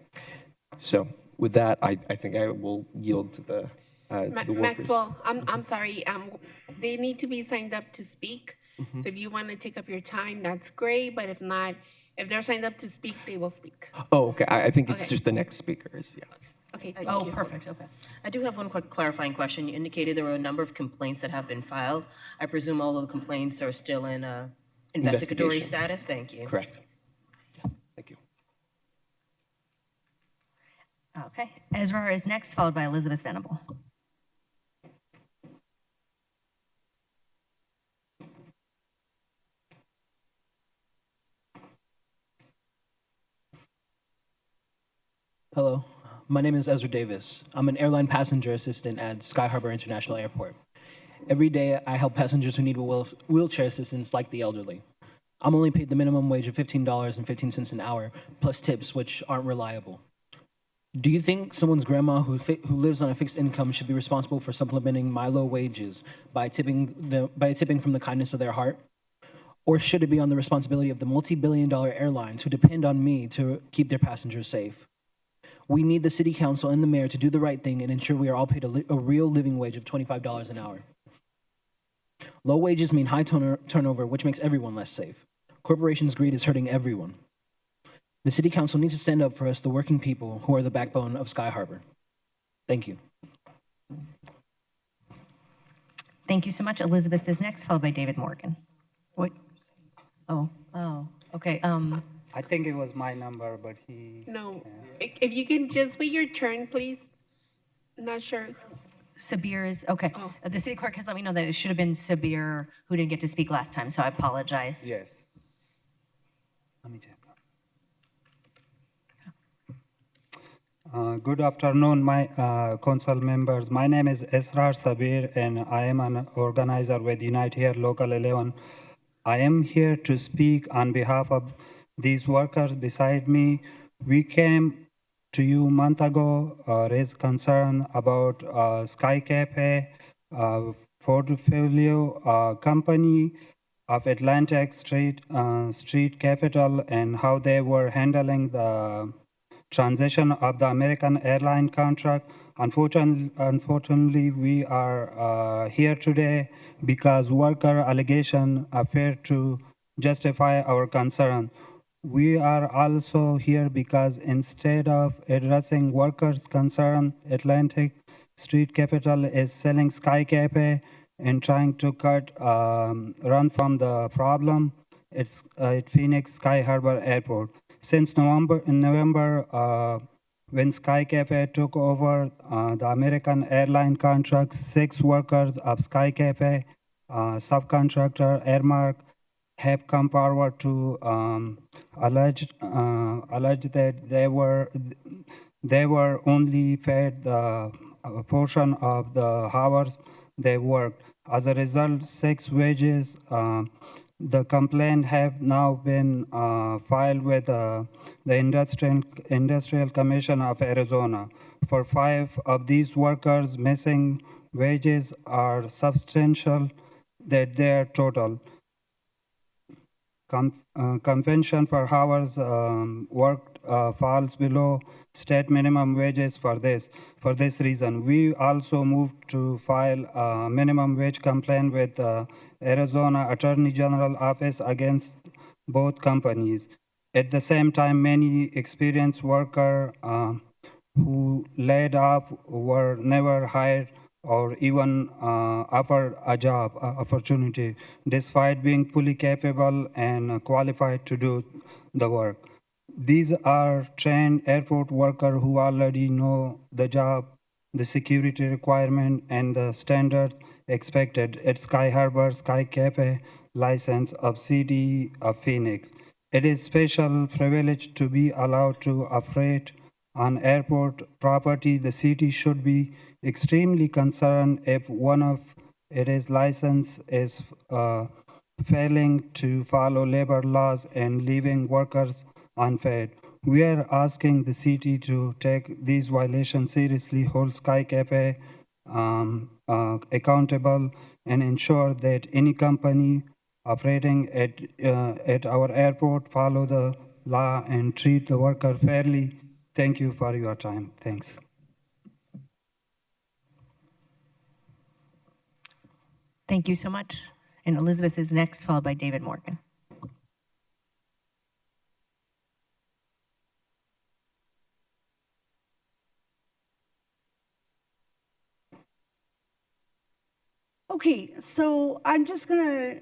So with that, I think I will yield to the workers. Maxwell, I'm sorry. They need to be signed up to speak. Mhm. So if you want to take up your time, that's great. But if not, if they're signed up to speak, they will speak. Oh, okay. I think it's Okay. just the next speakers. Yeah. Okay. Oh, perfect. Okay. I do have one quick clarifying question. You indicated there were a number of complaints that have been filed. I presume all of the complaints are still in investigatory Investigation. status? Thank you. Correct. Thank you. Okay. Ezra is next, followed by Elizabeth Venable. Hello, my name is Ezra Davis. I'm an airline passenger assistant at Sky Harbor International Airport. Every day, I help passengers who need wheelchair assistance, like the elderly. I'm only paid the minimum wage of $15.15 an hour, plus tips, which aren't reliable. Do you think someone's grandma who lives on a fixed income should be responsible for supplementing my low wages by tipping from the kindness of their heart? Or should it be on the responsibility of the multi-billion-dollar airlines who depend on me to keep their passengers safe? We need the city council and the mayor to do the right thing and ensure we are all paid a real living wage of $25 an hour. Low wages mean high turnover, which makes everyone less safe. Corporations' greed is hurting everyone. The city council needs to stand up for us, the working people, who are the backbone of Sky Harbor. Thank you. Thank you so much. Elizabeth is next, followed by David Morgan. What? Oh, okay. I think it was my number, but he... No. If you can just wait your turn, please. Not sure. Sabir is, okay. The city clerk has let me know that it should have been Sabir who didn't get to speak last time, so I apologize. Yes. Let me check. Good afternoon, my council members. My name is Esrar Sabir, and I am an organizer with Unite Here Local 11. I am here to speak on behalf of these workers beside me. We came to you a month ago, raised concern about Sky Cafe, portfolio company of Atlantic Street Capital, and how they were handling the transition of the American airline contract. Unfortunately, we are here today because worker allegation appear to justify our concern. We are also here because instead of addressing workers' concern, Atlantic Street Capital is selling Sky Cafe and trying to run from the problem. It's at Phoenix Sky Harbor Airport. Since November, when Sky Cafe took over the American airline contract, 6 workers of Sky Cafe, subcontractor Airmark, have come forward to allege that they were only paid the portion of the hours they worked. As a result, 6 wages. The complaint have now been filed with the Industrial Commission of Arizona. For 5 of these workers, missing wages are substantial that their total. Convention for hours worked falls below state minimum wages for this. For this reason, we also moved to file a minimum wage complaint with Arizona Attorney General Office against both companies. At the same time, many experienced workers who laid off were never hired or even offered a job opportunity, despite being fully capable and qualified to do the work. These are trained airport workers who already know the job, the security requirement, and the standards expected at Sky Harbor Sky Cafe license of City of Phoenix. It is special privilege to be allowed to operate on airport property. The city should be extremely concerned if one of its license is failing to follow labor laws and leaving workers unfed. We are asking the city to take these violations seriously, hold Sky Cafe accountable, and ensure that any company operating at our airport follow the law and treat the worker fairly. Thank you for your time. Thanks. Thank you so much. And Elizabeth is next, followed by David Morgan. Okay, so I'm just gonna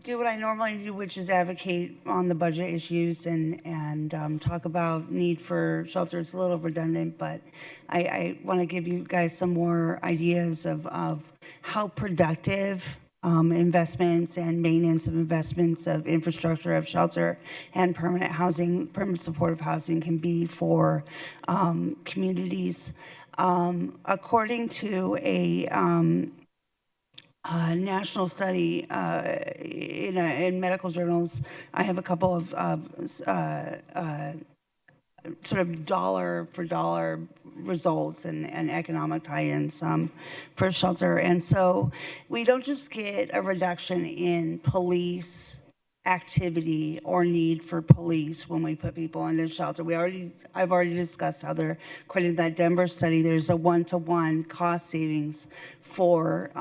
do what I normally do, which is advocate on the budget issues and talk about need for shelter. It's a little redundant, but I want to give you guys some more ideas of how productive investments and maintenance of investments of infrastructure of shelter and permanent housing, permanent supportive housing can be for communities. According to a national study in medical journals, I have a couple of sort of dollar for dollar results and economic tie-ins for shelter. And so we don't just get a reduction in police activity or need for police when we put people into shelter. I've already discussed how they're, according to that Denver study, there's a 1-to-1 cost savings for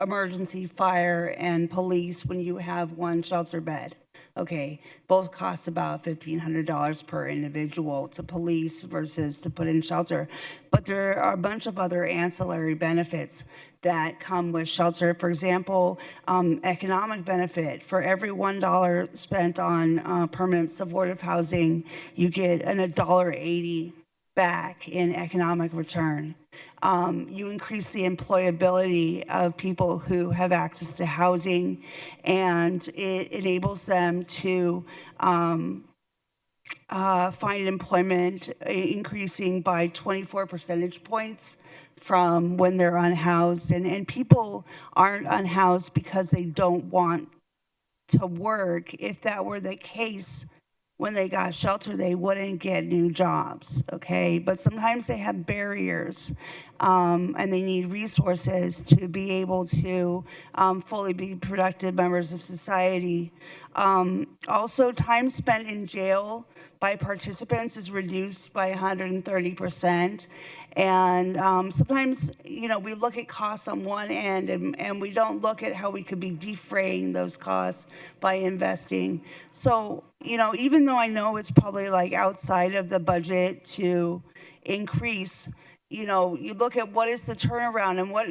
emergency, fire, and police when you have one shelter bed. Okay, both cost about $1,500 per individual to police versus to put in shelter. But there are a bunch of other ancillary benefits that come with shelter. For example, economic benefit. For every $1 spent on permanent supportive housing, you get a $1.80 back in economic return. You increase the employability of people who have access to housing, and it enables them to find employment increasing by 24 percentage points from when they're unhoused. And people aren't unhoused because they don't want to work. If that were the case, when they got shelter, they wouldn't get new jobs, okay? But sometimes they have barriers and they need resources to be able to fully be productive members of society. Also, time spent in jail by participants is reduced by 130%. And sometimes, you know, we look at costs on one end and we don't look at how we could be defraying those costs by investing. So, you know, even though I know it's probably like outside of the budget to increase, you know, you look at what is the turnaround and what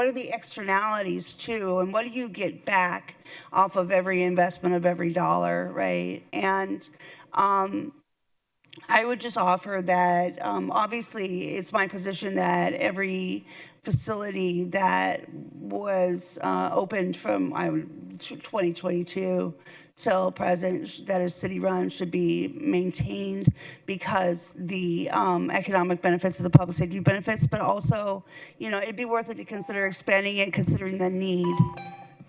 are the externalities too, and what do you get back off of every investment of every dollar, right? And I would just offer that obviously it's my position that every facility that was opened from 2022 till present that is city run should be maintained because the economic benefits of the public safety benefits, but also, you know, it'd be worth it to consider expanding it considering the need.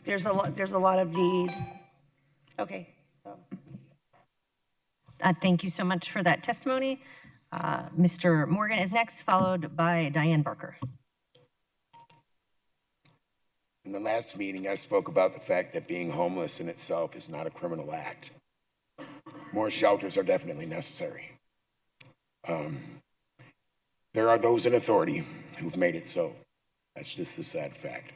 There's a lot of need. Okay. So. Thank you so much for that testimony. Mr. Morgan is next, followed by Diane Barker. In the last meeting, I spoke about the fact that being homeless in itself is not a criminal act. More shelters are definitely necessary. There are those in authority who've made it so. That's just the sad fact.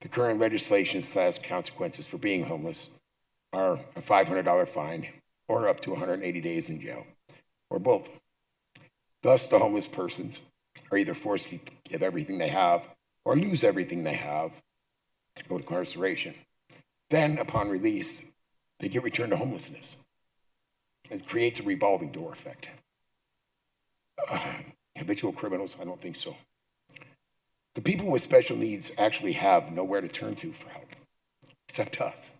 The current legislation's class consequences for being homeless are a $500 fine or up to 180 days in jail, or both. Thus, the homeless persons are either forced to give everything they have or lose everything they have to go to incarceration. Then, upon release, they get returned to homelessness. It creates a revolving door effect. Habitual criminals, I don't think so. The people with special needs actually have nowhere to turn to for help, except us.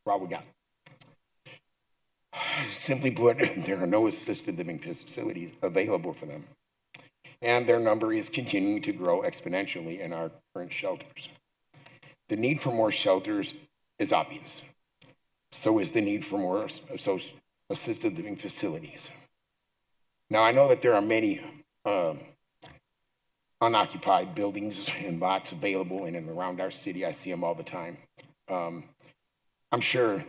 We're all we got. Simply put, there are no assisted living facilities available for them. and their number is continuing to grow exponentially in our current shelters. The need for more shelters is obvious. So is the need for more assisted living facilities. Now, I know that there are many unoccupied buildings and lots available in and around our city. I see them all the time. I'm sure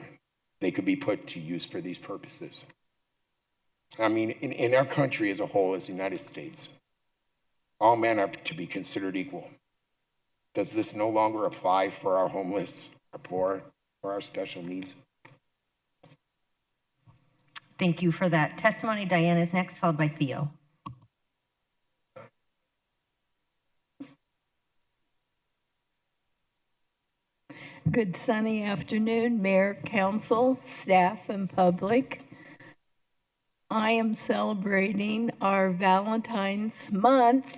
they could be put to use for these purposes. I mean, in our country as a whole, as the United States, all men are to be considered equal. Does this no longer apply for our homeless, our poor, or our special needs? Thank you for that testimony. Diane is next, followed by Theo. Good sunny afternoon, Mayor, Council, staff, and public. I am celebrating our Valentine's month,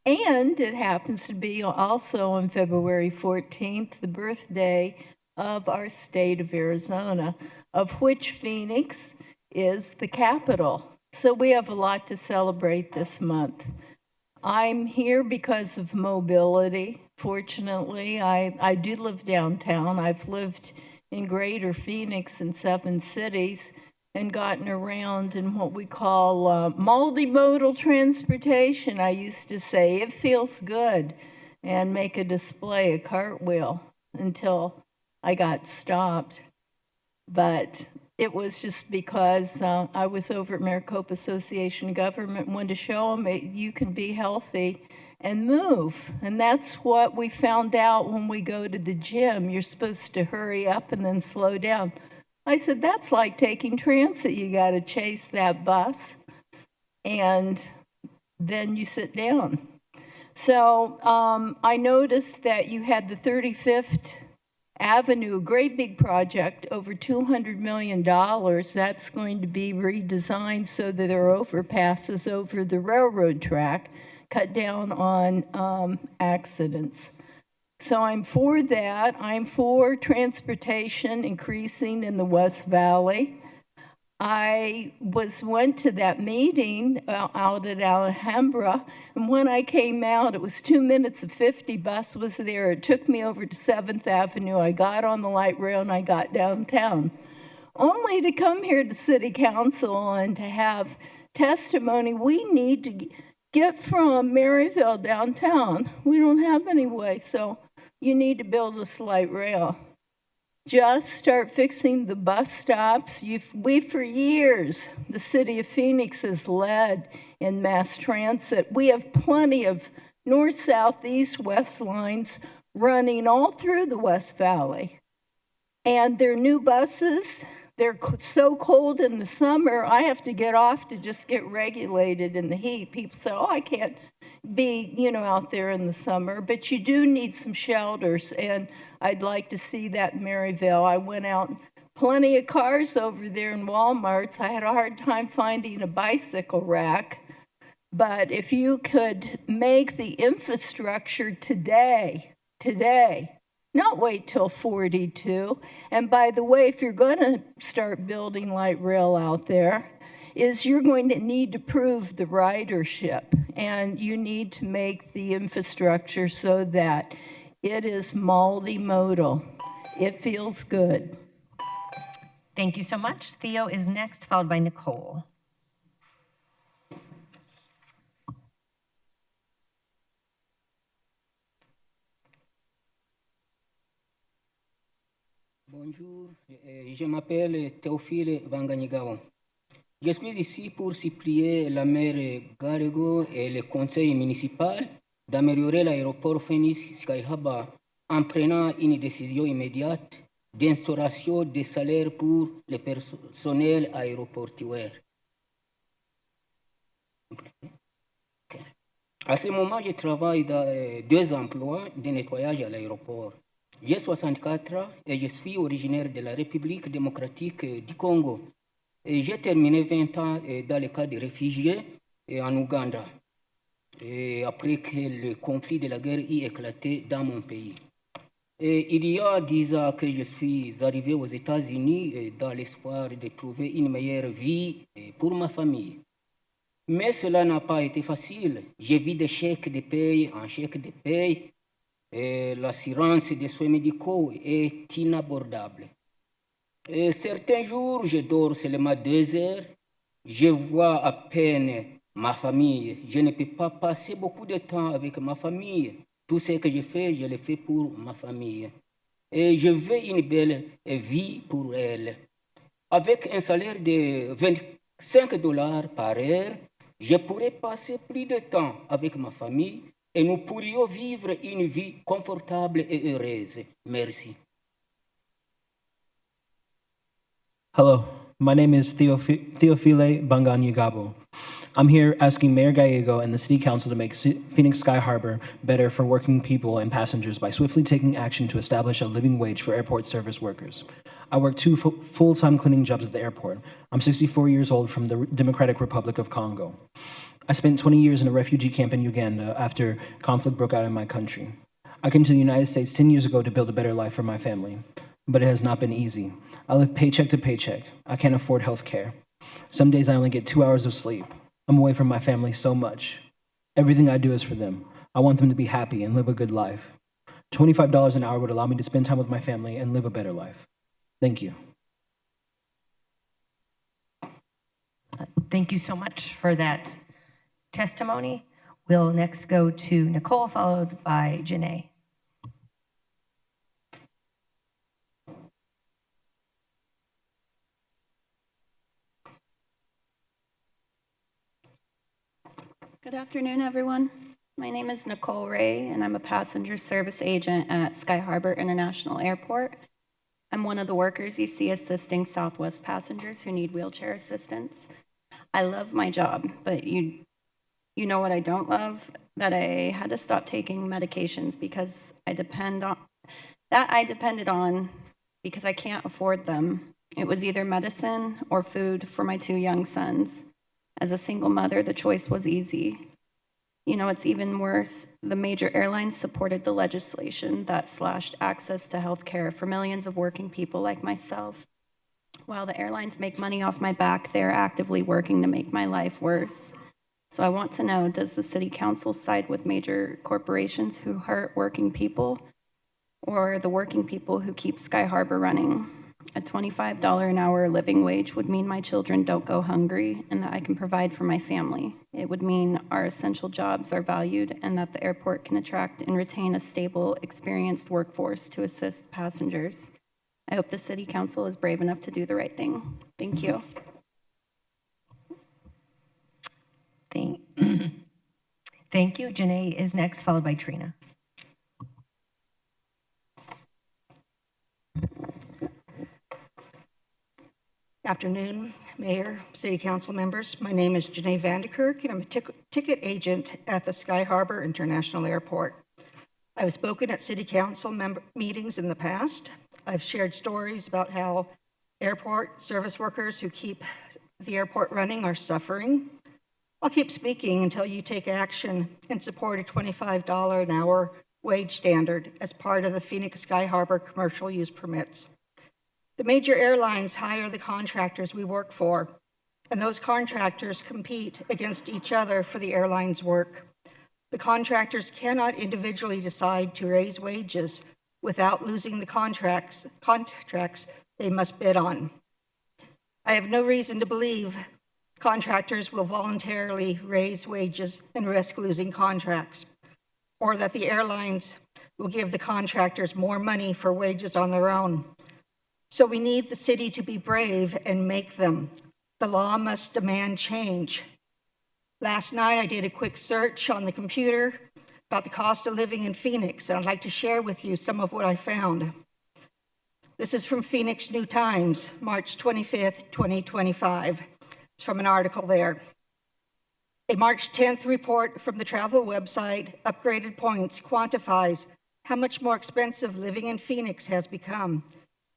and it happens to be also on February 14th, the birthday of our state of Arizona, of which Phoenix is the capital. So we have a lot to celebrate this month. I'm here because of mobility. Fortunately, I do live downtown. I've lived in greater Phoenix in 7 cities and gotten around in what we call multimodal transportation. I used to say it feels good and make a display, a cartwheel, until I got stopped. But it was just because I was over at Maricopa Association of Government and wanted to show them you can be healthy and move. And that's what we found out when we go to the gym. You're supposed to hurry up and then slow down. I said, that's like taking transit. You got to chase that bus, and then you sit down. So I noticed that you had the 35th Avenue, a great big project, over $200 million. That's going to be redesigned so that there are overpasses over the railroad track, cut down on accidents. So I'm for that. I'm for transportation increasing in the West Valley. I went to that meeting out at Alhambra, and when I came out, it was 2 minutes of 50 bus was there. It took me over to 7th Avenue. I got on the light rail and I got downtown, only to come here to City Council and to have testimony. We need to get from Maryville downtown. We don't have any way, so you need to build this light rail. Just start fixing the bus stops. We, for years, the city of Phoenix has led in mass transit. We have plenty of north, south, east, west lines running all through the West Valley. And they're new buses. They're so cold in the summer, I have to get off to just get regulated in the heat. People say, oh, I can't be, out there in the summer, but you do need some shelters, and I'd like to see that in Maryville. I went out, plenty of cars over there in Walmart's. I had a hard time finding a bicycle rack, but if you could make the infrastructure today, not wait till 42. And by the way, if you're going to start building light rail out there, you're going to need to prove the ridership, and you need to make the infrastructure so that it is multimodal. It feels good. Thank you so much. Theo is next, followed by Nicole. Bonjour, je m'appelle Théophile Banganigawon. Je suis ici pour supplier la maire Garego et le conseil municipal d'améliorer l'aéroport Phoenix-Skyharbor en prenant une décision immédiate d'instauration des salaires pour le personnel aéroportuaire. À ce moment, je travaille dans 2 emplois de nettoyage à l'aéroport. J'ai 64 ans et je suis originaire de la République démocratique du Congo. Et j'ai terminé 20 ans dans le cas de réfugiés en Ouganda, et après que le conflit de la guerre ait éclaté dans mon pays. Et il y a 10 ans que je suis arrivé aux États-Unis dans l'espoir de trouver une meilleure vie pour ma famille. Mais cela n'a pas été facile. J'ai vu des chèques de paye en chèques de paye et l'assurance des soins médicaux est inabordable. Et certains jours, je dors seulement 2 heures. Je vois à peine ma famille. Je ne peux pas passer beaucoup de temps avec ma famille. Tout ce que je fais, je le fais pour ma famille. Et je veux une belle vie pour elle. Avec un salaire de 25 dollars par heure, je pourrais passer plus de temps avec ma famille et nous pourrions vivre une vie confortable et heureuse. Merci. Hello, my name is Theophile Banganyagabo. I'm here asking Mayor Gallego and the City Council to make Phoenix Sky Harbor better for working people and passengers by swiftly taking action to establish a living wage for airport service workers. I work 2 full-time cleaning jobs at the airport. I'm 64 years old from the Democratic Republic of Congo. I spent 20 years in a refugee camp in Uganda after conflict broke out in my country. I came to the United States 10 years ago to build a better life for my family, but it has not been easy. I live paycheck to paycheck. I can't afford health care. Some days I only get 2 hours of sleep. I'm away from my family so much. Everything I do is for them. I want them to be happy and live a good life. $25 an hour would allow me to spend time with my family and live a better life. Thank you. Thank you so much for that testimony. We'll next go to Nicole, followed by Janae. Good afternoon, everyone. My name is Nicole Ray, and I'm a passenger service agent at Sky Harbor International Airport. I'm one of the workers you see assisting Southwest passengers who need wheelchair assistance. I love my job, but you know what I don't love? That I had to stop taking medications because I depended on because I can't afford them. It was either medicine or food for my 2 young sons. As a single mother, the choice was easy. You know, it's even worse. The major airlines supported the legislation that slashed access to health care for millions of working people like myself. While the airlines make money off my back, they're actively working to make my life worse. So I want to know, does the City Council side with major corporations who hurt working people, or the working people who keep Sky Harbor running? A $25 an hour living wage would mean my children don't go hungry and that I can provide for my family. It would mean our essential jobs are valued and that the airport can attract and retain a stable, experienced workforce to assist passengers. I hope the City Council is brave enough to do the right thing. Thank you. Thank you. Janae is next, followed by Trina. Afternoon, Mayor, City Council members. My name is Janae Vanderkirk, and I'm a ticket agent at the Sky Harbor International Airport. I've spoken at City Council meetings in the past. I've shared stories about how airport service workers who keep the airport running are suffering. I'll keep speaking until you take action and support a $25 an hour wage standard as part of the Phoenix Sky Harbor commercial use permits. The major airlines hire the contractors we work for, and those contractors compete against each other for the airline's work. The contractors cannot individually decide to raise wages without losing the contracts they must bid on. I have no reason to believe contractors will voluntarily raise wages and risk losing contracts, or that the airlines will give the contractors more money for wages on their own. So we need the city to be brave and make them. The law must demand change. Last night I did a quick search on the computer about the cost of living in Phoenix, and I'd like to share with you some of what I found. This is from Phoenix New Times, March 25th, 2025. It's from an article there. A March 10th report from the travel website Upgraded Points quantifies how much more expensive living in Phoenix has become.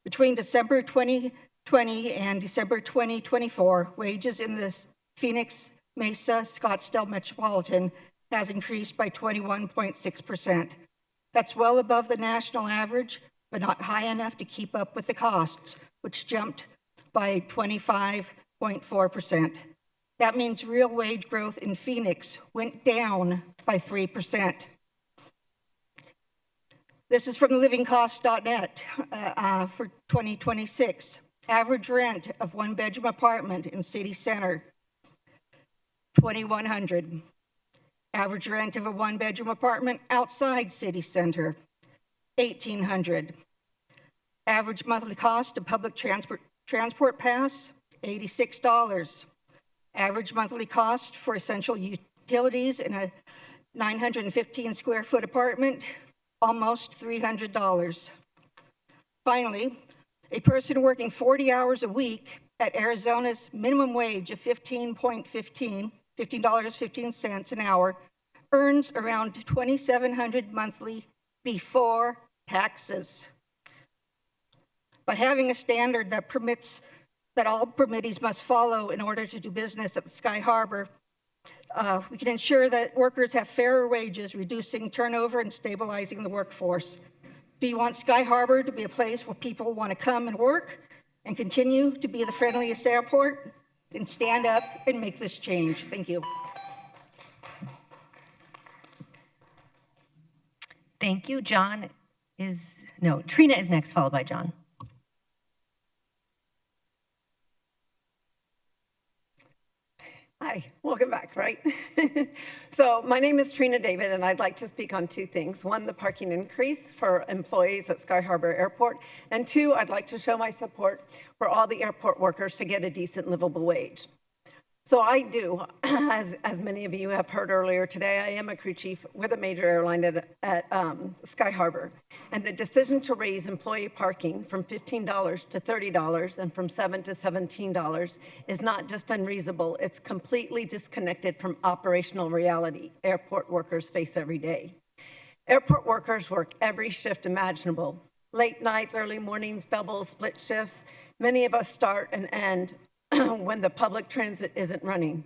Between December 2020 and December 2024, wages in the Phoenix, Mesa, Scottsdale metropolitan has increased by 21.6%. That's well above the national average, but not high enough to keep up with the costs, which jumped by 25.4%. That means real wage growth in Phoenix went down by 3%. This is from livingcost.net for 2026. Average rent of one-bedroom apartment in city center, $2,100. Average rent of a one-bedroom apartment outside city center, $1,800. Average monthly cost of public transport pass, $86. Average monthly cost for essential utilities in a 915 square foot apartment, almost $300. Finally, a person working 40 hours a week at Arizona's minimum wage of $15.15 an hour earns around $2,700 monthly before taxes. By having a standard that all permittees must follow in order to do business at the Sky Harbor, we can ensure that workers have fairer wages, reducing turnover and stabilizing the workforce. Do you want Sky Harbor to be a place where people want to come and work and continue to be the friendliest airport? Then stand up and make this change. Thank you. Thank you. Trina is next, followed by John. Hi, welcome back, right? So my name is Trina David, and I'd like to speak on two things. One, the parking increase for employees at Sky Harbor Airport, and two, I'd like to show my support for all the airport workers to get a decent livable wage. So I do, as many of you have heard earlier today, I am a crew chief with a major airline at Sky Harbor. And the decision to raise employee parking from $15 to $30 and from $7 to $17 is not just unreasonable, it's completely disconnected from operational reality airport workers face every day. Airport workers work every shift imaginable. Late nights, early mornings, doubles, split shifts. Many of us start and end when the public transit isn't running,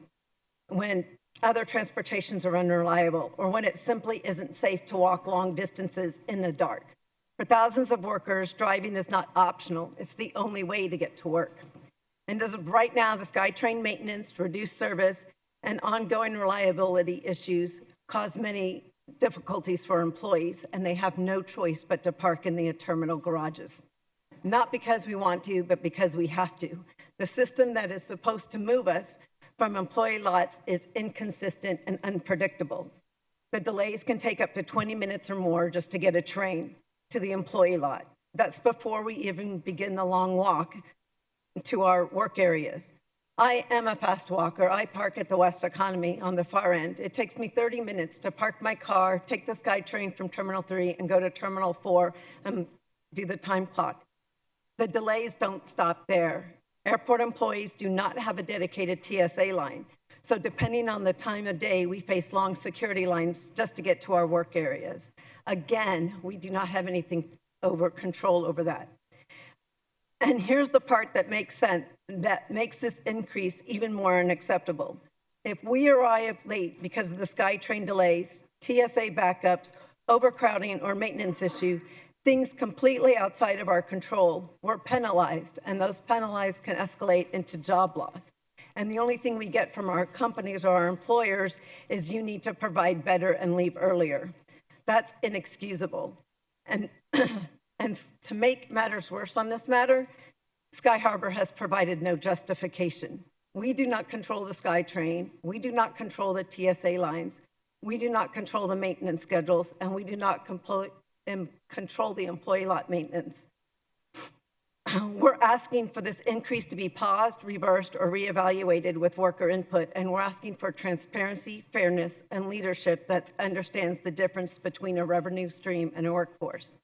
when other transportations are unreliable, or when it simply isn't safe to walk long distances in the dark. For thousands of workers, driving is not optional. It's the only way to get to work. And as of right now, the SkyTrain maintenance, reduced service, and ongoing reliability issues cause many difficulties for employees, and they have no choice but to park in the terminal garages. Not because we want to, but because we have to. The system that is supposed to move us from employee lots is inconsistent and unpredictable. The delays can take up to 20 minutes or more just to get a train to the employee lot. That's before we even begin the long walk to our work areas. I am a fast walker. I park at the West Economy on the far end. It takes me 30 minutes to park my car, take the SkyTrain from Terminal 3 and go to Terminal 4 and do the time clock. The delays don't stop there. Airport employees do not have a dedicated TSA line. So depending on the time of day, we face long security lines just to get to our work areas. Again, we do not have anything control over that. And here's the part that makes sense, that makes this increase even more unacceptable. If we arrive late because of the SkyTrain delays, TSA backups, overcrowding, or maintenance issue, things completely outside of our control, we're penalized, and those penalized can escalate into job loss. And the only thing we get from our companies or our employers is you need to provide better and leave earlier. That's inexcusable. And, and to make matters worse on this matter, Sky Harbor has provided no justification. We do not control the SkyTrain. We do not control the TSA lines. We do not control the maintenance schedules, and we do not control the employee lot maintenance. We're asking for this increase to be paused, reversed, or reevaluated with worker input, and we're asking for transparency, fairness, and leadership that understands the difference between a revenue stream and a workforce.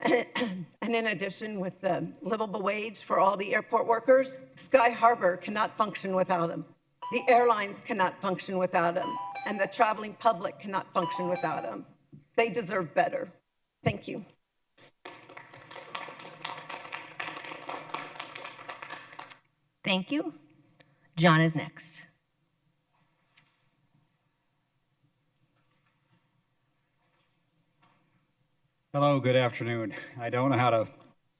And in addition, with the livable wage for all the airport workers, Sky Harbor cannot function without them. The airlines cannot function without them, and the traveling public cannot function without them. They deserve better. Thank you. Thank you. John is next. Hello, good afternoon. I don't know how to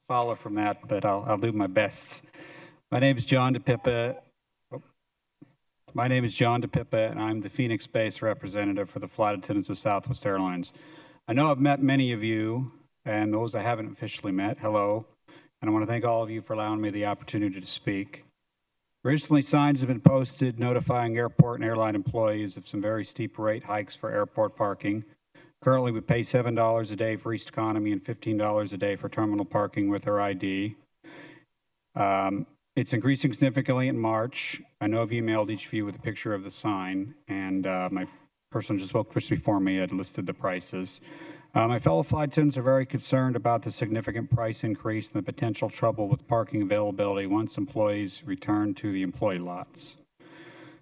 follow from that, but I'll do my best. My name is John DePippa. My name is John DePippa, and I'm the Phoenix-based representative for the flight attendants of Southwest Airlines. I know I've met many of you, and those I haven't officially met, hello. And I want to thank all of you for allowing me the opportunity to speak. Recently, signs have been posted notifying airport and airline employees of some very steep rate hikes for airport parking. Currently, we pay $7 a day for East Economy and $15 a day for terminal parking with our ID. It's increasing significantly in March. I know I've emailed each of you with a picture of the sign, and my person just spoke just before me had listed the prices. My fellow flight attendants are very concerned about the significant price increase and the potential trouble with parking availability once employees return to the employee lots.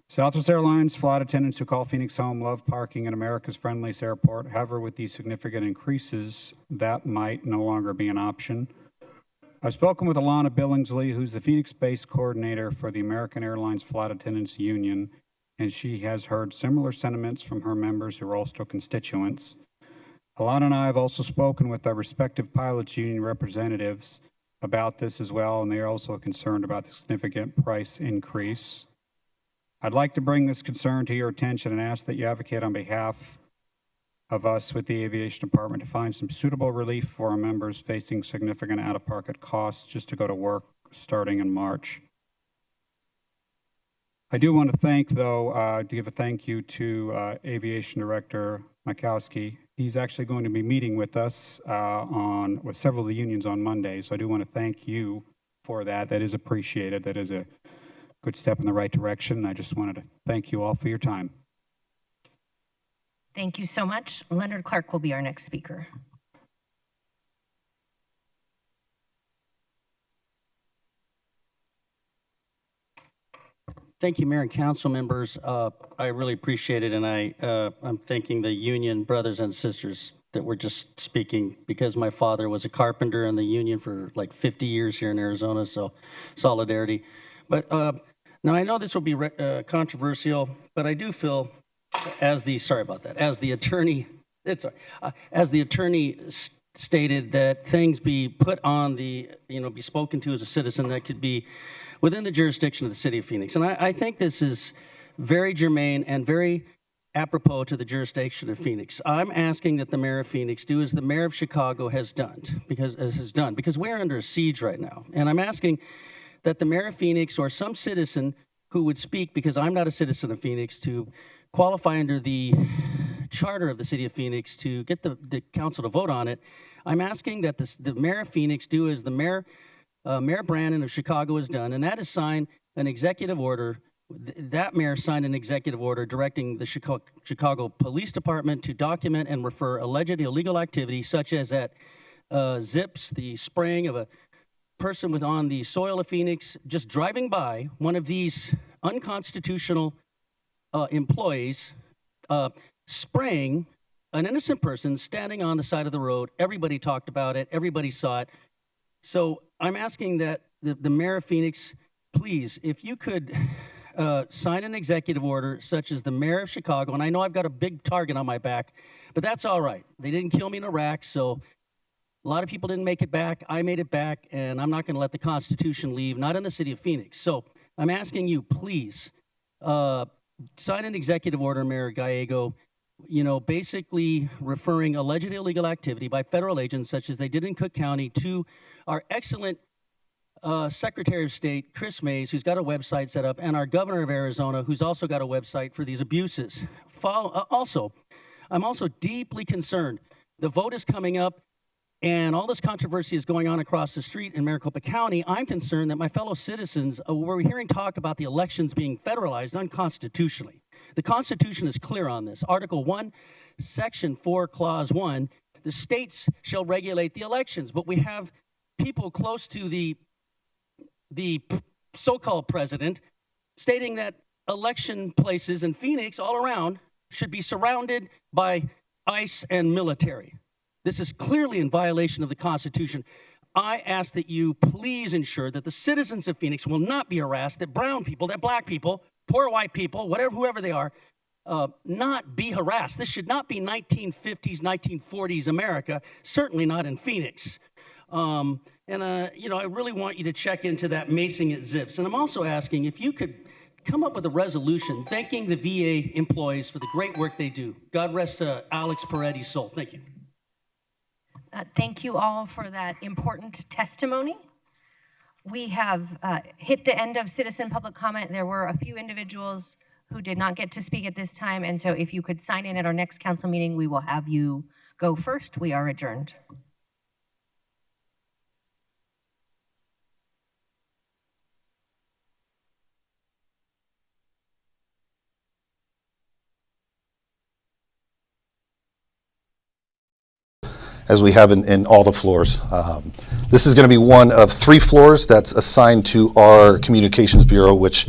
Southwest Airlines flight attendants who call Phoenix home love parking at America's friendliest airport. However, with these significant increases, that might no longer be an option. I've spoken with Alana Billingsley, who's the Phoenix-based coordinator for the American Airlines Flight Attendants Union, and she has heard similar sentiments from her members who are also constituents. Alana and I have also spoken with our respective pilots union representatives about this as well, and they are also concerned about the significant price increase. I'd like to bring this concern to your attention and ask that you advocate on behalf of us with the Aviation Department to find some suitable relief for our members facing significant out-of-pocket costs just to go to work starting in March. I do want to thank, though, to give a thank you to Aviation Director Makowski. He's actually going to be meeting with us with several of the unions on Monday, so I do want to thank you for that. That is appreciated. That is a good step in the right direction. I just wanted to thank you all for your time. Thank you so much. Leonard Clark will be our next speaker. Thank you, Mayor and Council members. I really appreciate it, and I'm thanking the union brothers and sisters that were just speaking, because my father was a carpenter in the union for like 50 years here in Arizona, so solidarity. But now I know this will be controversial, but I do feel, as the attorney stated, that things be put on the, be spoken to as a citizen that could be within the jurisdiction of the city of Phoenix. And I think this is very germane and very apropos to the jurisdiction of Phoenix. I'm asking that the mayor of Phoenix do as the mayor of Chicago has done, because we're under a siege right now. And I'm asking that the mayor of Phoenix or some citizen who would speak, because I'm not a citizen of Phoenix, to qualify under the charter of the city of Phoenix to get the council to vote on it. I'm asking that the mayor of Phoenix do as the Mayor Brandon of Chicago has done, and that is sign an executive order. That mayor signed an executive order directing the Chicago Police Department to document and refer alleged illegal activity, such as at Zips, the spraying of a person on the soil of Phoenix, just driving by one of these unconstitutional employees, spraying an innocent person standing on the side of the road. Everybody talked about it. Everybody saw it. So I'm asking that the mayor of Phoenix, please, if you could sign an executive order such as the mayor of Chicago, and I know I've got a big target on my back, but that's all right. They didn't kill me in Iraq, so a lot of people didn't make it back. I made it back, and I'm not going to let the Constitution leave, not in the city of Phoenix. So I'm asking you, please, sign an executive order, Mayor Gallego, basically referring alleged illegal activity by federal agents, such as they did in Cook County, to our excellent Secretary of State, Chris Mays, who's got a website set up, and our governor of Arizona, who's also got a website for these abuses. I'm also deeply concerned. The vote is coming up, and all this controversy is going on across the street in Maricopa County. I'm concerned that my fellow citizens, we're hearing talk about the elections being federalized unconstitutionally. The Constitution is clear on this. Article 1, Section 4, Clause 1, the states shall regulate the elections, but we have people close to the so-called president stating that election places in Phoenix all around should be surrounded by ICE and military. This is clearly in violation of the Constitution. I ask that you please ensure that the citizens of Phoenix will not be harassed, that brown people, that black people, poor white people, whoever they are, not be harassed. This should not be 1950s, 1940s America, certainly not in Phoenix. I really want you to check into that macing at Zips. And I'm also asking if you could come up with a resolution thanking the VA employees for the great work they do. God rest Alex Peretti's soul. Thank you. Thank you all for that important testimony. We have hit the end of citizen public comment. There were a few individuals who did not get to speak at this time, and so if you could sign in at our next council meeting, we will have you go first. We are adjourned. As we have in all the floors. This is going to be one of 3 floors that's assigned to our Communications Bureau, which